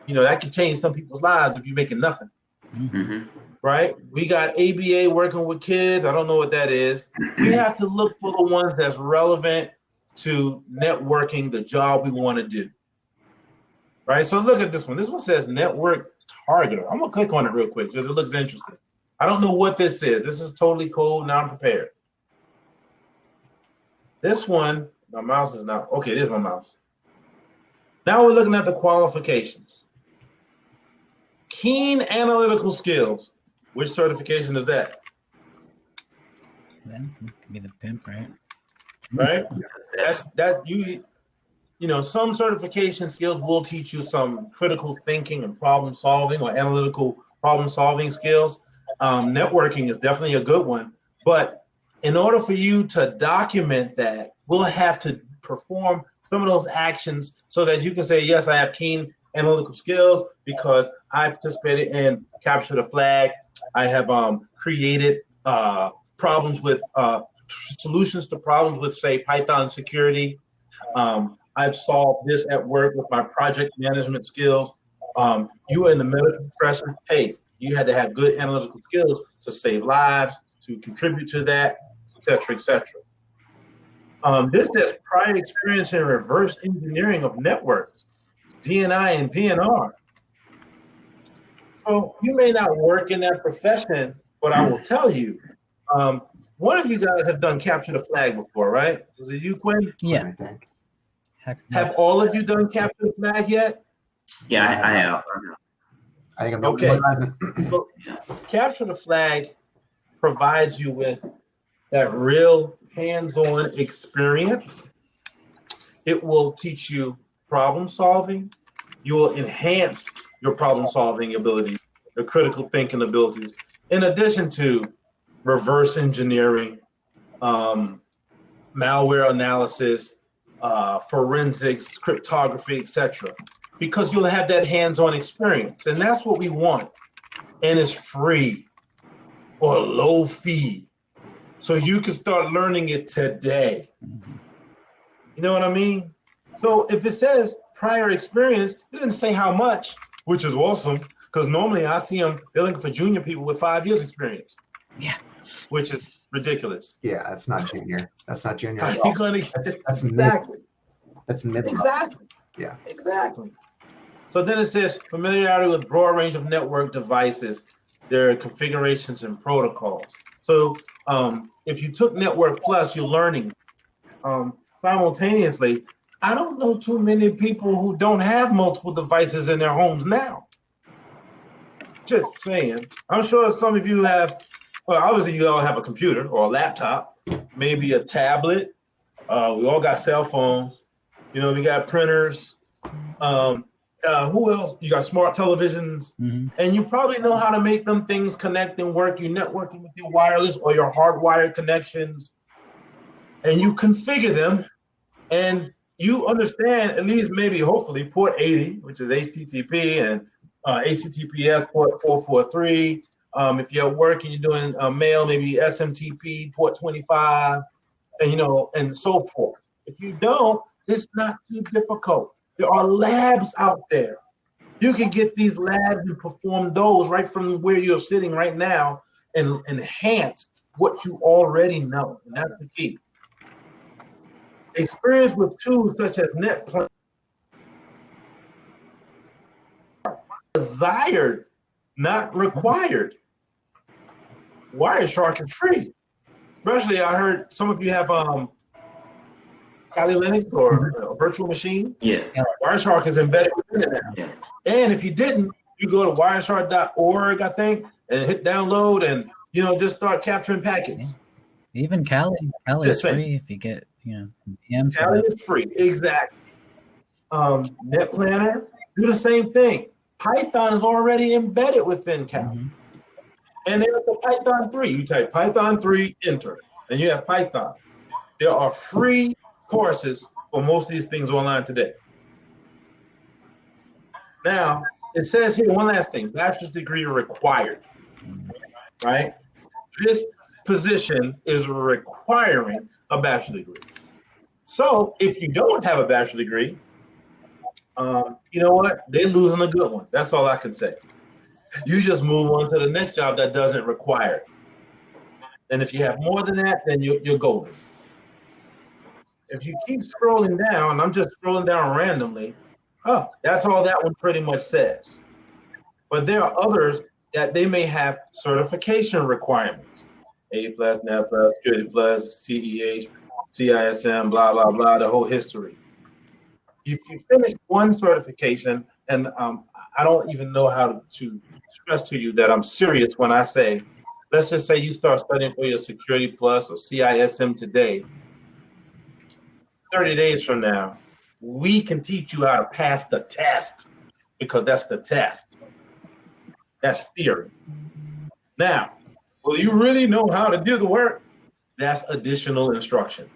You know, that could change some people's lives if you're making nothing. Right? We got ABA working with kids. I don't know what that is. We have to look for the ones that's relevant to networking, the job we want to do. Right? So look at this one. This one says network targeter. I'm going to click on it real quick because it looks interesting. I don't know what this is. This is totally cold. Now I'm prepared. This one, my mouse is not. Okay, there's my mouse. Now we're looking at the qualifications. Keen analytical skills. Which certification is that? Then it could be the pimp, right? Right? That's you. You know, some certification skills will teach you some critical thinking and problem solving or analytical problem solving skills. Networking is definitely a good one. But in order for you to document that, we'll have to perform some of those actions so that you can say, yes, I have keen analytical skills because I participated in capture the flag. I have created problems with solutions to problems with, say, Python security. I've solved this at work with my project management skills. You were in the medical profession. Hey, you had to have good analytical skills to save lives, to contribute to that, et cetera, et cetera. This says prior experience in reverse engineering of networks, DNI and DNR. So you may not work in that profession, but I will tell you, one of you guys have done capture the flag before, right? Was it you, Quinn? Yeah. I think. Have all of you done capture the flag yet? Yeah, I have. I think I'm the Okay. only one who hasn't. So, capture the flag provides you with that real hands-on experience. It will teach you problem solving. You will enhance your problem solving abilities, your critical thinking abilities, in addition to reverse engineering, malware analysis, forensics, cryptography, etc. Because you'll have that hands-on experience, and that's what we want. And it's free or low fee, so you can start learning it today. You know what I mean? So if it says prior experience, it didn't say how much, which is awesome, because normally I see them, they're looking for junior people with 5 years experience. Yeah. Which is ridiculous. Yeah, that's not junior. That's not junior. How At you all. gonna get That's mid. exactly. That's mid. Exactly. Yeah. Exactly. So then it says familiarity with broad range of network devices, their configurations and protocols. So if you took Network Plus, you're learning. Simultaneously, I don't know too many people who don't have multiple devices in their homes now. Just saying. I'm sure some of you have, well, obviously you all have a computer or a laptop, maybe a tablet. We all got cell phones. You know, we got printers. Who else? You got smart televisions. Mm-hmm. And you probably know how to make them things connect and work. You're networking with your wireless or your hardwired connections. And you configure them. And you understand at least maybe, hopefully, port 80, which is HTTP, and HTTPS port 443. If you're at work and you're doing mail, maybe SMTP port 25, and and so forth. If you don't, it's not too difficult. There are labs out there. You can get these labs and perform those right from where you're sitting right now and enhance what you already know. And that's the key. Experience with tools such as NetPlan. Desired, not required. Wireshark is free. Especially, I heard some of you have Kali Linux or a virtual machine. Yeah. Wireshark is embedded within it now. Yeah. And if you didn't, you go to wireshark.org, I think, and hit download and just start capturing packets. Even Kali is free if you get VMs. Kali is free, exactly. NetPlanner, do the same thing. Python is already embedded within Kali. Mm-hmm. And there's the Python 3. You type Python 3, enter, and you have Python. There are free courses for most of these things online today. Now, it says here, one last thing, bachelor's degree required, right? This position is requiring a bachelor's degree. So if you don't have a bachelor's degree, you know what? They're losing a good one. That's all I can say. You just move on to the next job that doesn't require it. And if you have more than that, then you're golden. If you keep scrolling down, and I'm just scrolling down randomly, that's all that one pretty much says. But there are others that they may have certification requirements. A+, Net+, Security+, CEH, CISM, blah, blah, blah, the whole history. If you finish one certification, and I don't even know how to stress to you that I'm serious when I say, let's just say you start studying for your Security Plus or CISM today, 30 days from now, we can teach you how to pass the test because that's the test. That's theory. Now, will you really know how to do the work? That's additional instruction.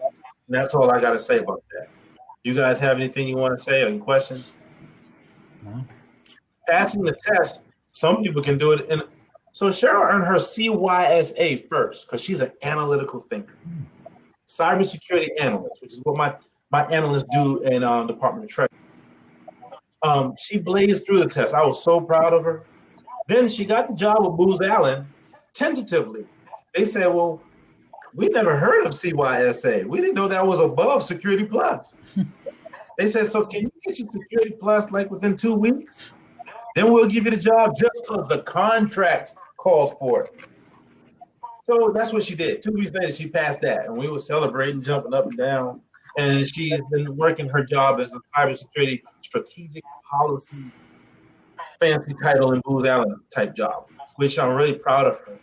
And that's all I got to say about that. You guys have anything you want to say or any questions? No. Passing the test, some people can do it. So Cheryl earned her CYSA first because she's an analytical thinker. Cybersecurity analyst, which is what my analysts do in Department of Treasury. She blazed through the test. I was so proud of her. Then she got the job with Booz Allen tentatively. They said, well, we never heard of CYSA. We didn't know that was above Security Plus. They said, so can you get your Security Plus like within 2 weeks? Then we'll give you the job just because the contract called for it. So that's what she did. 2 weeks later, she passed that, and we were celebrating, jumping up and down. And she's been working her job as a cybersecurity strategic policy, fancy title and Booz Allen type job, which I'm really proud of her.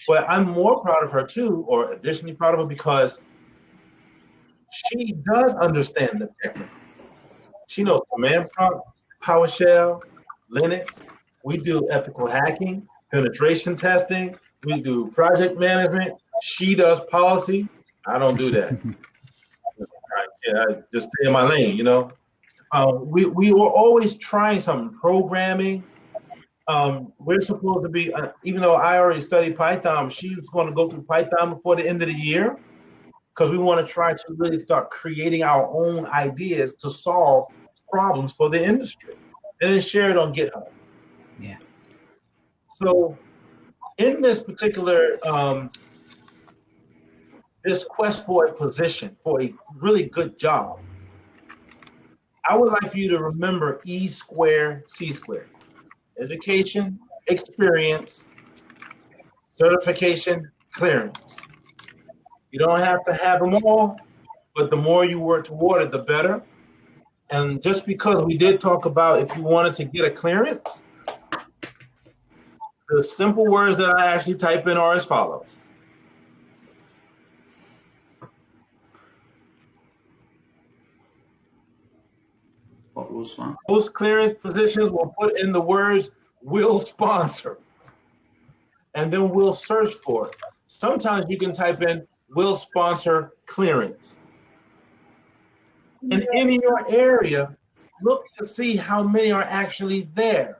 But I'm more proud of her too, or additionally proud of her, because she does understand the technical. She knows command prompt, PowerShell, Linux. We do ethical hacking, penetration testing. We do project management. She does policy. I don't do that. I just stay in my lane, you know. We were always trying something, programming. We're supposed to be, even though I already studied Python, she was going to go through Python before the end of the year, because we want to try to really start creating our own ideas to solve problems for the industry, and then share it on GitHub. Yeah. So in this particular, this quest for a position, for a really good job, I would like for you to remember E squared, C squared. Education, experience, certification, clearance. You don't have to have them all, but the more you work toward it, the better. And just because we did talk about if you wanted to get a clearance, the simple words that I actually type in are as follows. Most clearance positions will put in the words "will sponsor," and then we'll search for it. Sometimes you can type in "will sponsor clearance." And in your area, look to see how many are actually there.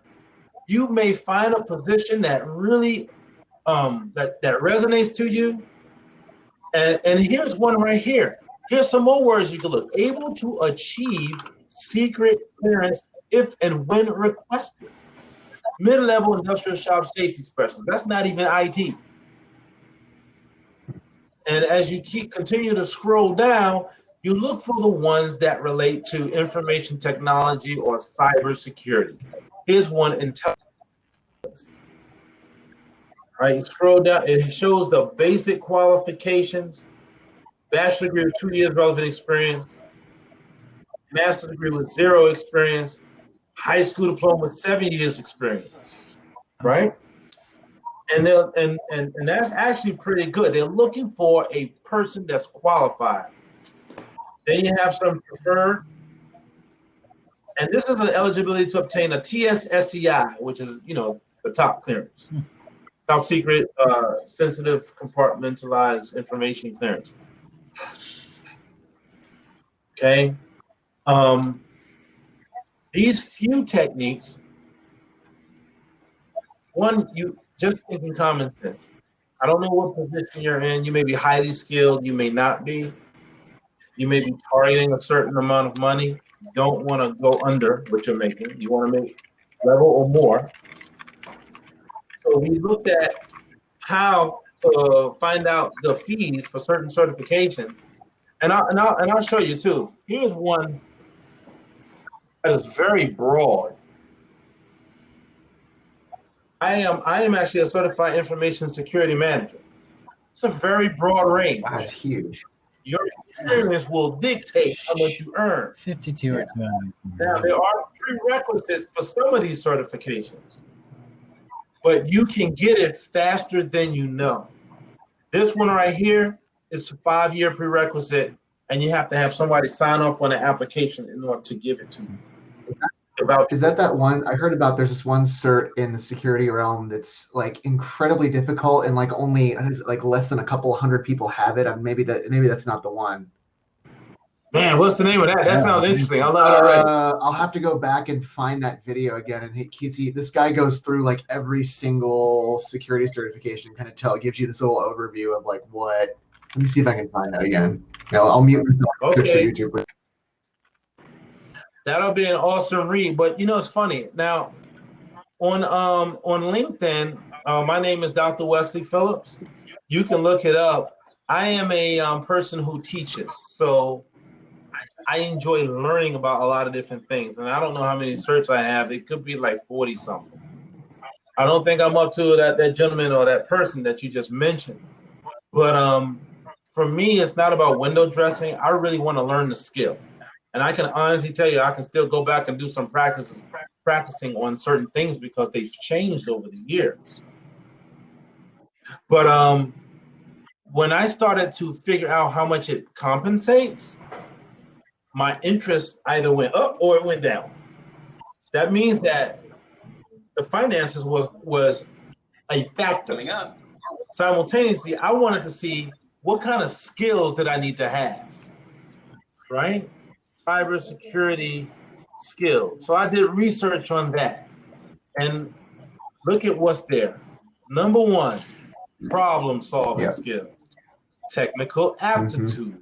You may find a position that really that resonates to you. And here's one right here. Here's some more words you can look. Able to achieve secret clearance if and when requested. Mid-level industrial shop safety specialist. That's not even IT. And as you continue to scroll down, you look for the ones that relate to information technology or cybersecurity. Here's one, intelligence. All right, you scroll down, it shows the basic qualifications: bachelor degree with 2 years relevant experience, master's degree with 0 experience, high school diploma with 7 years experience, right? And that's actually pretty good. They're looking for a person that's qualified. Then you have some preferred, and this is an eligibility to obtain a TSSCI, which is, you know, the top clearance, top secret, sensitive, compartmentalized information clearance. Okay. These few techniques, one, you just think in common sense. I don't know what position you're in. You may be highly skilled. You may not be. You may be targeting a certain amount of money. You don't want to go under what you're making. You want to make level or more. So we looked at how to find out the fees for certain certifications, and I'll show you too. Here's one that is very broad. I am actually a certified information security manager. It's a very broad range. That's huge. Your experience will dictate how much you earn. 52 or 200. Now, there are prerequisites for some of these certifications, but you can get it faster than you know. This one right here is a 5-year prerequisite, and you have to have somebody sign off on the application in order to give it to you. Is that one I heard about? There's this one cert in the security realm that's like incredibly difficult, and like only like less than a couple hundred people have it. And maybe that's not the one. Man, what's the name of that? That sounds interesting. I love it already. I'll have to go back and find that video again. And this guy goes through like every single security certification, kind of gives you this little overview of like what. Let me see if I can find that again. I'll mute myself. Okay. YouTube. That'll be an awesome read. But you know, it's funny. Now, on LinkedIn, my name is Dr. Wesley Phillips. You can look it up. I am a person who teaches, so I enjoy learning about a lot of different things. And I don't know how many certs I have. It could be like 40 something. I don't think I'm up to that gentleman or that person that you just mentioned. But for me, it's not about window dressing. I really want to learn the skill. And I can honestly tell you, I can still go back and do some practicing on certain things because they've changed over the years. But when I started to figure out how much it compensates, my interest either went up or it went down. That means that the finances was a factor. Simultaneously, I wanted to see what kind of skills did I need to have, right? Cybersecurity skills. So I did research on that. And look at what's there. Number one, problem solving skills, technical aptitude,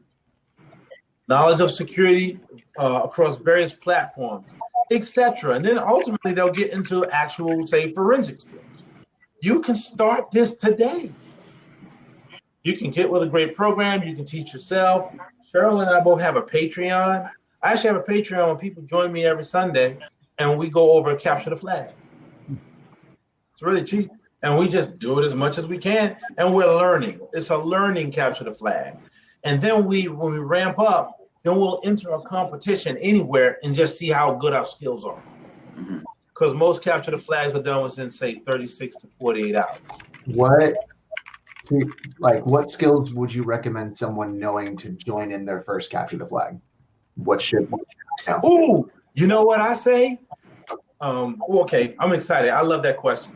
knowledge of security across various platforms, etc. And then ultimately they'll get into actual, say, forensic skills. You can start this today. You can get with a great program. You can teach yourself. Cheryl and I both have a Patreon. I actually have a Patreon when people join me every Sunday, and we go over and capture the flag. It's really cheap. And we just do it as much as we can, and we're learning. It's a learning capture the flag. And then when we ramp up, then we'll enter a competition anywhere and just see how good our skills are. Because most capture the flags are done within, say, 36 to 48 hours. What skills would you recommend someone knowing to join in their first capture the flag? What should know? Ooh, you know what I say? Okay, I'm excited. I love that question.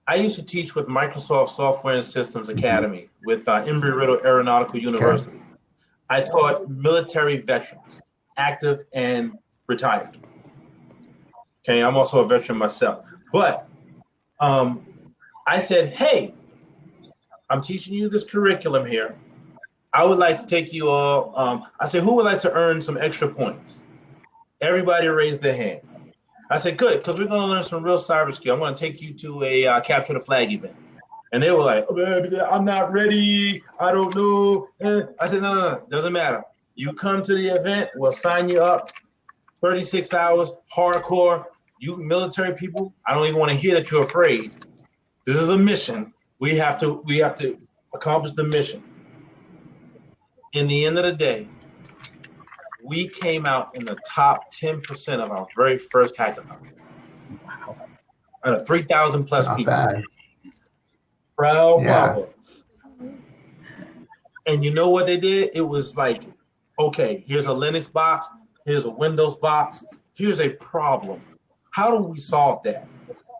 I used to teach with Microsoft Software and Systems Academy with Embry-Riddle Aeronautical University. Okay. I taught military veterans, active and retired. Okay, I'm also a veteran myself. But I said, hey, I'm teaching you this curriculum here. I would like to take you all, I said, who would like to earn some extra points? Everybody raised their hands. I said, good, because we're going to learn some real cyber skill. I'm going to take you to a capture the flag event. And they were like, oh, I'm not ready. I don't know. I said, no, doesn't matter. You come to the event, we'll sign you up. 36 hours, hardcore. You military people, I don't even want to hear that you're afraid. This is a mission. We have to accomplish the mission. In the end of the day, we came out in the top 10% of our very first hackathon. Wow. Out of 3,000 plus people. Bad. Proud Papa. And you know what they did? It was like, okay, here's a Linux box, here's a Windows box, here's a problem. How do we solve that?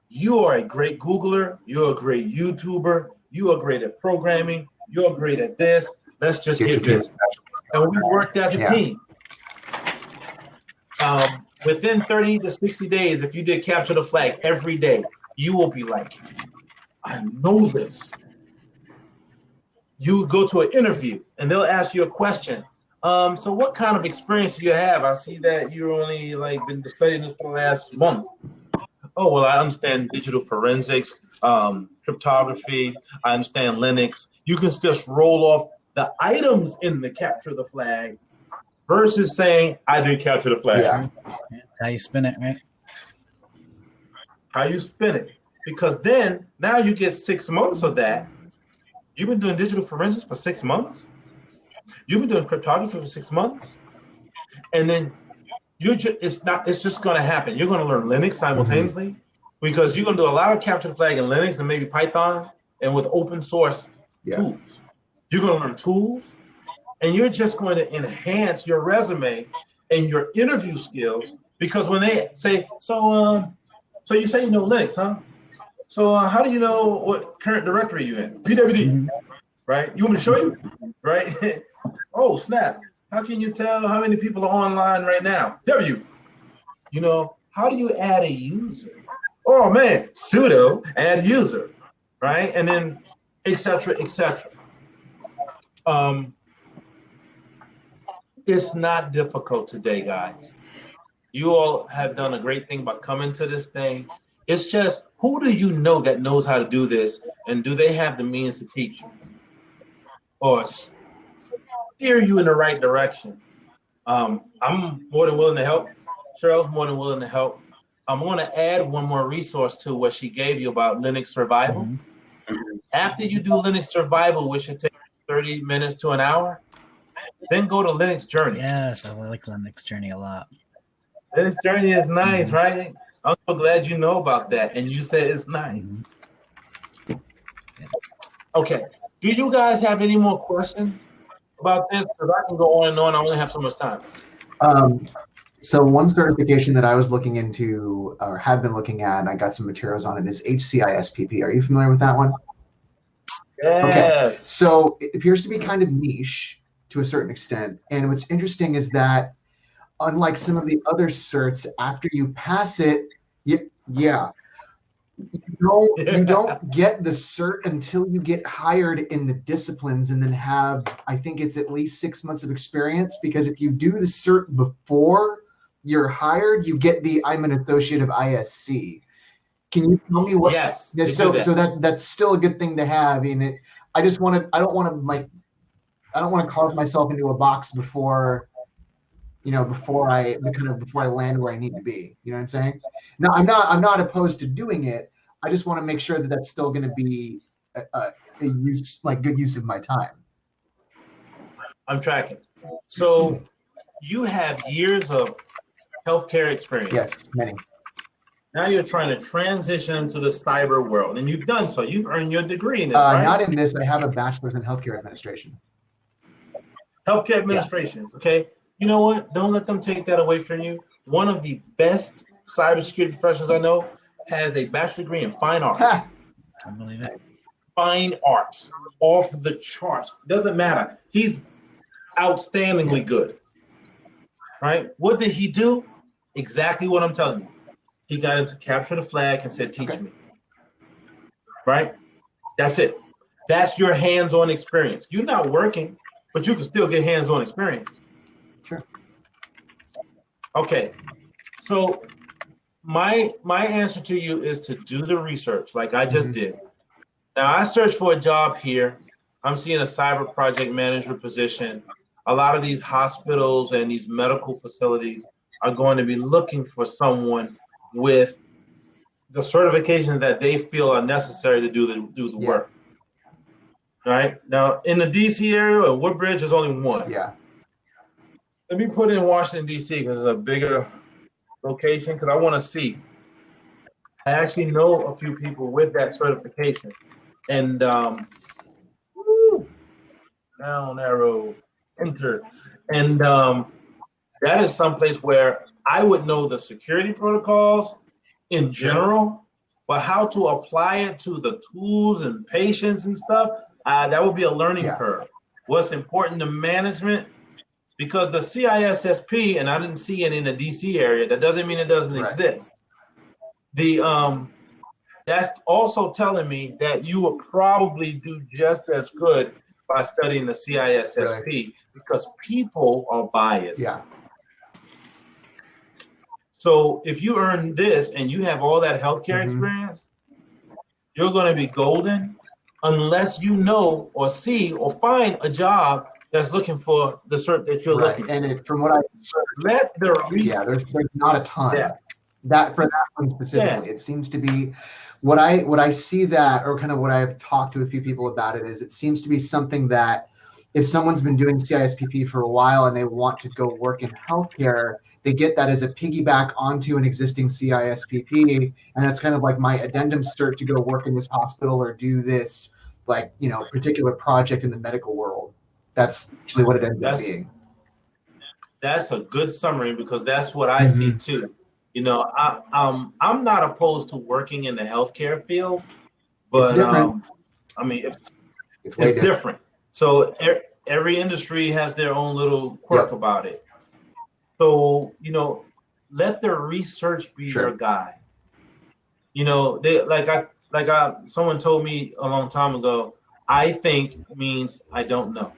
You are a great Googler, you're a great YouTuber, you are great at programming, you're great at this. Let's just get this. And we worked as a team. Within 30 to 60 days, if you did capture the flag every day, you will be like, I know this. You go to an interview and they'll ask you a question. So what kind of experience do you have? I see that you're only been studying this for the last month. Oh, well, I understand digital forensics, cryptography. I understand Linux. You can just roll off the items in the capture the flag versus saying, I did capture the flag. Yeah. How you spin it, right? How you spin it. Because then, now you get 6 months of that. You've been doing digital forensics for 6 months. You've been doing cryptography for 6 months. And then it's just going to happen. You're going to learn Linux simultaneously because you're going to do a lot of capture the flag in Linux and maybe Python and with open source tools. You're going to learn tools and you're just going to enhance your resume and your interview skills because when they say, so you say you know Linux, huh? So how do you know what current directory you're in? PWD, right? You want me to show you, right? Oh, snap. How can you tell how many people are online right now? W. You know, how do you add a user? Oh, man, sudo add user, right? And then et cetera, et cetera. It's not difficult today, guys. You all have done a great thing by coming to this thing. It's just, who do you know that knows how to do this, and do they have the means to teach you or steer you in the right direction? I'm more than willing to help. Cheryl's more than willing to help. I'm going to add one more resource to what she gave you about Linux survival. After you do Linux survival, which should take 30 minutes to an hour, then go to Linux Journey. Yes, I like Linux Journey a lot. Linux Journey is nice, right? I'm so glad you know about that, and you said it's nice. Okay. Do you guys have any more questions about this? Because I can go on and on. I only have so much time. So one certification that I was looking into, or have been looking at, and I got some materials on it, is HCISPP. Are you familiar with that one? Yes. Okay. So it appears to be kind of niche to a certain extent. And what's interesting is that unlike some of the other certs, after you pass it, you don't get the cert until you get hired in the disciplines and then have, I think it's at least 6 months of experience, because if you do the cert before you're hired, you get the I'm an associate of ISC. Can you tell me what? Yes. Yeah, so that's still a good thing to have. I mean, I don't want to carve myself into a box before I land where I need to be. You know what I'm saying? No, I'm not opposed to doing it. I just want to make sure that that's still going to be a good use of my time. I'm tracking. So you have years of healthcare experience. Yes, many. Now you're trying to transition into the cyber world, and you've done so. You've earned your degree in this, right? Not in this. I have a bachelor's in healthcare administration. Healthcare administration. Yeah. Okay. You know what? Don't let them take that away from you. One of the best cybersecurity professionals I know has a bachelor's degree in fine arts. I believe it. Fine arts, off the charts. Doesn't matter. He's outstandingly good. Right? What did he do? Exactly what I'm telling you. He got into capture the flag and said, teach me. Right? That's it. That's your hands-on experience. You're not working, but you can still get hands-on experience. Sure. Okay. So my answer to you is to do the research like I just did. Now, I searched for a job here. I'm seeing a cyber project manager position. A lot of these hospitals and these medical facilities are going to be looking for someone with the certifications that they feel are necessary to do the work. Right? Now, in the DC area, Woodbridge, there's only one. Yeah. Let me put in Washington, D.C. because it's a bigger location, because I want to see. I actually know a few people with that certification. And down arrow, enter. And that is someplace where I would know the security protocols in general, but how to apply it to the tools and patients and stuff, that would be a learning curve. What's important to management, because the CISSP, and I didn't see it in the DC area, that doesn't mean it doesn't exist. That's also telling me that you will probably do just as good by studying the CISSP, because people are biased. Yeah. So if you earn this and you have all that healthcare experience, you're going to be golden, unless you know or see or find a job that's looking for the cert that you're looking for. And from what I let the there's not a ton. That for that one specifically, it seems to be what I see that, or kind of what I've talked to a few people about it, is it seems to be something that if someone's been doing CISPP for a while and they want to go work in healthcare, they get that as a piggyback onto an existing CISPP, and that's kind of like my addendum cert to go work in this hospital or do this particular project in the medical world. That's actually what it ends up being. That's a good summary, because that's what I see too. I'm not opposed to working in the healthcare field, but it's different. I mean, it's different. So every industry has their own little quirk about it. So, let the research be your guide. Someone told me a long time ago, I think means I don't know.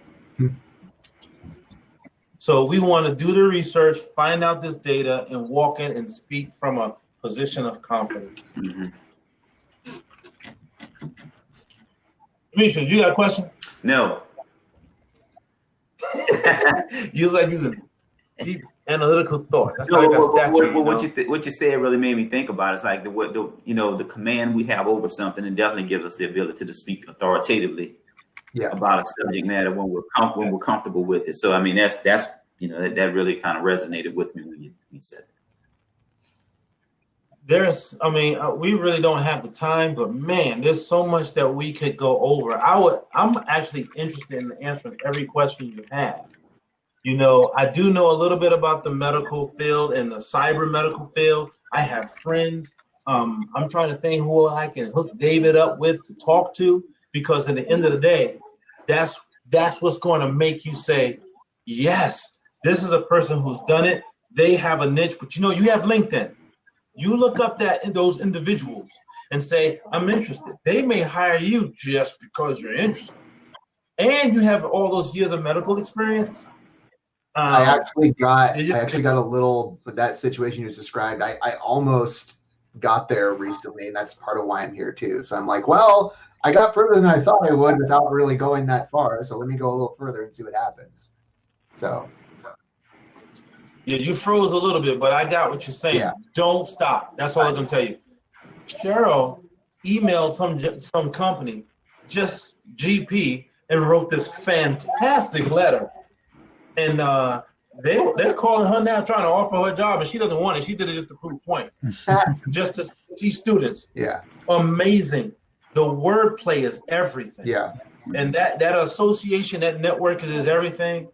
So we want to do the research, find out this data, and walk in and speak from a position of confidence. Demetrius, you got a question? No. You like you deep analytical thought. That's No, like a statue, what you said really made me think about it. It's like the command we have over something, and definitely gives us the ability to speak authoritatively about a subject matter when we're comfortable with it. So I mean that's that really kind of resonated with me when you said it. We really don't have the time, but man, there's so much that we could go over. I'm actually interested in answering every question you have. I do know a little bit about the medical field and the cyber medical field. I have friends. I'm trying to think who I can hook David up with to talk to, because at the end of the day, that's what's going to make you say, yes, this is a person who's done it. They have a niche, but you have LinkedIn. You look up those individuals and say, I'm interested. They may hire you just because you're interested. And you have all those years of medical experience. I actually got a little, but that situation you just described, I almost got there recently, and that's part of why I'm here too. So I'm like, well, I got further than I thought I would without really going that far. So let me go a little further and see what happens. So. Yeah, you froze a little bit, but I got what you're saying. Yeah. Don't stop. That's all I'm going to tell you. Cheryl emailed some company, just GP, and wrote this fantastic letter. And they're calling her now, trying to offer her a job, and she doesn't want it. She did it just to prove a point, just to teach students. Yeah. Amazing. The wordplay is everything. Yeah. And that association, that network is everything.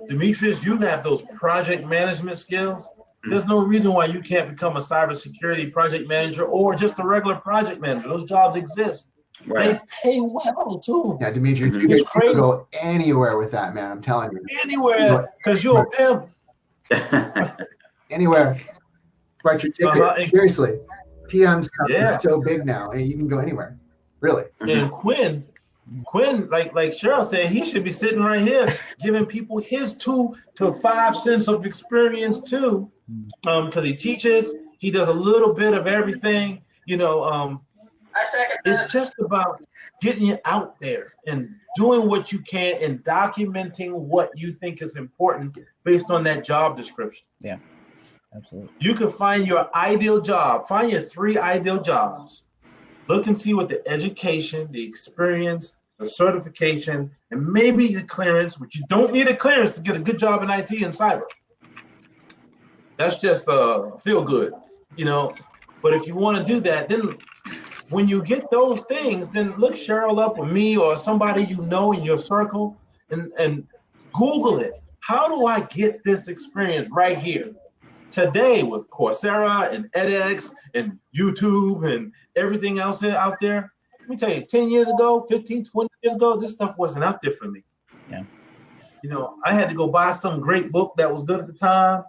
Demetrius, you have those project management skills. There's no reason why you can't become a cybersecurity project manager or just a regular project manager. Those jobs exist. Right. They pay well too. Yeah, Demetrius, you can go anywhere with that, man. I'm telling you. Anywhere, because you're a pimp. Anywhere. Write your ticket. Seriously. PM's so big now, and you can go anywhere. Really. And Quinn, like Cheryl said, he should be sitting right here giving people his 2 to 5 cents of experience too, because he teaches. He does a little bit of everything. It's just about getting you out there and doing what you can and documenting what you think is important based on that job description. Yeah, absolutely. You can find your ideal job. Find your 3 ideal jobs. Look and see what the education, the experience, the certification, and maybe the clearance, which you don't need a clearance to get a good job in IT and cyber. That's just feel good, But if you want to do that, then when you get those things, then look Cheryl up or me or somebody in your circle and Google it. How do I get this experience right here? Today with Coursera and edX and YouTube and everything else out there, let me tell you, 10 years ago, 15, 20 years ago, this stuff wasn't out there for me. Yeah. I had to go buy some great book that was good at the time.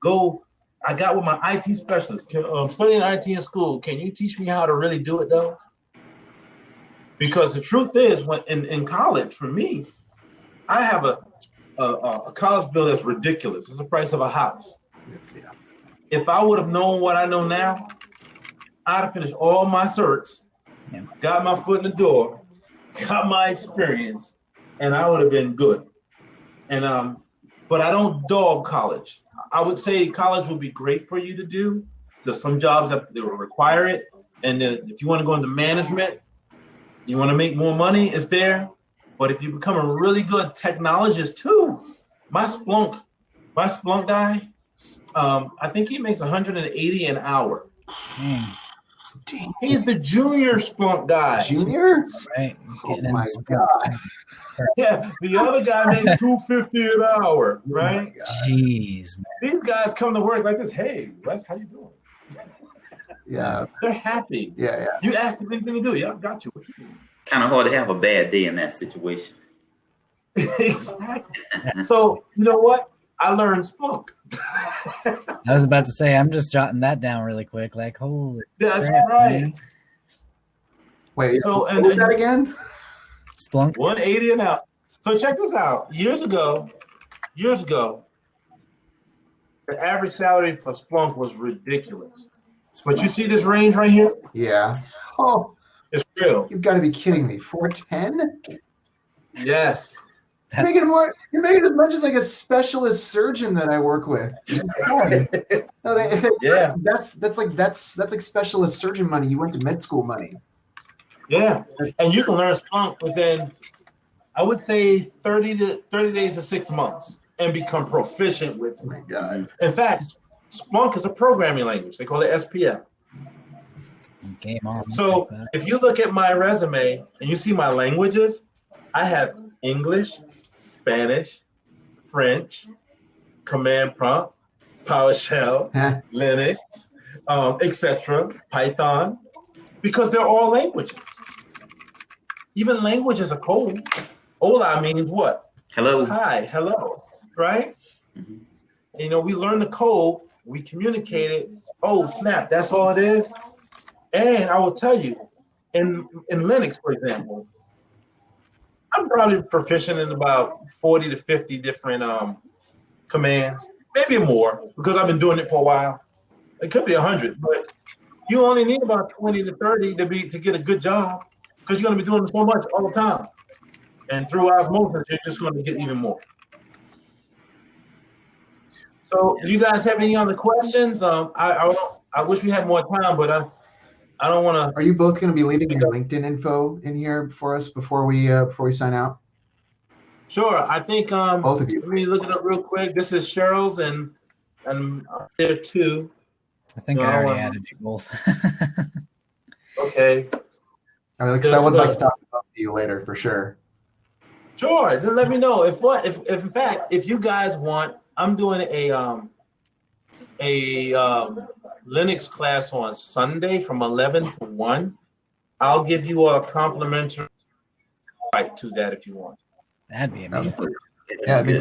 I got with my IT specialist. I'm studying IT in school. Can you teach me how to really do it though? Because the truth is, when in college, for me, I have a college bill that's ridiculous. It's the price of a house. Yeah. If I would have known what I know now, I'd have finished all my certs, got my foot in the door, got my experience, and I would have been good. And but I don't dog college. I would say college would be great for you to do. There's some jobs that they will require it, and then if you want to go into management, you want to make more money, it's there. But if you become a really good technologist too, my Splunk guy. I think he makes $180 an hour. Dang. He's the junior Splunk guy. Junior? Right. Oh my God. Yeah, the other guy makes $250 an hour, right? Jeez, man. These guys come to work like this. Hey, Wes, how you doing? Yeah. They're happy. Yeah. You asked them anything to do. Yeah, I got you. What you doing? Kind of hard to have a bad day in that situation. Exactly. So, you know what? I learned Splunk. I was about to say, I'm just jotting that down really quick. Like, holy That's crap, right. man. Wait, so what was that again? Splunk? 180 an hour. So check this out. Years ago, years ago, the average salary for Splunk was ridiculous. But you see this range right here? Yeah. Oh, It's real. you've got to be kidding me. 410? Yes. You're making more. You're making as much as like a specialist surgeon that I work with. No, Yeah. That's like specialist surgeon money. You went to med school money. Yeah. And you can learn Splunk within, I would say, 30 days to 6 months and become proficient with Oh it. my God. In fact, Splunk is a programming language. They call it SPL. Game on. So if you look at my resume and you see my languages, I have English, Spanish, French, Command Prompt, PowerShell, Linux, etc., Python, because they're all languages. Even languages are code. Hola means what? Hello. Hi, hello, right? Mhm. You know, we learn the code, we communicate it. Oh, snap, that's all it is? And I will tell you, in Linux, for example, I'm probably proficient in about 40 to 50 different commands, maybe more, because I've been doing it for a while. It could be 100, but you only need about 20 to 30 to get a good job, because you're going to be doing so much all the time. And through osmosis, you're just going to get even more. So, do you guys have any other questions? I wish we had more time, but I don't want to. Are you both going to be leaving your LinkedIn info in here for us before we sign out? Sure. I think Both of you. let me look it up real quick. This is Cheryl's and there too. I think No, I already added you both. Okay. I mean, because I would like to talk about you later for sure. Sure. Then let me know if in fact if you guys want. I'm doing a Linux class on Sunday from 11 to 1. I'll give you a complimentary invite to that if you want. That'd be amazing. Yeah, it'd be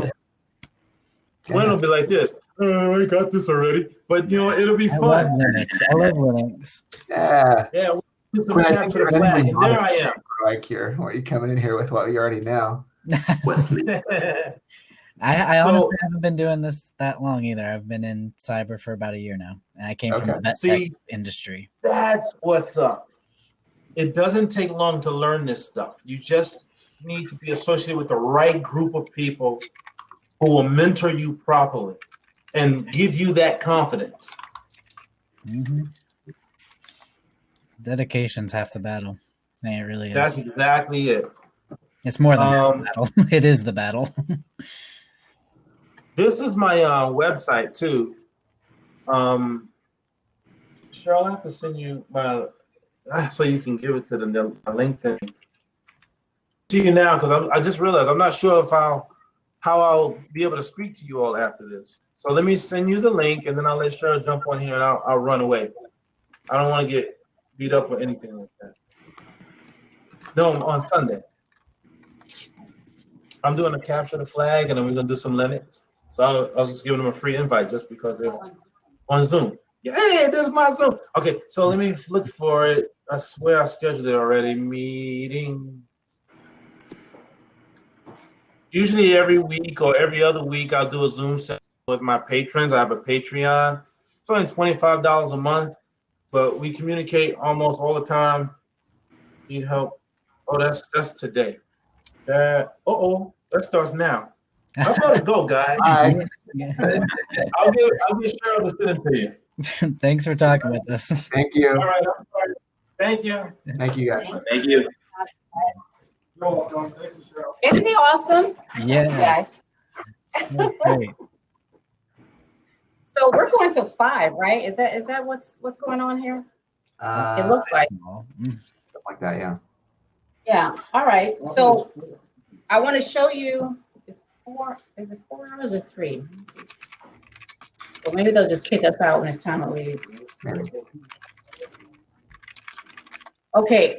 cool. When it'll be like this. I got this already, but you know it'll be I love fun. Linux. I love Linux. Yeah. Yeah, we'll do some Quinn, I think capture you're the flag, anything and there but I a am. like here. What are you coming in here with what you already know? Wesley. I So- honestly haven't been doing this that long either. I've been in cyber for about a year now, and I came from the Okay. vet See- tech industry. That's what's up. It doesn't take long to learn this stuff. You just need to be associated with the right group of people who will mentor you properly and give you that confidence. Mm-hmm. Dedication's half the battle. It really is. That's exactly it. It's more than half the battle. It is the battle. This is my website too. Cheryl, I have to send you my so you can give it to the LinkedIn. To you now because I just realized I'm not sure if how I'll be able to speak to you all after this. So let me send you the link and then I'll let Cheryl jump on here and I'll run away. I don't want to get beat up or anything like that. No, on Sunday. I'm doing a capture the flag and then we're gonna do some Linux. So I was just giving them a free invite just because they're on Zoom. Yeah, hey, there's my Zoom. Okay, so let me look for it. I swear I scheduled it already. Meeting. Usually every week or every other week, I'll do a Zoom session with my patrons. I have a Patreon. It's only $25 a month, but we communicate almost all the time. Need help? Oh, that's today. That starts now. I better go, guys. Bye. I'll get Cheryl to send it to you. Thanks for talking with us. Thank you. All right, I'm sorry. Thank you. Thank you, guys. Thank you. You're welcome. Thank you, Cheryl. Isn't it awesome? Yeah, Guys. that's great. So we're going to 5, right? Is that what's going on here? It looks like. Small. something like that. Yeah. Yeah. All right. So I want to show you. Is it 4 hours or 3? Well, maybe they'll just kick us out when it's time to leave. Maybe. Okay.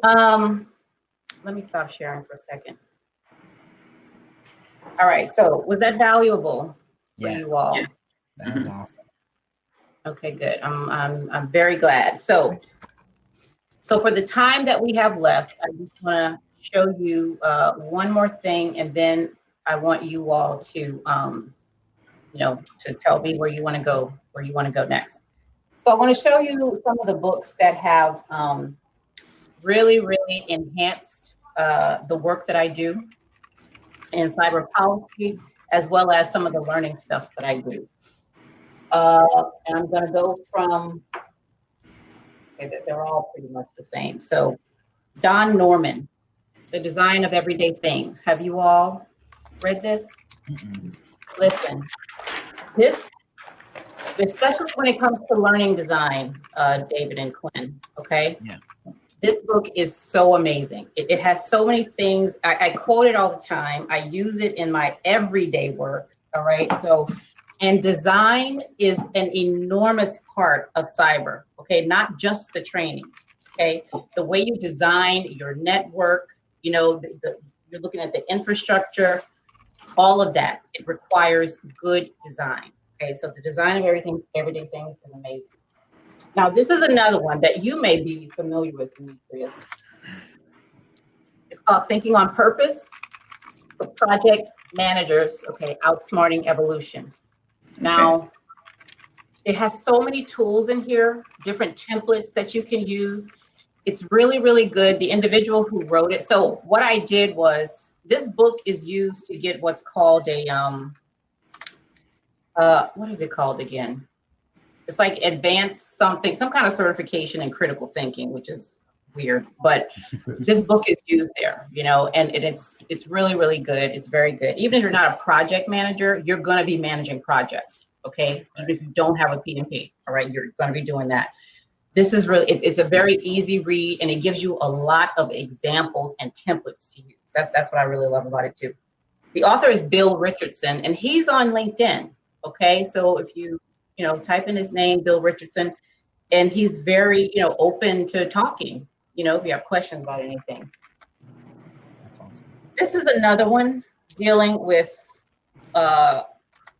Let me stop sharing for a second. All right. So was that valuable for Yes. you all? Yeah. That was awesome. Okay, good. I'm very glad. So for the time that we have left, I just want to show you one more thing, and then I want you all to to tell me where you want to go next. So I want to show you some of the books that have really, really enhanced the work that I do in cyber policy, as well as some of the learning stuff that I do. And I'm going to go from, they're all pretty much the same. So Don Norman, The Design of Everyday Things. Have you all read this? Mm-mm. Listen, this, especially when it comes to learning design, David and Quinn, okay? Yeah. This book is so amazing. It has so many things. I quote it all the time. I use it in my everyday work, all right? So, and design is an enormous part of cyber, okay? Not just the training, okay? The way you design your network, you're looking at the infrastructure, all of that, it requires good design, okay? So the design of everyday things is amazing. Now, this is another one that you may be familiar with, Demetrius. It's called Thinking on Purpose for Project Managers, okay, Outsmarting Evolution. Now, it has so many tools in here, different templates that you can use. It's really, really good. The individual who wrote it. So what I did was, this book is used to get what's called a, what is it called again? It's like advanced something, some kind of certification in critical thinking, which is weird, but this book is used there, and it's really, really good. It's very good. Even if you're not a project manager, you're going to be managing projects, okay? Even if you don't have a PMP, all right, you're going to be doing that. This is really, it's a very easy read, and it gives you a lot of examples and templates to use. That's what I really love about it too. The author is Bill Richardson, and he's on LinkedIn, okay? So if you type in his name, Bill Richardson, and he's very, open to talking, if you have questions about anything. That's awesome. This is another one dealing with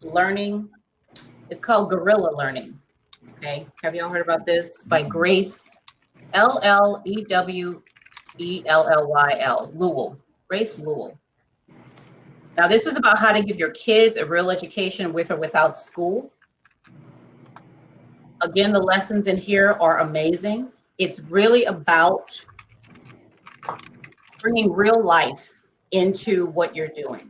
learning. It's called Guerrilla Learning. Okay, have y'all heard about this? By Grace Lewell, Lewell, Grace Lewell. Now, this is about how to give your kids a real education with or without school. Again, the lessons in here are amazing. It's really about bringing real life into what you're doing,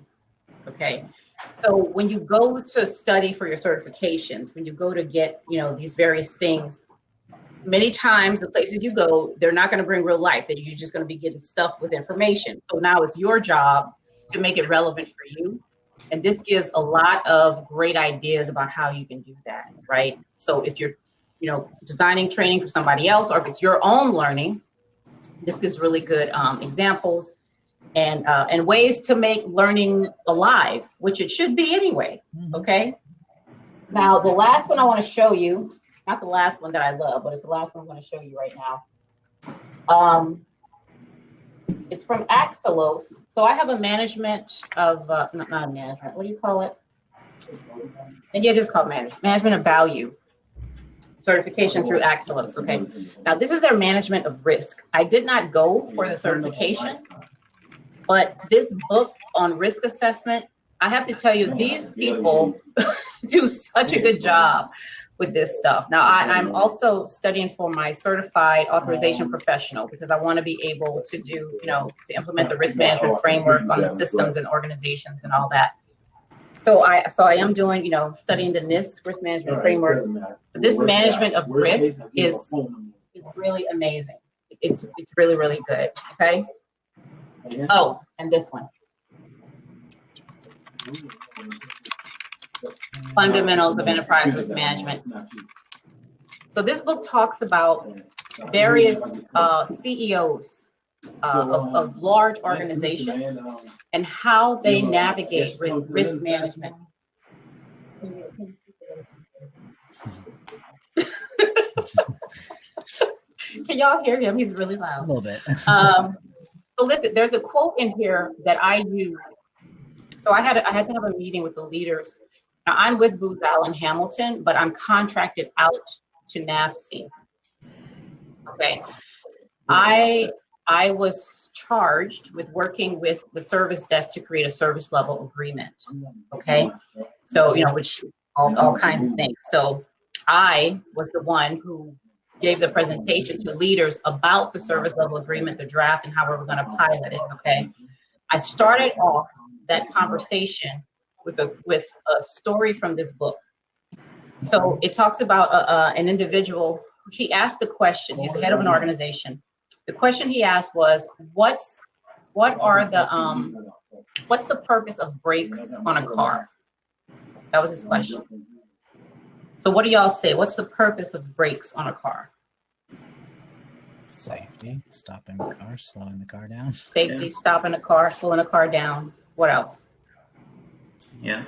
okay? So when you go to study for your certifications, when you go to get, these various things, many times the places you go, they're not going to bring real life, that you're just going to be getting stuff with information. So now it's your job to make it relevant for you. And this gives a lot of great ideas about how you can do that, right? So if you're, designing training for somebody else, or if it's your own learning, this gives really good examples and ways to make learning alive, which it should be anyway, okay? Now, the last one I want to show you, not the last one that I love, but it's the last one I'm going to show you right now. It's from Axelos. So I have a management of, not a management, what do you call it? And yeah, just called management of value certification through Axelos, okay? Now, this is their management of risk. I did not go for the certification, but this book on risk assessment, I have to tell you, these people do such a good job with this stuff. Now, I'm also studying for my certified authorization professional because I want to be able to do, to implement the risk management framework on the systems and organizations and all that. So I am doing, studying the NIST risk management framework. But this management of risk is really amazing. It's really, really good. Okay. Oh, and this one. Fundamentals of Enterprise Risk Management. So this book talks about various CEOs of large organizations and how they navigate with risk management. Can y'all hear him? He's really loud. A little bit. So listen, there's a quote in here that I use. So I had to have a meeting with the leaders. Now I'm with Booz Allen Hamilton, but I'm contracted out to NAVSEA. Okay. I was charged with working with the service desk to create a service level agreement. Okay. So, which all kinds of things. So I was the one who gave the presentation to leaders about the service level agreement, the draft, and how we were going to pilot it. Okay. I started off that conversation with a story from this book. So it talks about an individual. He asked the question. He's the head of an organization. The question he asked was, what's the purpose of brakes on a car? That was his question. So what do y'all say? What's the purpose of brakes on a car? Safety, stopping the car, slowing the car down. Safety, stopping a car, slowing a car down. What else? Yeah,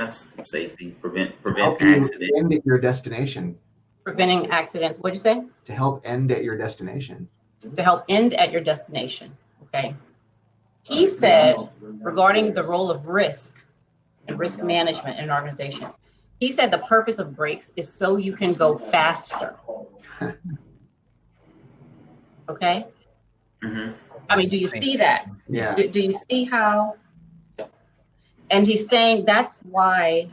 safety, prevent Help you accident. end at your destination. Preventing accidents. What'd you say? To help end at your destination. To help end at your destination. Okay. He said, regarding the role of risk and risk management in an organization, he said the purpose of brakes is so you can go faster. Okay. Mm-hmm. I mean, do you see that? Yeah. Do you see how? And he's saying that's why,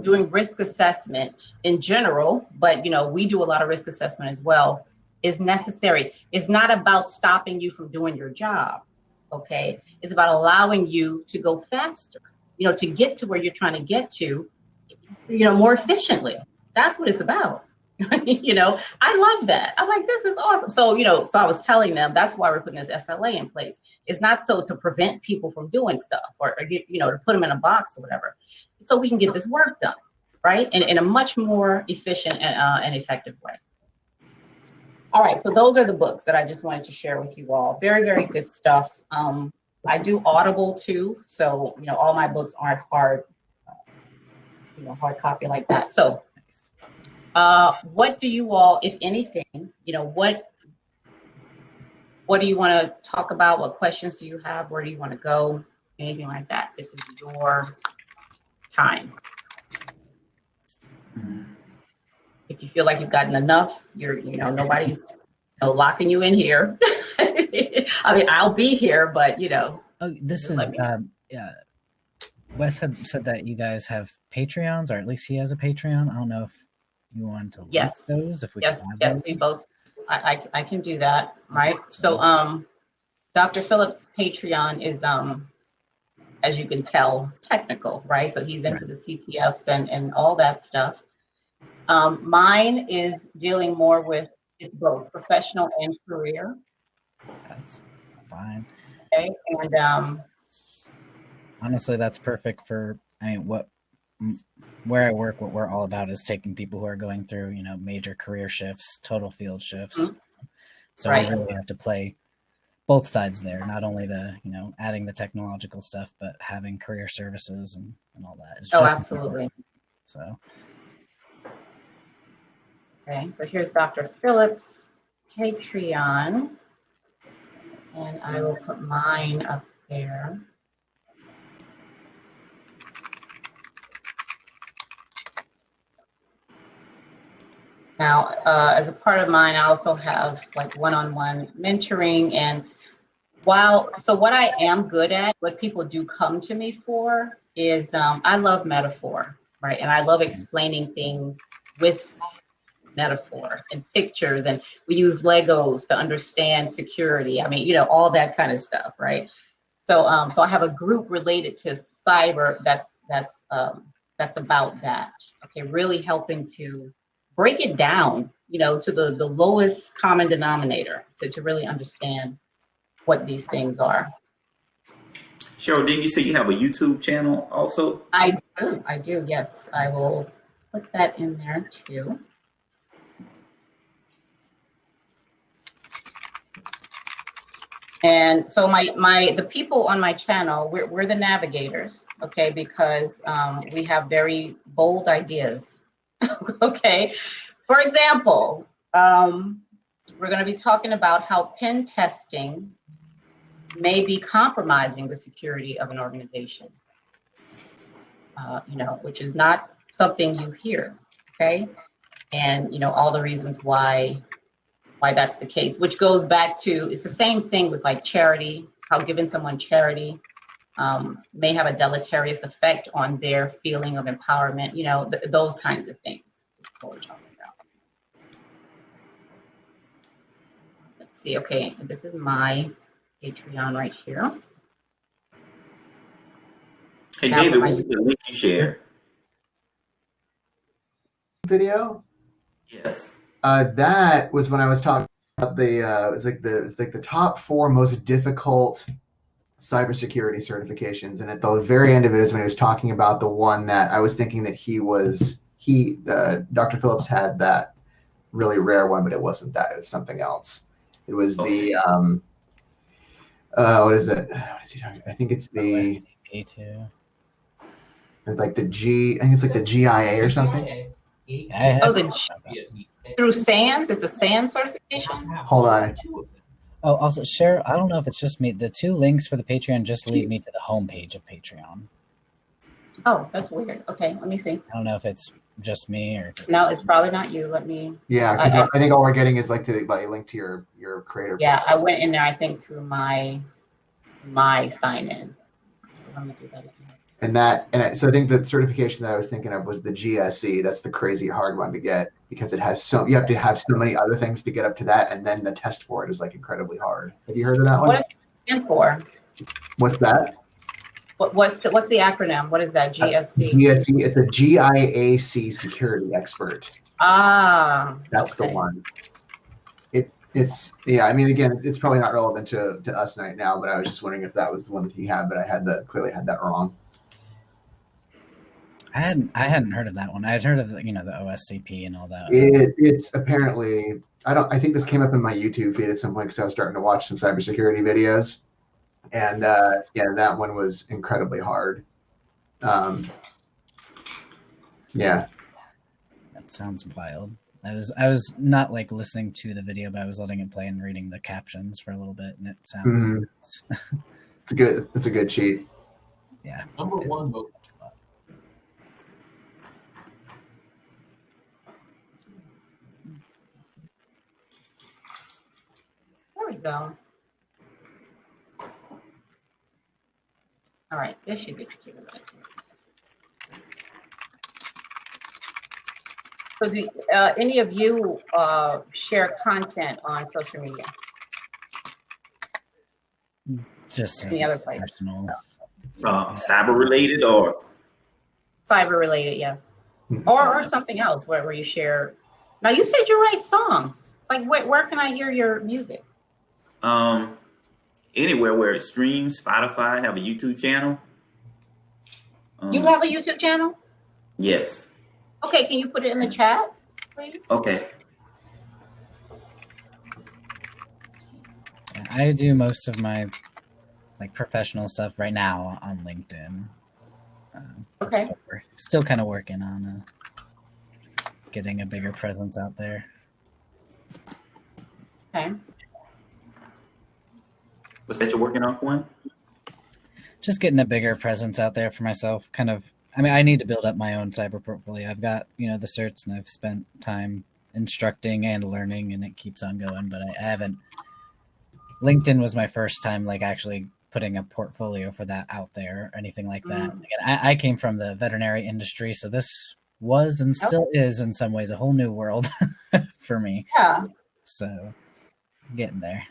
doing risk assessment in general, but, we do a lot of risk assessment as well, is necessary. It's not about stopping you from doing your job. Okay. It's about allowing you to go faster, to get to where you're trying to get to, more efficiently. That's what it's about. I love that. I'm like, this is awesome. So, so I was telling them that's why we're putting this SLA in place. It's not so to prevent people from doing stuff or to put them in a box or whatever. So we can get this work done, right? And in a much more efficient and effective way. All right. So those are the books that I just wanted to share with you all. Very, very good stuff. I do Audible too. So, all my books aren't hard copy like that. So, what do you all, if anything, what do you want to talk about? What questions do you have? Where do you want to go? Anything like that. This is your time. If you feel like you've gotten enough, nobody's locking you in here. I mean, I'll be here, but Oh, this is Wes had said that you guys have Patreons, or at least he has a Patreon. I don't know if you want to link those. If we yes, those. we both. I can do that, right? So, Dr. Phillips' Patreon is, as you can tell, technical, right? So he's into the CTFs and all that stuff. Mine is dealing more with both professional and career. That's fine. Okay, and honestly, that's perfect for. Where I work, what we're all about is taking people who are going through, major career shifts, total field shifts. Mm-hmm. So we really have to play both sides there, not only the, adding the technological stuff, but having career services and all that. It's just absolutely. So. Okay, so here's Dr. Phillips' Patreon, and I will put mine up there. Now, as a part of mine, I also have like one-on-one mentoring. And so what I am good at, what people do come to me for is I love metaphor, right? And I love explaining things with metaphor and pictures. And we use Legos to understand security. I mean, all that kind of stuff, right? So, so I have a group related to cyber that's about that. Okay, really helping to break it down, to the lowest common denominator to really understand what these things are. Cheryl, didn't you say you have a YouTube channel also? I do, yes. I will put that in there too. And so the people on my channel, we're the navigators, okay, because we have very bold ideas. Okay, for example, we're going to be talking about how pen testing may be compromising the security of an organization, which is not something you hear, okay? And, all the reasons why that's the case, which goes back to, it's the same thing with like charity, how giving someone charity may have a deleterious effect on their feeling of empowerment, you know, those kinds of things. That's what we're talking about. Let's see, okay, this is my Patreon right here. Hey, David, what's the link you shared? Video? Yes. That was when I was talking about it's like the top 4 most difficult cybersecurity certifications, and at the very end of it is when he was talking about the one that I was thinking that Dr. Phillips had that really rare one, but it wasn't that. It's something else. It was the what is it? What is he talking about? I think it's the OSCP2. like the G. I think it's like the GIA or something. Through SANS. It's a SANS certification. Hold on. Oh, also, Cheryl, I don't know if it's just me. The 2 links for the Patreon just lead me to the homepage of Patreon. Oh, that's weird. Okay, let me see. I don't know if it's just me or. No, it's probably not you. Let me. Yeah, I think all we're getting is like a link to your creator. Yeah, I went in there, I think, through my sign in. So let me do that again. So I think the certification that I was thinking of was the GSE. That's the crazy hard one to get because it has you have to have so many other things to get up to that, and then the test for it is like incredibly hard. Have you heard of that one? What does it stand for? What's that? What's the acronym? What is that? GSC. GSE. It's a GIAC security expert. That's okay. the one. It's yeah. I mean, again, it's probably not relevant to us right now, but I was just wondering if that was the one that he had, but I clearly had that wrong. I hadn't heard of that one. I had heard of the OSCP and all that. It's apparently I think this came up in my YouTube feed at some point because I was starting to watch some cybersecurity videos, and that one was incredibly hard. Yeah. That sounds wild. I was not like listening to the video, but I was letting it play and reading the captions for a little bit, and it sounds. It's a good cheat. Yeah. Number one most. There we go. All right, this should be the right. So do any of you share content on social media? Just any other place? Personal. Cyber related or? Cyber related, yes. Or something else where you share. Now you said you write songs. Like where can I hear your music? Anywhere where it streams. Spotify, have a YouTube channel. You have a YouTube channel? Yes. Okay, can you put it in the chat, please? Okay. I do most of my professional stuff right now on LinkedIn. Okay. Still kind of working on getting a bigger presence out there. Okay. What's that you're working on, Quinn? Just getting a bigger presence out there for myself. I need to build up my own cyber portfolio. I've got, the certs, and I've spent time instructing and learning, and it keeps on going, but I haven't. LinkedIn was my first time actually putting a portfolio for that out there or anything like that. Again, I came from the veterinary industry, so this was and still is in some ways a whole new world for me. Yeah. So getting there.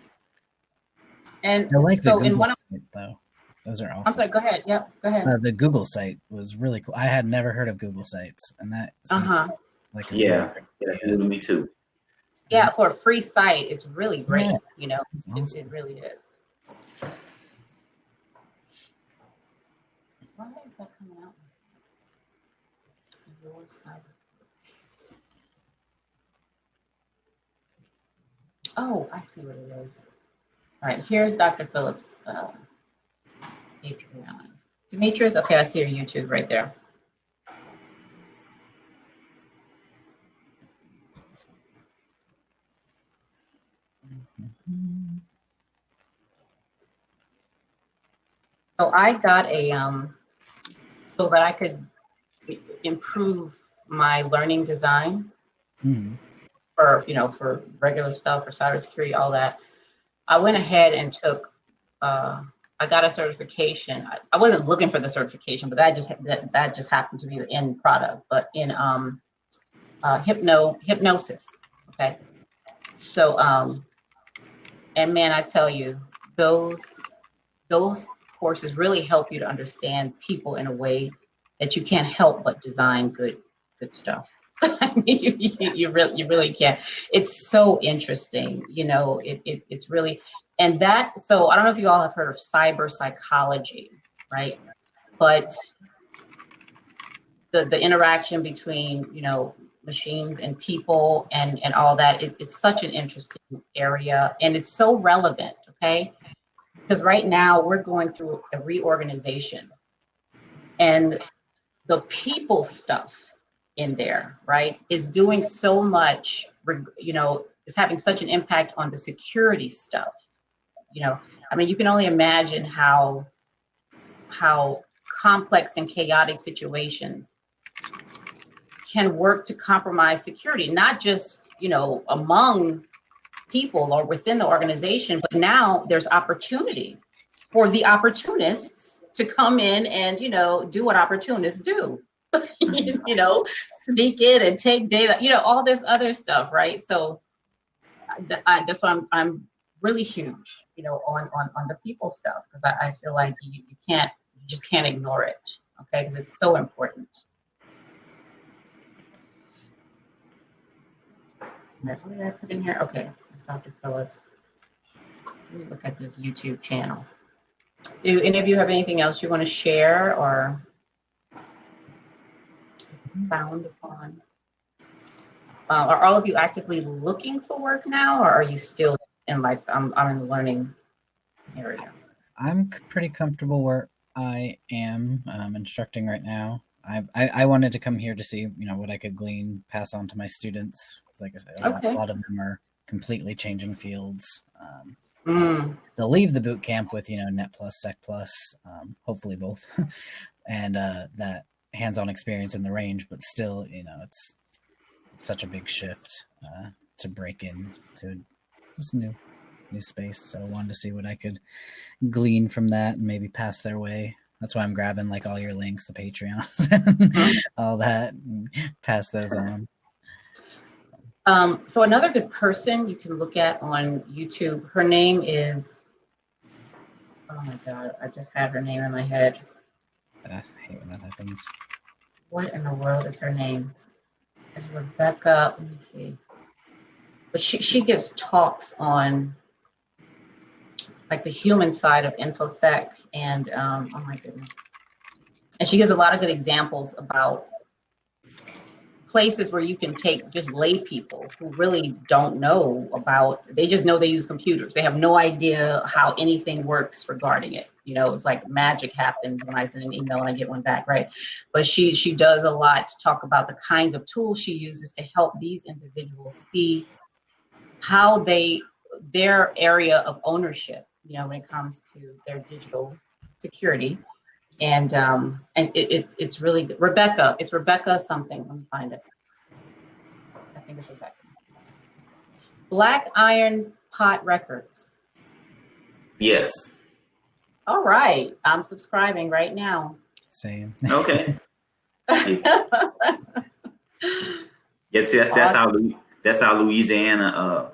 And I like so the in Google one of site, though. Those are awesome. I'm sorry, go ahead. Yep, go ahead. The Google site was really cool. I had never heard of Google Sites, and that seems like that's new to me too. Yeah, for a free site, it's really great. Yeah. Awesome. It really is. Why is that coming out? Your cyber. Oh, I see what it is. All right, here's Dr. Phillips' Patreon. Demetrius, okay, I see your YouTube right there. So I got so that I could improve my learning design for regular stuff, for cybersecurity, all that. I went ahead and took, I I got a certification. I wasn't looking for the certification, but that just happened to be the end product. But in hypnosis. Okay. So and man, I tell you, those courses really help you to understand people in a way that you can't help but design good stuff. I mean, you really can't. It's so interesting, you know. It's really, and that. So I don't know if you all have heard of cyber psychology, right? But the interaction between, you know, machines and people and all that, it's such an interesting area, and it's so relevant. Okay, because right now we're going through a reorganization, and the people stuff in there, right, is doing so much, you know, is having such an impact on the security stuff. You know, I mean, you can only imagine how complex and chaotic situations can work to compromise security, not just, you know, among people or within the organization, but now there's opportunity for the opportunists to come in and, you know, do what opportunists do. You know, sneak in and take data, you know, all this other stuff, right? So that's why I'm really huge, you know, on the people stuff, because I feel like you just can't ignore it, okay? Because it's so important. What did I put in here? Okay, it's Dr. Phillips. Let me look at this YouTube channel. Do any of you have anything else you want to share or expound upon? Are all of you actively looking for work now, or are you still in like I'm in the learning area? I'm pretty comfortable where I am instructing right now. I wanted to come here to see, you know, what I could glean, pass on to my students. Like I said, a lot of them are completely changing fields. They'll leave the boot camp with, you know, Net Plus, Sec Plus, hopefully both, and that hands-on experience in the range. But still, you know, it's such a big shift to break into this new space. So I wanted to see what I could glean from that and maybe pass their way. That's why I'm grabbing like all your links, the Patreons, all that, and pass those on. So another good person you can look at on YouTube, her name is, oh my God, I just had her name in my head. I hate when that happens. What in the world is her name? It's Rebecca, let me see. But she gives talks on like the human side of InfoSec, and oh my goodness. And she gives a lot of good examples about places where you can take just lay people who really don't know about, they just know they use computers. They have no idea how anything works regarding it. You know, it's like magic happens when I send an email and I get one back, right? But she does a lot to talk about the kinds of tools she uses to help these individuals see how their area of ownership, you know, when it comes to their digital security. And it's really good. Rebecca, it's Rebecca something. Let me find it. I think it's Rebecca. Black Iron Pot Records. Yes. All right, I'm subscribing right now. Same. Okay. Yes, that's how Louisiana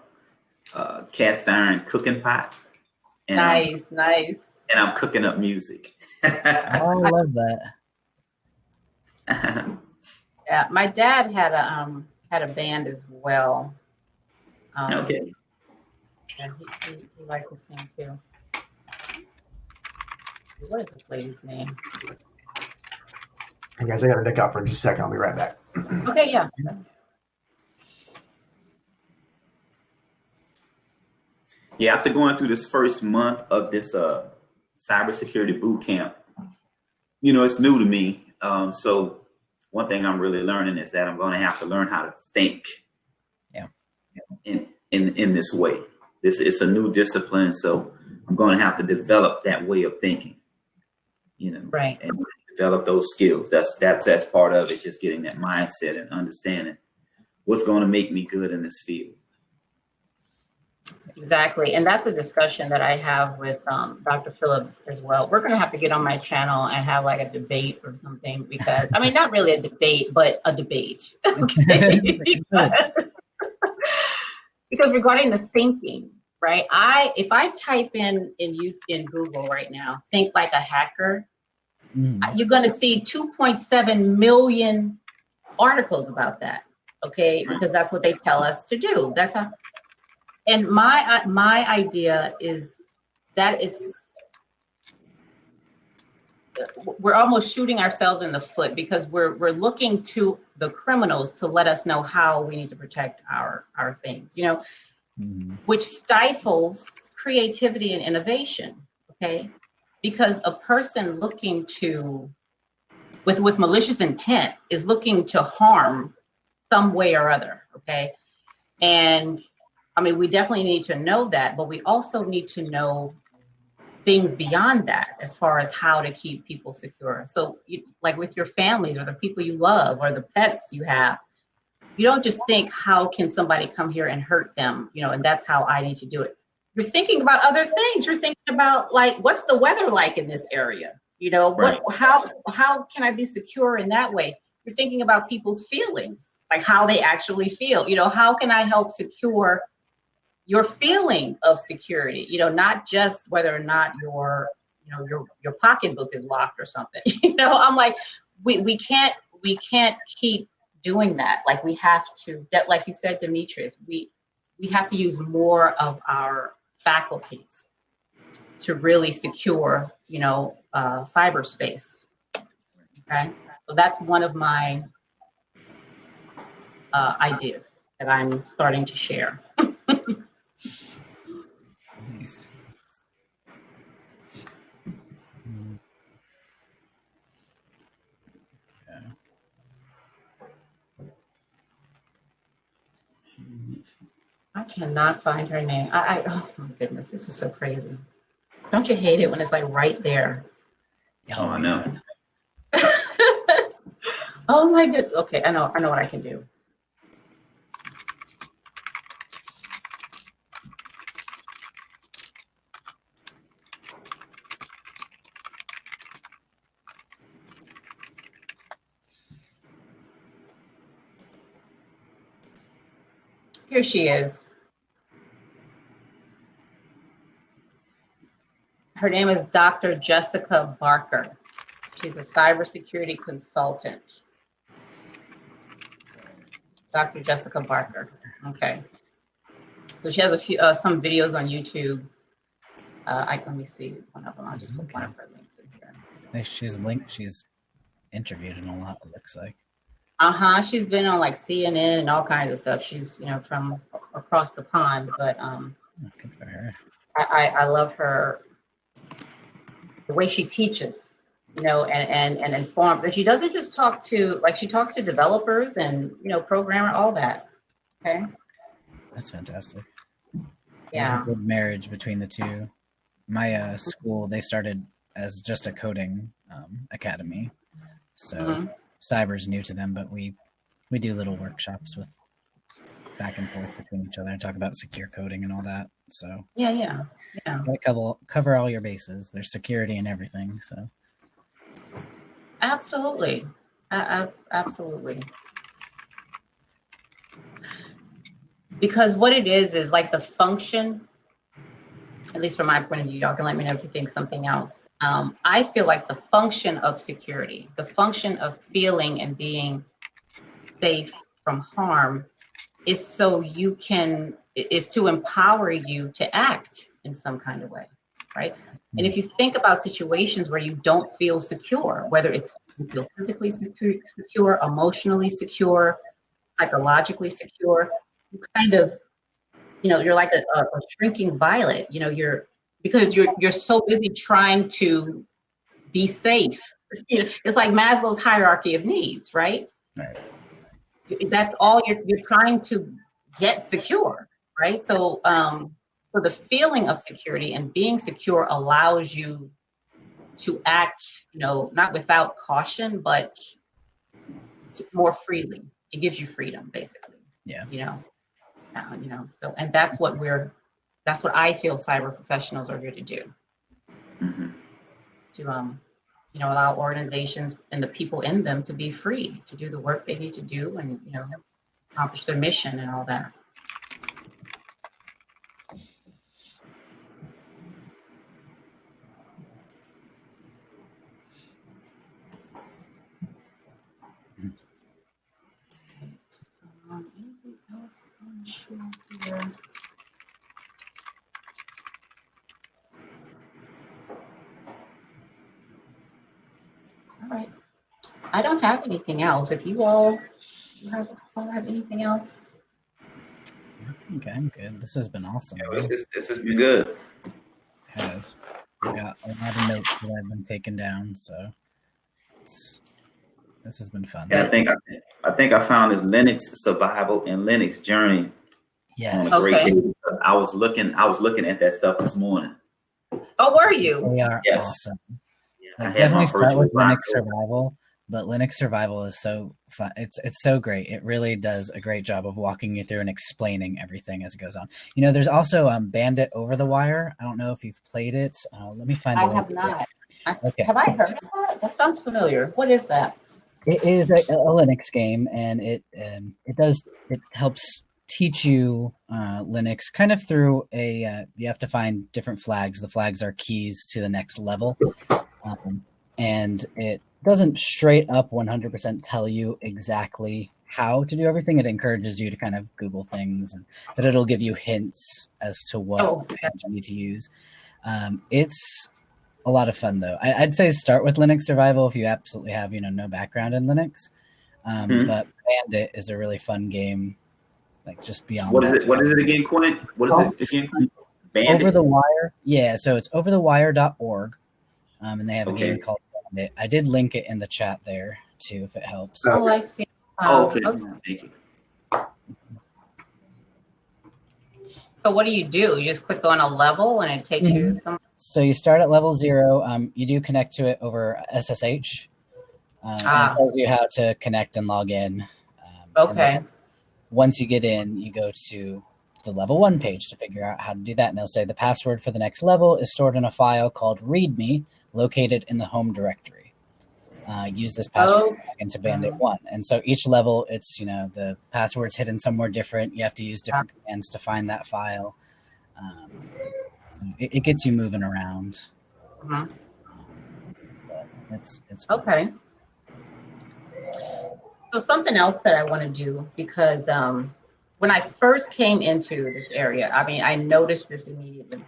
cast iron cooking pot. And nice. And I'm cooking up music. Oh, I love that. Yeah, my dad had a band as well. Okay. And he liked to sing too. What is this lady's name? Hey guys, I gotta duck out for just a second. I'll be right back. Okay, yeah. Yeah, after going through this first month of this cybersecurity boot camp, you know, it's new to me. So one thing I'm really learning is that I'm going to have to learn how to think. Yeah. In this way. It's a new discipline, so I'm going to have to develop that way of thinking. You know, right, and develop those skills. That's part of it. Just getting that mindset and understanding what's going to make me good in this field. Exactly. And that's a discussion that I have with Dr. Phillips as well. We're going to have to get on my channel and have like a debate or something because, I mean, not really a debate, but a debate. Okay. Because regarding the thinking, right? If I type in Google right now, think like a hacker, you're going to see 2.7 million articles about that. Okay. Because that's what they tell us to do. That's how. And my idea is that we're almost shooting ourselves in the foot because we're looking to the criminals to let us know how we need to protect our things, which stifles creativity and innovation. Okay, because a person looking to with malicious intent is looking to harm some way or other. Okay, and I mean, we definitely need to know that, but we also need to know things beyond that as far as how to keep people secure. So like with your families or the people you love or the pets you have, you don't just think, how can somebody come here and hurt them? And that's how I need to do it. You're thinking about other things. You're thinking about like, what's the weather like in this area? Right. How can I be secure in that way? You're thinking about people's feelings, like how they actually feel. How can I help secure your feeling of security, not just whether or not your pocketbook is locked or something. I'm like, we can't keep doing that. Like we have to, that, like you said, Demetrius, we have to use more of our faculties to really secure, cyberspace. Okay, so that's one of my ideas that I'm starting to share. Nice. I cannot find her name. Oh my goodness, this is so crazy. Don't you hate it when it's like right there? Oh, I know. Oh my goodness. Okay, I know what I can do. Here she is. Her name is Dr. Jessica Barker. She's a cybersecurity consultant. Dr. Jessica Barker. Okay. So she has a few some videos on YouTube. Let me see one of them. I'll just put one of her links in here. She's interviewed in a lot, it looks like. She's been on like CNN and all kinds of stuff. She's from across the pond, but good for her. I love her, the way she teaches, and informs. And she doesn't just talk to, like, she talks to developers and programmer, all that. Okay. That's fantastic. Yeah. There's a good marriage between the two. My school, they started as just a coding academy, so cyber's new to them, but we do little workshops with back and forth between each other and talk about secure coding and all that. So yeah. Gotta cover all your bases. There's security and everything. So absolutely, absolutely. Because what it is like the function, at least from my point of view, y'all can let me know if you think something else. I feel like the function of security, the function of feeling and being safe from harm is so is to empower you to act in some kind of way, right? And if you think about situations where you don't feel secure, whether it's you feel physically secure, emotionally secure, psychologically secure, you kind of, you're like a shrinking violet, because you're so busy trying to be safe. It's like Maslow's hierarchy of needs, right? Right. That's all you're trying to get secure, right? So so the feeling of security and being secure allows you to act, not without caution, but more freely. It gives you freedom, basically. Yeah. So, and that's what we're that's what I feel cyber professionals are here to do. Mm-hmm. To allow organizations and the people in them to be free to do the work they need to do and accomplish their mission and all that. Anything else I'm sure here? All right. I don't have anything else. If you all have anything else? Okay, I'm good. This has been awesome. Yeah, this has been good. It has. I've got a lot of notes that I've been taking down, so this has been fun. Yeah, I think I found this Linux survival and Linux journey. Yes. On a great Okay. day. I was looking at that stuff this morning. Oh, were you? They are Yes. awesome. Yeah, I Like, had my definitely start with virtual Linux laptop. Survival, but Linux Survival is so fun. It's so great. It really does a great job of walking you through and explaining everything as it goes on. There's also Bandit Over the Wire. I don't know if you've played it. Let me find. I have not. Okay. Have I heard of that? That sounds familiar. What is that? It is a Linux game, and it helps teach you Linux kind of through you have to find different flags. The flags are keys to the next level, and it doesn't straight up 100% tell you exactly how to do everything. It encourages you to kind of Google things, but it'll give you hints as to what you need to use. It's a lot of fun, though. I'd say start with Linux Survival if you absolutely have no background in Linux. But Bandit is a really fun game. Like just beyond. What is it? What is it again, Quint? What is it again? Bandit? Over the Wire. Yeah, so it's overthewire.org. And they have a game called Bandit. I did link it in the chat there too, if it helps. Oh, I see. Okay. Thank you. So what do? You just click on a level and it takes you to some. So you start at level 0. You do connect to it over SSH. And it tells you how to connect and log in. Okay. Once you get in, you go to the level 1 page to figure out how to do that. And it'll say the password for the next level is stored in a file called README located in the home directory. Use this password into Bandit 1. And so each level, it's, the password's hidden somewhere different. You have to use different commands to find that file. So it gets you moving around. But it's okay. So something else that I want to do, because when I first came into this area, I noticed this immediately,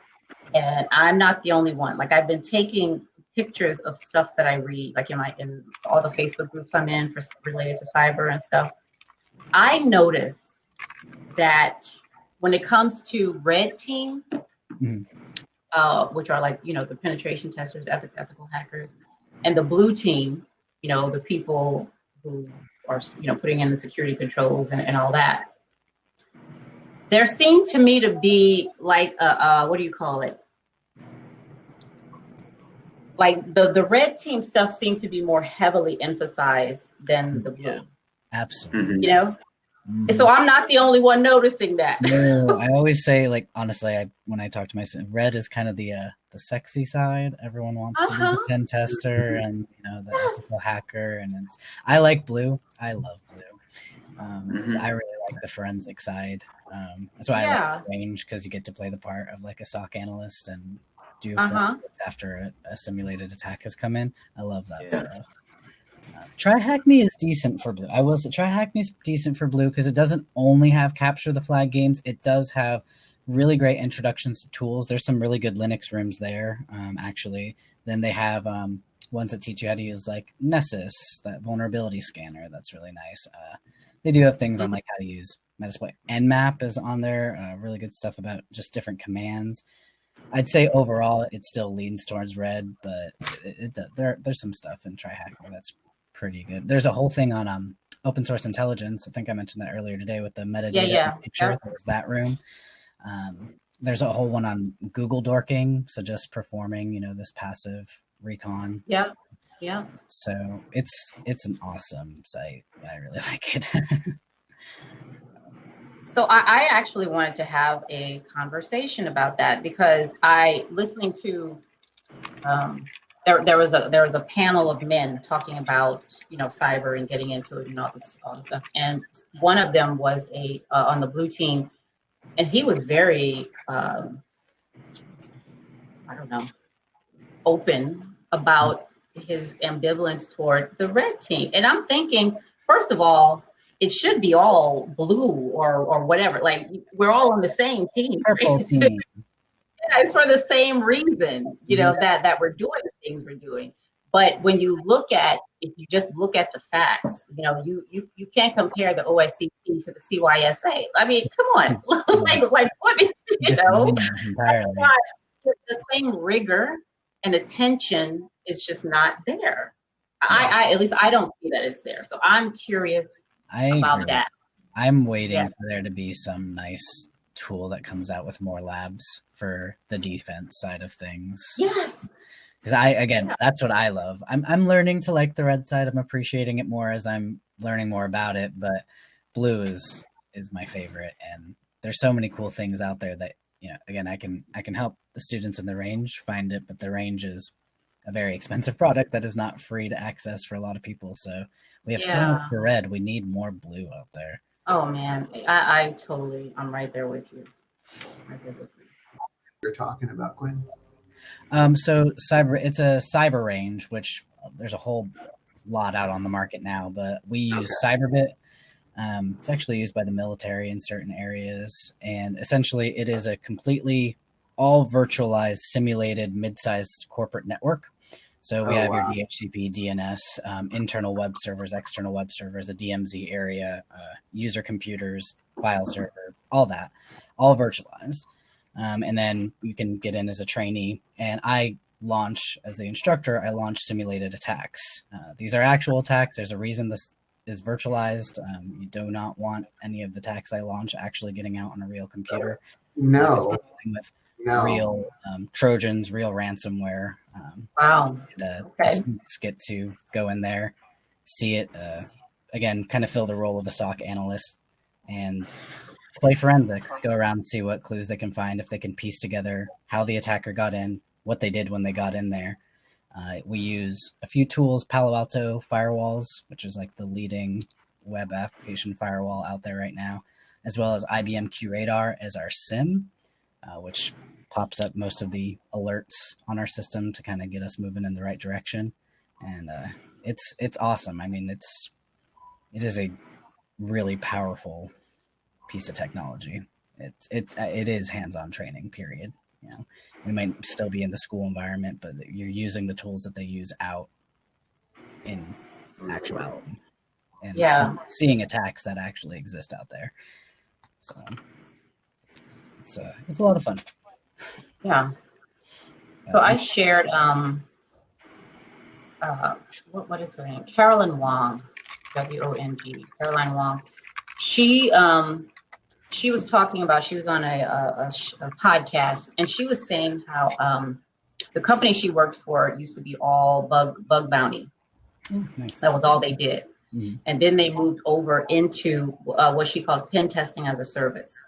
and I'm not the only one. Like, I've been taking pictures of stuff that I read, like in all the Facebook groups I'm in related to cyber and stuff. I noticed that when it comes to red team, which are like, the penetration testers, ethical hackers, and the blue team, the people who are, putting in the security controls and all that. There seemed to me to be like what do you call it? Like the red team stuff seemed to be more heavily emphasized than the blue. Yeah, absolutely. So I'm not the only one noticing that. No, I always say, like, honestly, when I talk to my students, red is kind of the sexy side. Everyone wants to be the pen tester and the ethical hacker, and I like blue. I love blue. So I really like the forensic side. That's why I like range, because you get to play the part of like a SOC analyst and do forensics after a simulated attack has come in. I love that stuff. TryHackMe is decent for blue. I will say TryHackMe is decent for blue because it doesn't only have capture the flag games. It does have really great introductions to tools. There's some really good Linux rooms there, actually. Then they have ones that teach you how to use like Nessus, that vulnerability scanner. That's really nice. They do have things on like how to use Metasploit. Nmap is on there. Really good stuff about just different commands. I'd say overall it still leans towards red, but there's some stuff in TryHackMe that's pretty good. There's a whole thing on open source intelligence. I think I mentioned that earlier today with the metadata picture. There's that room. There's a whole one on Google dorking, so just performing, this passive recon. Yeah. So it's an awesome site. I really like it. So I actually wanted to have a conversation about that because listening to there was a panel of men talking about cyber and getting into it and all this stuff, and one of them was on the blue team, and he was very I don't know, open about his ambivalence toward the red team, and I'm thinking, first of all, it should be all blue or whatever. Like, we're all on the same team. Purple Right? team. It's for the same reason, that we're doing the things we're doing. But when you if you just look at the facts, you can't compare the OSCP to the CYSA. I mean, come on, like what is, Entirely. the same rigor and attention is just not there. I at least I don't see that it's there. So I'm curious about that. I'm waiting for there to be some nice tool that comes out with more labs for the defense side of things. Yes. Because that's what I love. I'm learning to like the red side. I'm appreciating it more as I'm learning more about it, but blue is my favorite. And there's so many cool things out there that, again, I can help the students in the range find it, but the range is a very expensive product that is not free to access for a lot of people. So we have so much for red. We need more blue out there. Oh man, I'm right there with you. You're talking about, Quinn? So it's a cyber range, which there's a whole lot out on the market now, but we use Cyberbit. It's actually used by the military in certain areas, and essentially it is a completely all virtualized, simulated, mid-sized corporate network. So we have your DHCP, DNS, internal web servers, external web servers, a DMZ area, user computers, file server, all that, all virtualized. And then you can get in as a trainee. And as the instructor, I launch simulated attacks. These are actual attacks. There's a reason this is virtualized. You do not want any of the attacks I launch actually getting out on a real computer. No. Real Trojans, real ransomware. Wow. The students get to go in there, see it, again, kind of fill the role of a SOC analyst and play forensics, go around and see what clues they can find, if they can piece together how the attacker got in, what they did when they got in there. We use a few tools, Palo Alto firewalls, which is like the leading web application firewall out there right now, as well as IBM QRadar as our SIM, which pops up most of the alerts on our system to kind of get us moving in the right direction. And it's awesome. I mean, it is a really powerful piece of technology. It is hands-on training, period. We might still be in the school environment, but you're using the tools that they use out in actuality and seeing attacks that actually exist out there. So it's a lot of fun. Yeah. So I shared what is her name? Carolyn Wong, WONG, Caroline Wong. She was talking about, she was on a podcast, and she was saying how the company she works for used to be all bug bounty. Oh, nice. That was all they did. Mm-hmm. And then they moved over into what she calls pen testing as a service.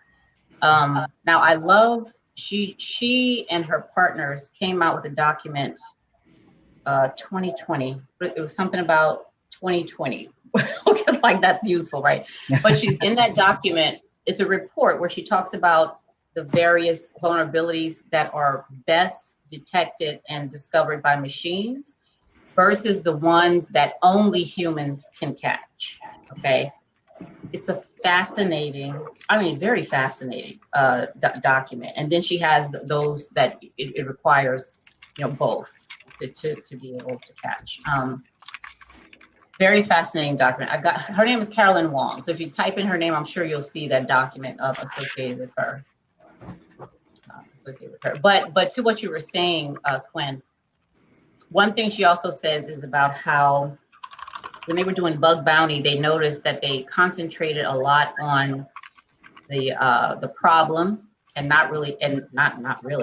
Now I love, she and her partners came out with a document 2020. It was something about 2020. Like, that's useful, right? But she's in that document. It's a report where she talks about the various vulnerabilities that are best detected and discovered by machines versus the ones that only humans can catch. Okay. It's a fascinating, very fascinating document. And then she has those that it requires, both to be able to catch. Very fascinating document. Her name is Carolyn Wong. So if you type in her name, I'm sure you'll see that document associated with her. But to what you were saying, Quinn, one thing she also says is about how when they were doing bug bounty, they noticed that they concentrated a lot on the problem and not really,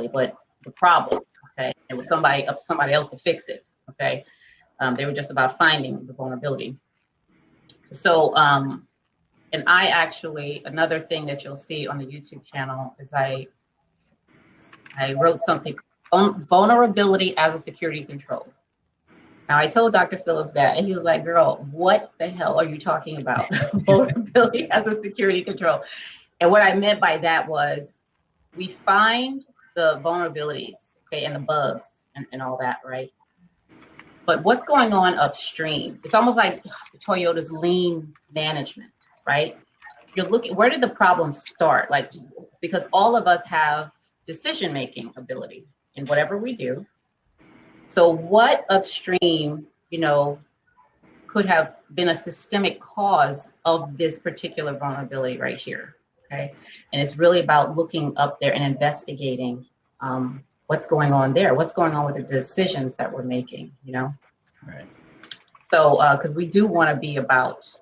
but the problem. Okay, it was somebody else to fix it. Okay. They were just about finding the vulnerability. So And I actually, another thing that you'll see on the YouTube channel is I wrote something on vulnerability as a security control. Now, I told Dr. Phillips that, and he was like, girl, what the hell are you talking about? Vulnerability as a security control. And what I meant by that was we find the vulnerabilities, okay, and the bugs and all that, right? But what's going on upstream? It's almost like Toyota's lean management, right? You're looking, where did the problem start? Like, because all of us have decision-making ability in whatever we do. So what upstream, could have been a systemic cause of this particular vulnerability right here, okay? And it's really about looking up there and investigating what's going on there, what's going on with the decisions that we're making, Right. So, because we do want to be about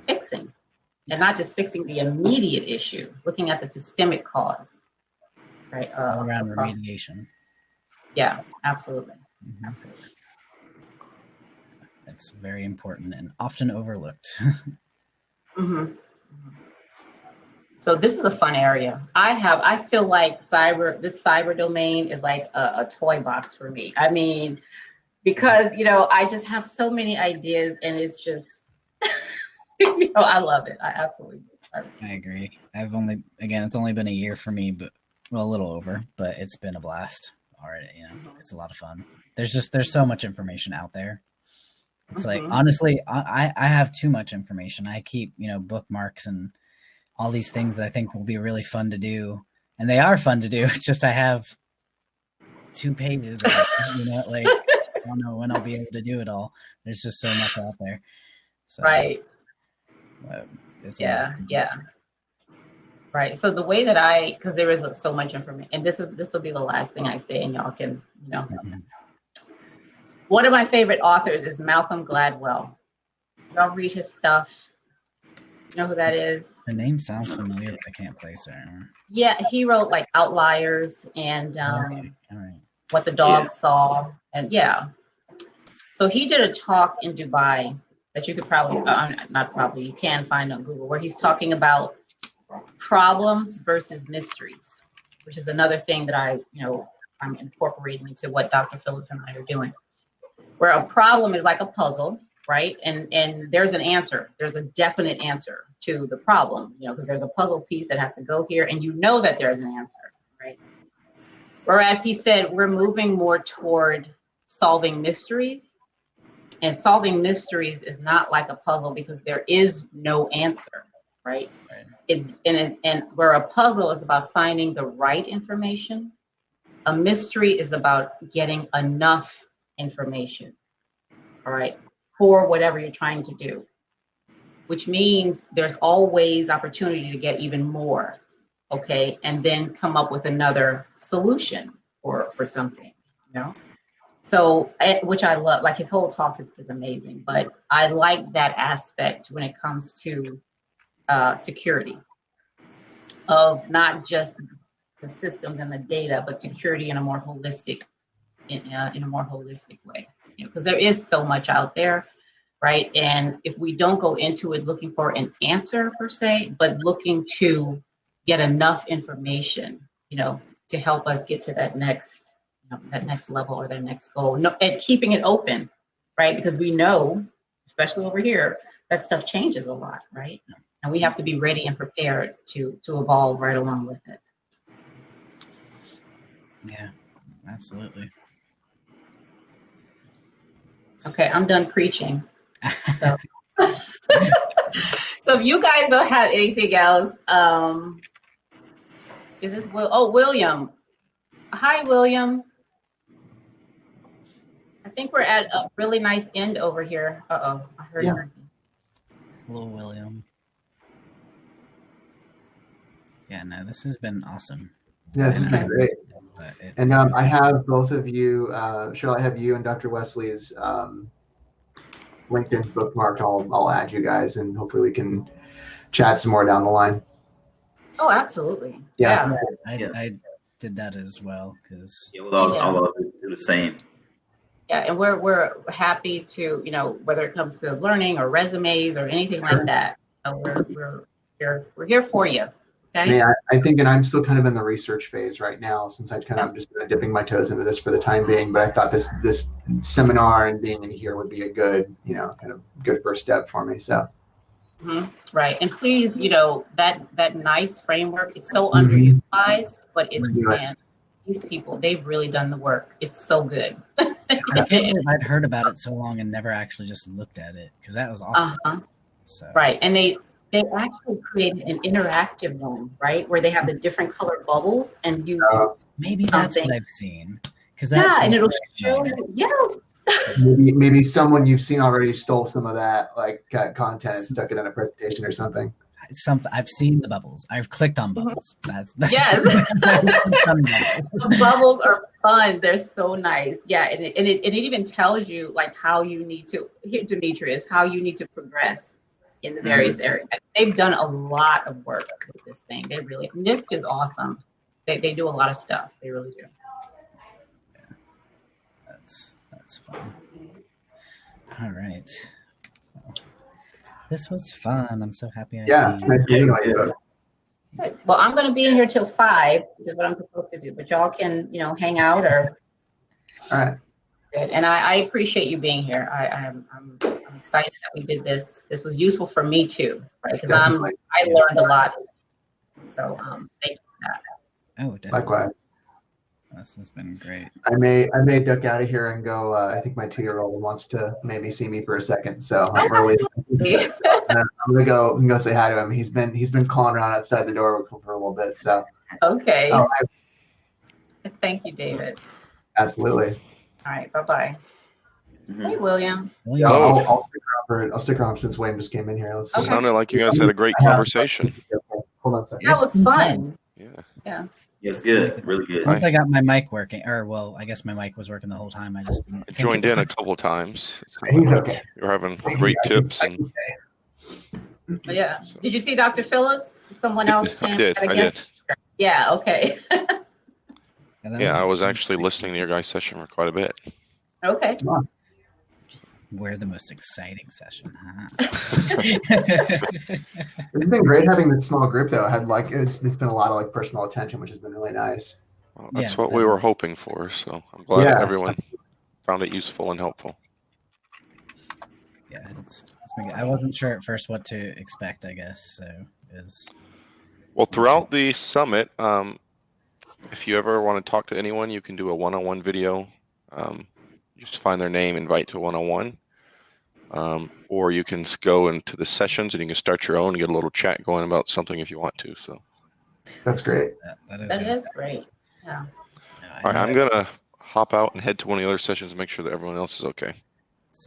fixing, and not just fixing the immediate issue, looking at the systemic cause, right? All around remediation. Yeah, absolutely. Mm-hmm. Absolutely. That's very important and often overlooked. Mm-hmm. So this is a fun area. I feel like this cyber domain is like a toy box for me. I mean, because, I just have so many ideas, and it's just, I love it. I absolutely do. I agree. It's only been a year for me, but a little over, but it's been a blast already. It's a lot of fun. There's so much information out there. It's like, honestly, I have too much information. I keep, bookmarks and all these things that I think will be really fun to do. And they are fun to do. It's just, I have 2 pages of it, like, I don't know when I'll be able to do it all. There's just so much out there. So, right. It's yeah. Right. So the way that because there is so much information, and this will be the last thing I say, and y'all can, Mm-hmm. One of my favorite authors is Malcolm Gladwell. Y'all read his stuff. You know who that is? The name sounds familiar, but I can't place it. Yeah, he wrote like Outliers and Okay. All right. What the Dog Saw, and So he did a talk in Dubai that you could probably, you can find on Google, where he's talking about problems versus mysteries, which is another thing that I'm incorporating into what Dr. Phillips and I are doing. Where a problem is like a puzzle, right? And there's an answer. There's a definite answer to the problem, because there's a puzzle piece that has to go here, and that there's an answer, right? Whereas he said we're moving more toward solving mysteries, and solving mysteries is not like a puzzle because there is no answer, right? It's and where a puzzle is about finding the right information, a mystery is about getting enough information, all right, for whatever you're trying to do, which means there's always opportunity to get even more, okay, and then come up with another solution for something, So, which I love, like his whole talk is amazing, but I like that aspect when it comes to security of not just the systems and the data, but security in a more holistic, in a more holistic way, because there is so much out there, right? And if we don't go into it looking for an answer per se, but looking to get enough information, to help us get to that next level or that next goal, and keeping it open, right? Because we know, especially over here, that stuff changes a lot, right? And we have to be ready and prepared to evolve right along with it. Yeah, absolutely. Okay, I'm done preaching. So, so if you guys don't have anything else, is this William? Hi, William. I think we're at a really nice end over here. I heard something. Hello, William. Yeah, no, this has been awesome. Yeah, this has been great. And I have both of you, Cheryl, I have you and Dr. Wesley's LinkedIn bookmarked. I'll add you guys, and hopefully we can chat some more down the line. Oh, absolutely. Yeah. I did that as well because I'll do the same. Yeah, and we're happy to, whether it comes to learning or resumes or anything like that, we're here for you. Okay. Yeah, I think, and I'm still kind of in the research phase right now, since I kind of just dipping my toes into this for the time being. But I thought this seminar and being in here would be a good, kind of good first step for me. So. Right, and please, that nice framework. It's so underutilized, but it's man, these people, they've really done the work. It's so good. I can't believe I'd heard about it so long and never actually just looked at it, because that was awesome. So. Right, and they actually created an interactive one, right, where they have the different colored bubbles, and you maybe that's what I've seen, because and it'll show you. Yes. Maybe someone you've seen already stole some of that content and stuck it in a presentation or something. I've seen the bubbles. I've clicked on bubbles. That's yes. The bubbles are fun. They're so nice. Yeah, and it even tells you how you need to hit Demetrius, how you need to progress in the various areas. They've done a lot of work with this thing. They really, NIST is awesome. They do a lot of stuff. They really do. That's fun. All right. Well, this was fun. I'm so happy. It's nice meeting you. Good. Well, I'm going to be in here till 5, which is what I'm supposed to do. But y'all can, hang out or. All right. Good. And I appreciate you being here. I'm excited that we did this. This was useful for me too, right? Because I learned a lot. So thank you for that. Oh, definitely. Likewise. This has been great. I may duck out of here and go. I think my 2-year-old wants to maybe see me for a second, so I'm gonna go say hi to him. He's been calling around outside the door for a little bit. So okay. Thank you, David. Absolutely. All right. Bye-bye. Hey, William. Yeah, I'll stick around since Wayne just came in here. Let's see. Sounded like you guys had a great conversation. Hold on a second. That was fun. Yeah. It's good. Really good. Once I got my mic working, I guess my mic was working the whole time. I just didn't joined in a couple times. He's okay. You're having great tips. Yeah. Did you see Dr. Phillips? Someone else came. I did. Yeah. Okay. Yeah, I was actually listening to your guys' session for quite a bit. Okay. We're the most exciting session, huh? It's been great having this small group, though. It's been a lot of personal attention, which has been really nice. Well, that's what we were hoping for. So I'm glad everyone found it useful and helpful. Yeah, it's been good. I wasn't sure at first what to expect, I guess. Well, throughout the summit, if you ever want to talk to anyone, you can do a one-on-one video. Just find their name, invite to a one-on-one. Or you can go into the sessions and you can start your own and get a little chat going about something if you want to. So that's great. That is great. Yeah. All right, I'm gonna hop out and head to one of the other sessions and make sure that everyone else is okay.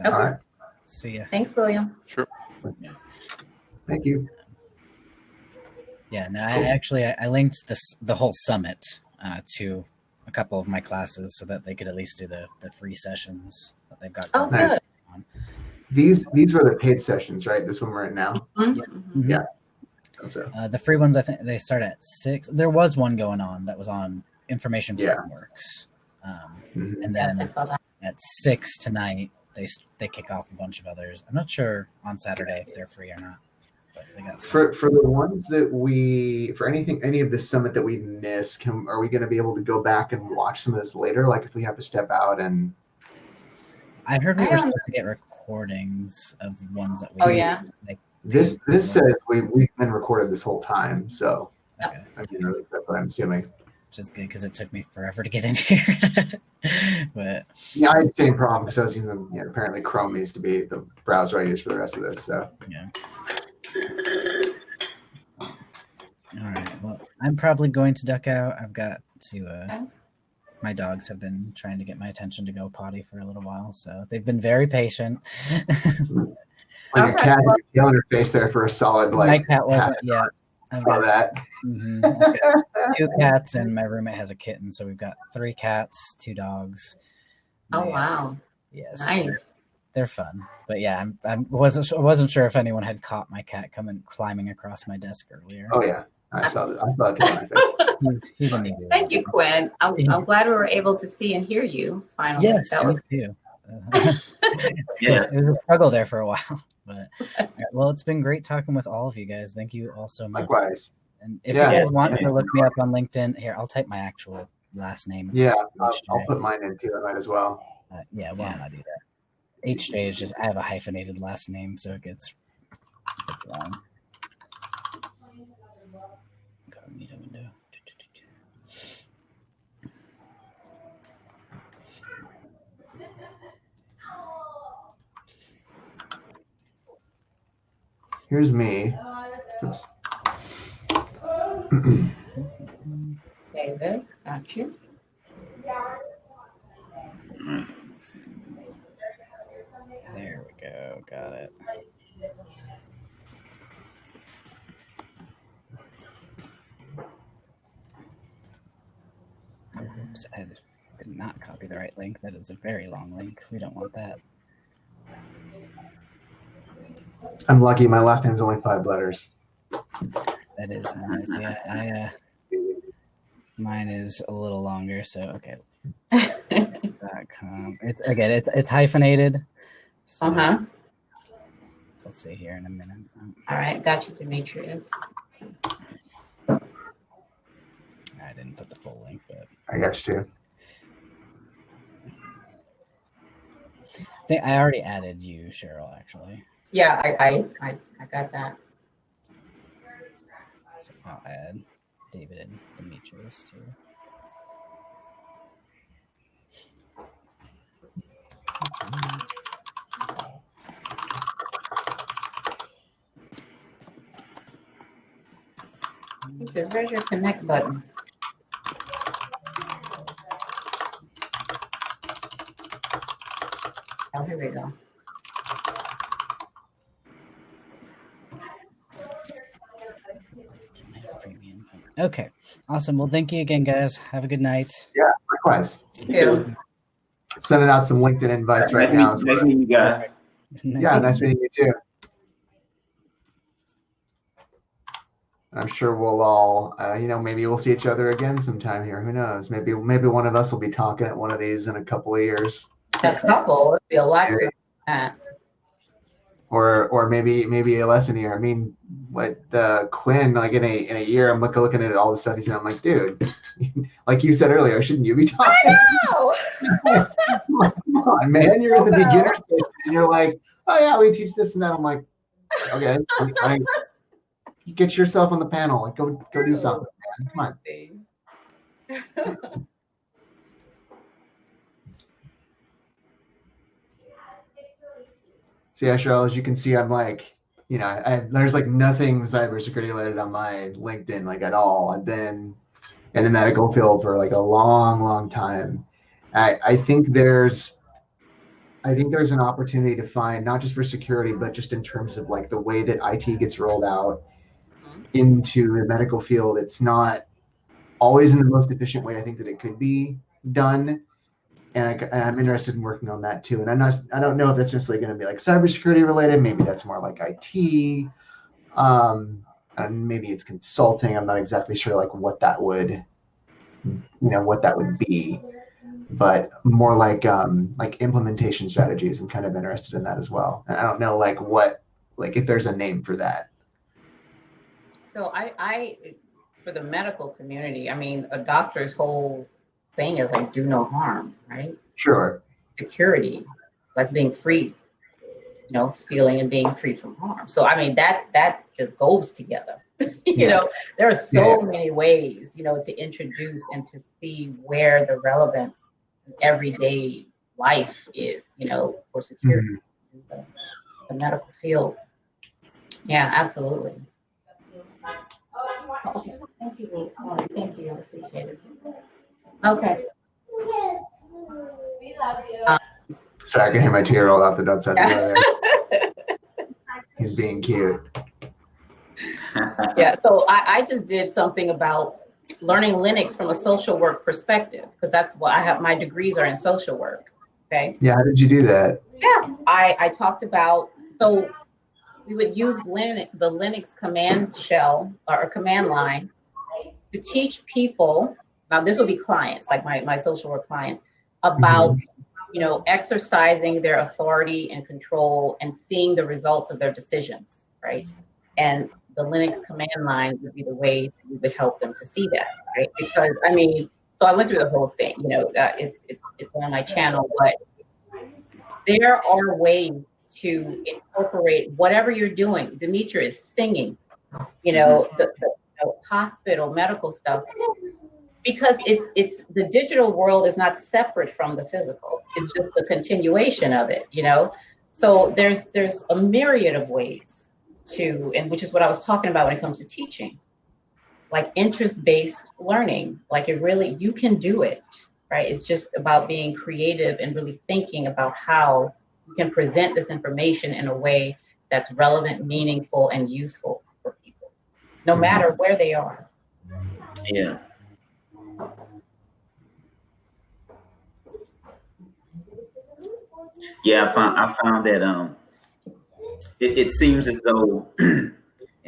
Okay. All right. See ya. Thanks, William. Sure. Thank you. Yeah. No, I linked the whole summit to a couple of my classes so that they could at least do the free sessions that they've got going good. on. These were the paid sessions, right? This one we're in now. Mm-hmm. Yeah. The free ones, I think they start at 6. There was one going on that was on information frameworks, and then at 6 tonight they kick off a bunch of others. I'm not sure on Saturday if they're free or not. But they got for the ones that any of the summit that we miss, are we going to be able to go back and watch some of this later? Like if we have to step out and. I heard we were supposed to get recordings of ones that we. Oh yeah. This says we've been recorded this whole time, so okay. That's what I'm assuming. Which is good because it took me forever to get in here. But yeah, I had the same problem because I was using apparently Chrome needs to be the browser I use for the rest of this. So yeah. All right. Well, I'm probably going to duck out. I've got to. My dogs have been trying to get my attention to go potty for a little while, so they've been very patient. Your cat had your tail in her face there for a solid my cat wasn't. Yeah, I saw that. I've got 2 cats and my roommate has a kitten, so we've got 3 cats, 2 dogs. Oh wow! Yes, Nice. They're fun, but yeah, I wasn't sure if anyone had caught my cat climbing across my desk earlier. Oh yeah, I saw it. He's a neat. Thank you, Quinn. I'm glad we were able to see and hear you finally. Yes, that was me too. It was a struggle there for a while. But well, it's been great talking with all of you guys. Thank you all so much. Likewise. And if Yeah. you guys want to look me up on LinkedIn, here, I'll type my actual last name. It's I'll put mine in too. I might as well. Yeah, why don't I do that? HJ is just, I have a hyphenated last name, so it gets long. Incognito window. Here's me. Oops. David, got you. There we go. Got it. Oops, I did not copy the right link. That is a very long link. We don't want that. I'm lucky. My last name's only 5 letters. That is nice. Yeah, mine is a little longer. So okay. .com. It's hyphenated. So, let's see here in a minute. All right, got you, Demetrius. I didn't put the full link, but I got you too. I already added you, Cheryl. Actually. Yeah, I got that. So I'll add David and Demetrius too. Just where's your connect button? Oh, here we go. Okay, awesome. Well, thank you again, guys. Have a good night. Yeah, likewise. Yeah. Sending out some LinkedIn invites right now. Nice meeting you guys. Yeah, nice meeting you too. I'm sure we'll all, maybe we'll see each other again sometime here. Who knows? Maybe one of us will be talking at one of these in a couple of years. A couple would be a lot sooner than that. Or maybe a lesson here. I mean, Quinn, like in a year, I'm looking at all the stuff he's done. I'm like, dude, like you said earlier, shouldn't you be talking? I know. Come on, man, you're in the beginner stage, and you're like, oh yeah, we teach this and that. I'm like, okay, get yourself on the panel. Like, go do something, man. Come on. So yeah, Cheryl, as you can see, I'm like, there's like nothing cybersecurity related on my LinkedIn, like at all. I've been in the medical field for like a long, long time. I think there's an opportunity to find, not just for security, but just in terms of like the way that IT gets rolled out into the medical field. It's not always in the most efficient way I think that it could be done. And I'm interested in working on that too. And I don't know if that's necessarily going to be like cybersecurity related. Maybe that's more like IT. And maybe it's consulting. I'm not exactly sure like what that would be, but more like implementation strategies. I'm kind of interested in that as well. And I don't know like if there's a name for that. So I for the medical community, I mean, a doctor's whole thing is like do no harm, right? Sure. Security, that's being free, feeling and being free from harm. So I mean that just goes together. There are so many ways, to introduce and to see where the relevance in everyday life is, for security in the medical field. Yeah, absolutely. Okay. Thank you. Thank you. I appreciate it. Okay. Sorry, I can hear my 2-year-old out the outside the door there. He's being cute. Yeah, so I just did something about learning Linux from a social work perspective, because that's what I have. My degrees are in social work. Okay. Yeah, how did you do that? Yeah, I talked about, so we would use the Linux command shell or command line to teach people. Now this would be clients, like my social work clients, about exercising their authority and control and seeing the results of their decisions, right? And the Linux command line would be the way that we would help them to see that, right? Because so I went through the whole thing. It's on my channel, but there are ways to incorporate whatever you're doing. Demetrius singing, the hospital medical stuff, because it's the digital world is not separate from the physical. It's just the continuation of it, So there's a myriad of ways and which is what I was talking about when it comes to teaching, like interest-based learning. Like you can do it, right? It's just about being creative and really thinking about how you can present this information in a way that's relevant, meaningful, and useful for people, no matter where they are. Yeah. Yeah, I found that it seems as though in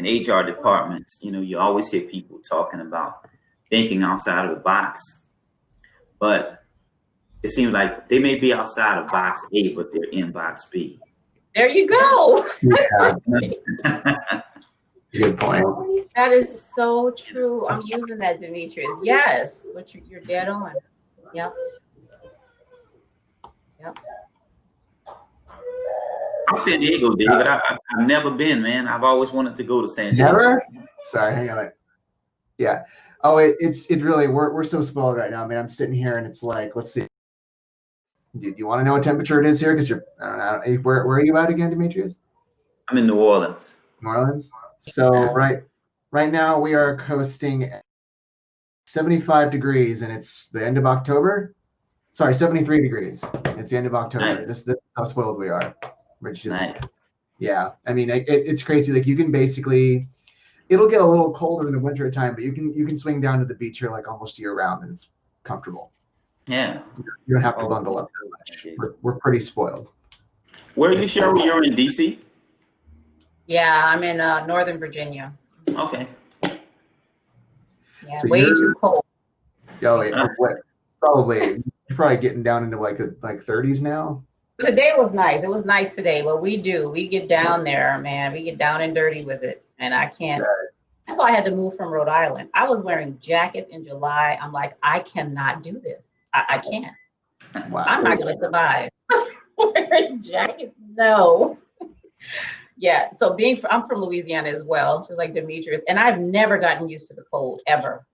HR departments, you always hear people talking about thinking outside of the box, but it seems like they may be outside of box A, but they're in box B. There you go. Good point. That is so true. I'm using that, Demetrius. Yes, but you're dead on. Yep. I'm San Diego, David. I've never been, man. I've always wanted to go to San Diego. Never? Sorry, hang on. Yeah. Oh, it's really we're so spoiled right now. I mean, I'm sitting here and it's like, let's see. Do you want to know what temperature it is here? Because I don't know. Where are you at again, Demetrius? I'm in New Orleans. New Orleans. So right now we are coasting 75 degrees, and it's the end of October. Sorry, 73 degrees. It's the end of October. Nice. This is how spoiled we are. Which is Nice. Yeah. I mean, it's crazy. Like you can basically, it'll get a little colder in the winter time, but you can swing down to the beach here like almost year round, and it's comfortable. Yeah. You don't have to bundle up too much. We're pretty spoiled. Where are you, Cheryl? You're in DC? Yeah, I'm in Northern Virginia. Okay. Yeah, So way too cold. Oh, yeah. You're probably getting down into like 30s now. Today was nice. It was nice today. What we get down there, man. We get down and dirty with it. And I can't. Right. That's why I had to move from Rhode Island. I was wearing jackets in July. I'm like, I cannot do this. I can't. Wow. I'm not going to survive. Wearing jackets? No. Yeah. So I'm from Louisiana as well, just like Demetrius. And I've never gotten used to the cold, ever.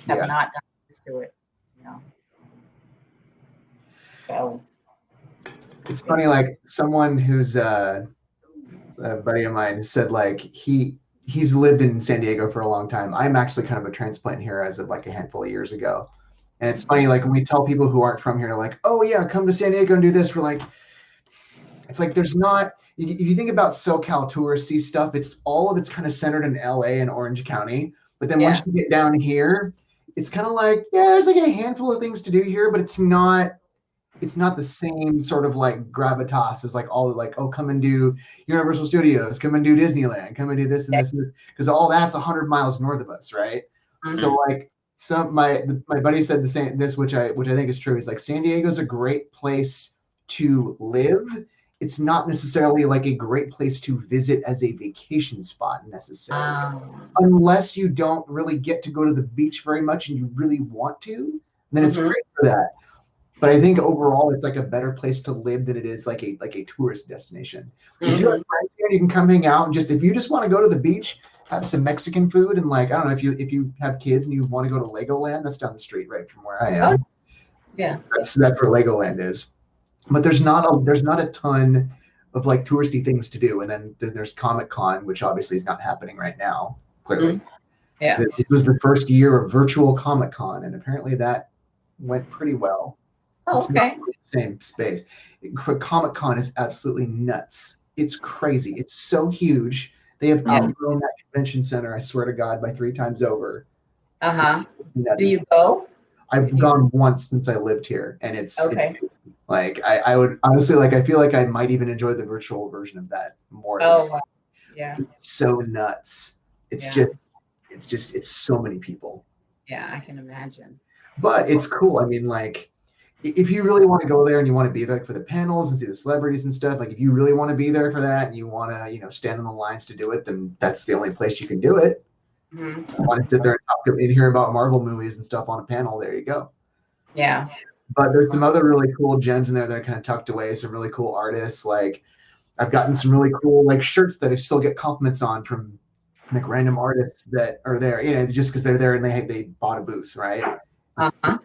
Have not gotten used to it. So. It's funny, like someone who's a buddy of mine said like he's lived in San Diego for a long time. I'm actually kind of a transplant here as of like a handful of years ago. And it's funny, like when we tell people who aren't from here, like, oh yeah, come to San Diego and do this. We're like, it's like there's not, if you think about SoCal touristy stuff, it's kind of centered in LA and Orange County. But then once you get down here, it's kind of like, yeah, there's like a handful of things to do here, but it's not the same sort of like gravitas as like all like, oh, come and do Universal Studios, come and do Disneyland, come and do this and this, because all that's 100 miles north of us, right? Mm-hmm. So like my buddy said this, which I think is true. He's like, San Diego's a great place to live. It's not necessarily like a great place to visit as a vacation spot necessarily, unless you don't really get to go to the beach very much and you really want to. Then it's great for that. But I think overall, it's like a better place to live than it is like a tourist destination. If you're here, you can come hang out and if you just want to go to the beach, have some Mexican food, and like, I don't know, if you have kids and you want to go to Legoland, that's down the street right from where I am. Yeah, that's where Legoland is. But there's not a ton of like touristy things to do. And then there's Comic-Con, which obviously is not happening right now. Clearly, yeah. This was the first year of virtual Comic-Con, and apparently that went pretty well. Oh, okay. It's not the same space. Comic-Con is absolutely nuts. It's crazy. It's so huge. They have outgrown that convention center, I swear to God, by 3 times over. Do you go? I've gone once since I lived here, and it's like I would honestly like. I feel like I might even enjoy the virtual version of that more. Wow. Yeah. It's so nuts. It's so many people. Yeah, I can imagine. But it's cool. I mean, like, if you really want to go there and you want to be there for the panels and see the celebrities and stuff, like if you really want to be there for that and you want to, you know, stand on the lines to do it, then that's the only place you can do it. Mm-hmm. If you want to sit there and talk and hear about Marvel movies and stuff on a panel, there you go. Yeah. But there's some other really cool gems in there that are kind of tucked away. Some really cool artists. Like I've gotten some really cool like shirts that I still get compliments on from like random artists that are there, you know, just because they're there and they bought a booth, right? Uh-huh.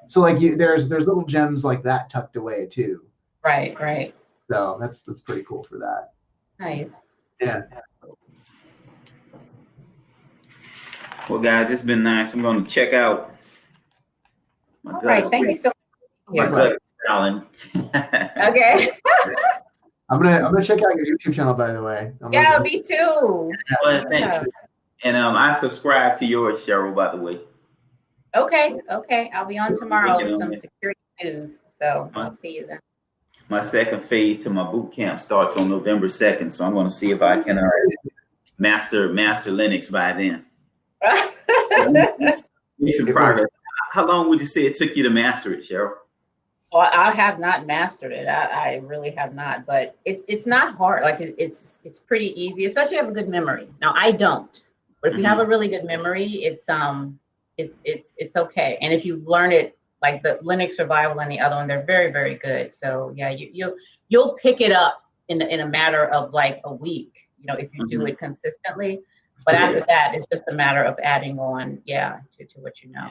So like there's little gems like that tucked away too. Right. So that's pretty cool for that. Nice. Yeah. Well, guys, it's been nice. I'm going to check out my All right. Thank you so much. My gut, Alan. Okay. I'm gonna check out your YouTube channel, by the way. Yeah, me too. Well, thanks. And I subscribe to yours, Cheryl, by the way. Okay. I'll be on tomorrow with some security news. So I'll see you then. My second phase to my boot camp starts on November 2nd, so I'm going to see if I can master Linux by then. Need some progress. How long would you say it took you to master it, Cheryl? Well, I have not mastered it. I really have not, but it's not hard. Like it's pretty easy, especially if you have a good memory. Now I don't, but if you have a really good memory, it's okay. And if you learn it, like the Linux Survival and the other one, they're very, very good. So yeah, you'll pick it up in a matter of like a week, you know, if you do it consistently. But after that, it's just a matter of adding on, to what you know.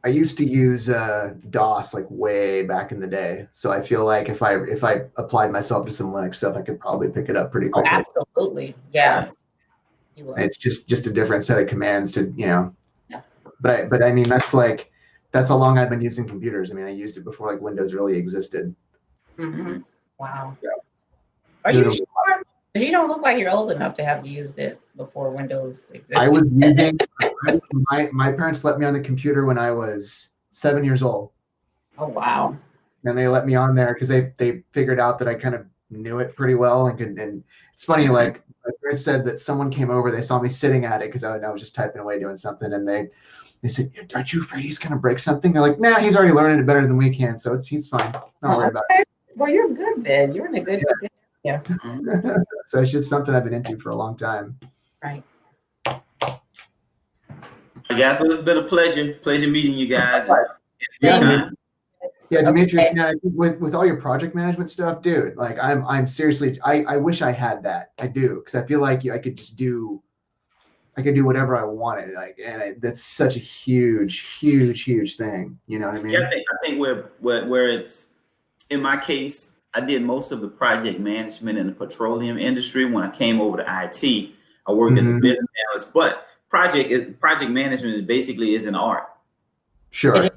I used to use DOS like way back in the day, so I feel like if I applied myself to some Linux stuff, I could probably pick it up pretty quickly. Oh, absolutely, yeah. It's just a different set of commands to, you know. Yeah. But I mean that's how long I've been using computers. I mean, I used it before like Windows really existed. Mm-hmm. Wow. So, are you sure? You don't look like you're old enough to have used it before Windows existed. I was using my parents let me on the computer when I was 7 years old. Oh wow! And they let me on there because they figured out that I kind of knew it pretty well and it's funny, like my parents said that someone came over, they saw me sitting at it because I was just typing away doing something, and they said, "Aren't you afraid he's gonna break something?" They're like, "Nah, he's already learning it better than we can, so he's fine. Don't worry about it." Well, you're good then. You're in a good. Yeah. So it's just something I've been into for a long time. Right. Guys, well, it's been a pleasure meeting you guys. Yeah, Dimitri. Okay. Yeah, I think with all your project management stuff, dude, like I'm seriously, I wish I had that. I do, because I feel like I could do whatever I wanted. Like, and that's such a huge thing. You know what I mean? Yeah, I think where it's, in my case, I did most of the project management in the petroleum industry. When I came over to IT, I worked as a business analyst. But project management basically is an art. Sure.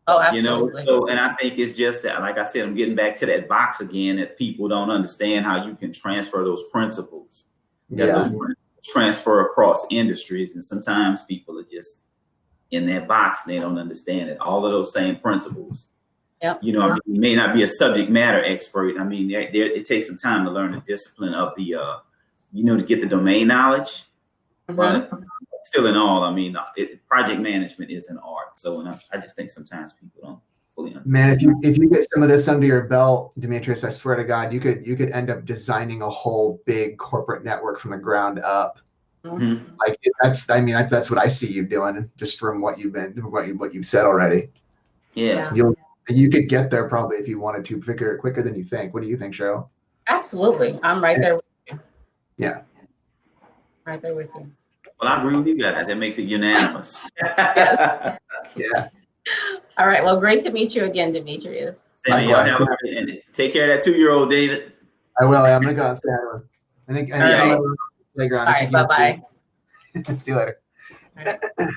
Oh, absolutely. You know, so, and I think it's just that, like I said, I'm getting back to that box again, that people don't understand how you can transfer those principles. Yeah. Those transfer across industries, and sometimes people are just in that box and they don't understand it. All of those same principles. Yep. You know, I mean, you may not be a subject matter expert. I mean, it takes some time to learn the discipline of the, to get the domain knowledge. But still, in all, I mean, project management is an art. So, and I just think sometimes people don't fully understand. Man, if you get some of this under your belt, Demetrius, I swear to God, you could end up designing a whole big corporate network from the ground up. Mm-hmm. Like that's what I see you doing, just from what you've said already. Yeah. You could get there probably if you wanted to quicker than you think. What do you think, Cheryl? Absolutely. I'm right there with you. Yeah. Right there with you. Well, I agree with you guys. That makes it unanimous. Yeah. All right. Well, great to meet you again, Demetrius. Take care of that 2-year-old, David. I will. I'm going to go outside. I think. All right. Playground. All right. Bye-bye. See you later. All right.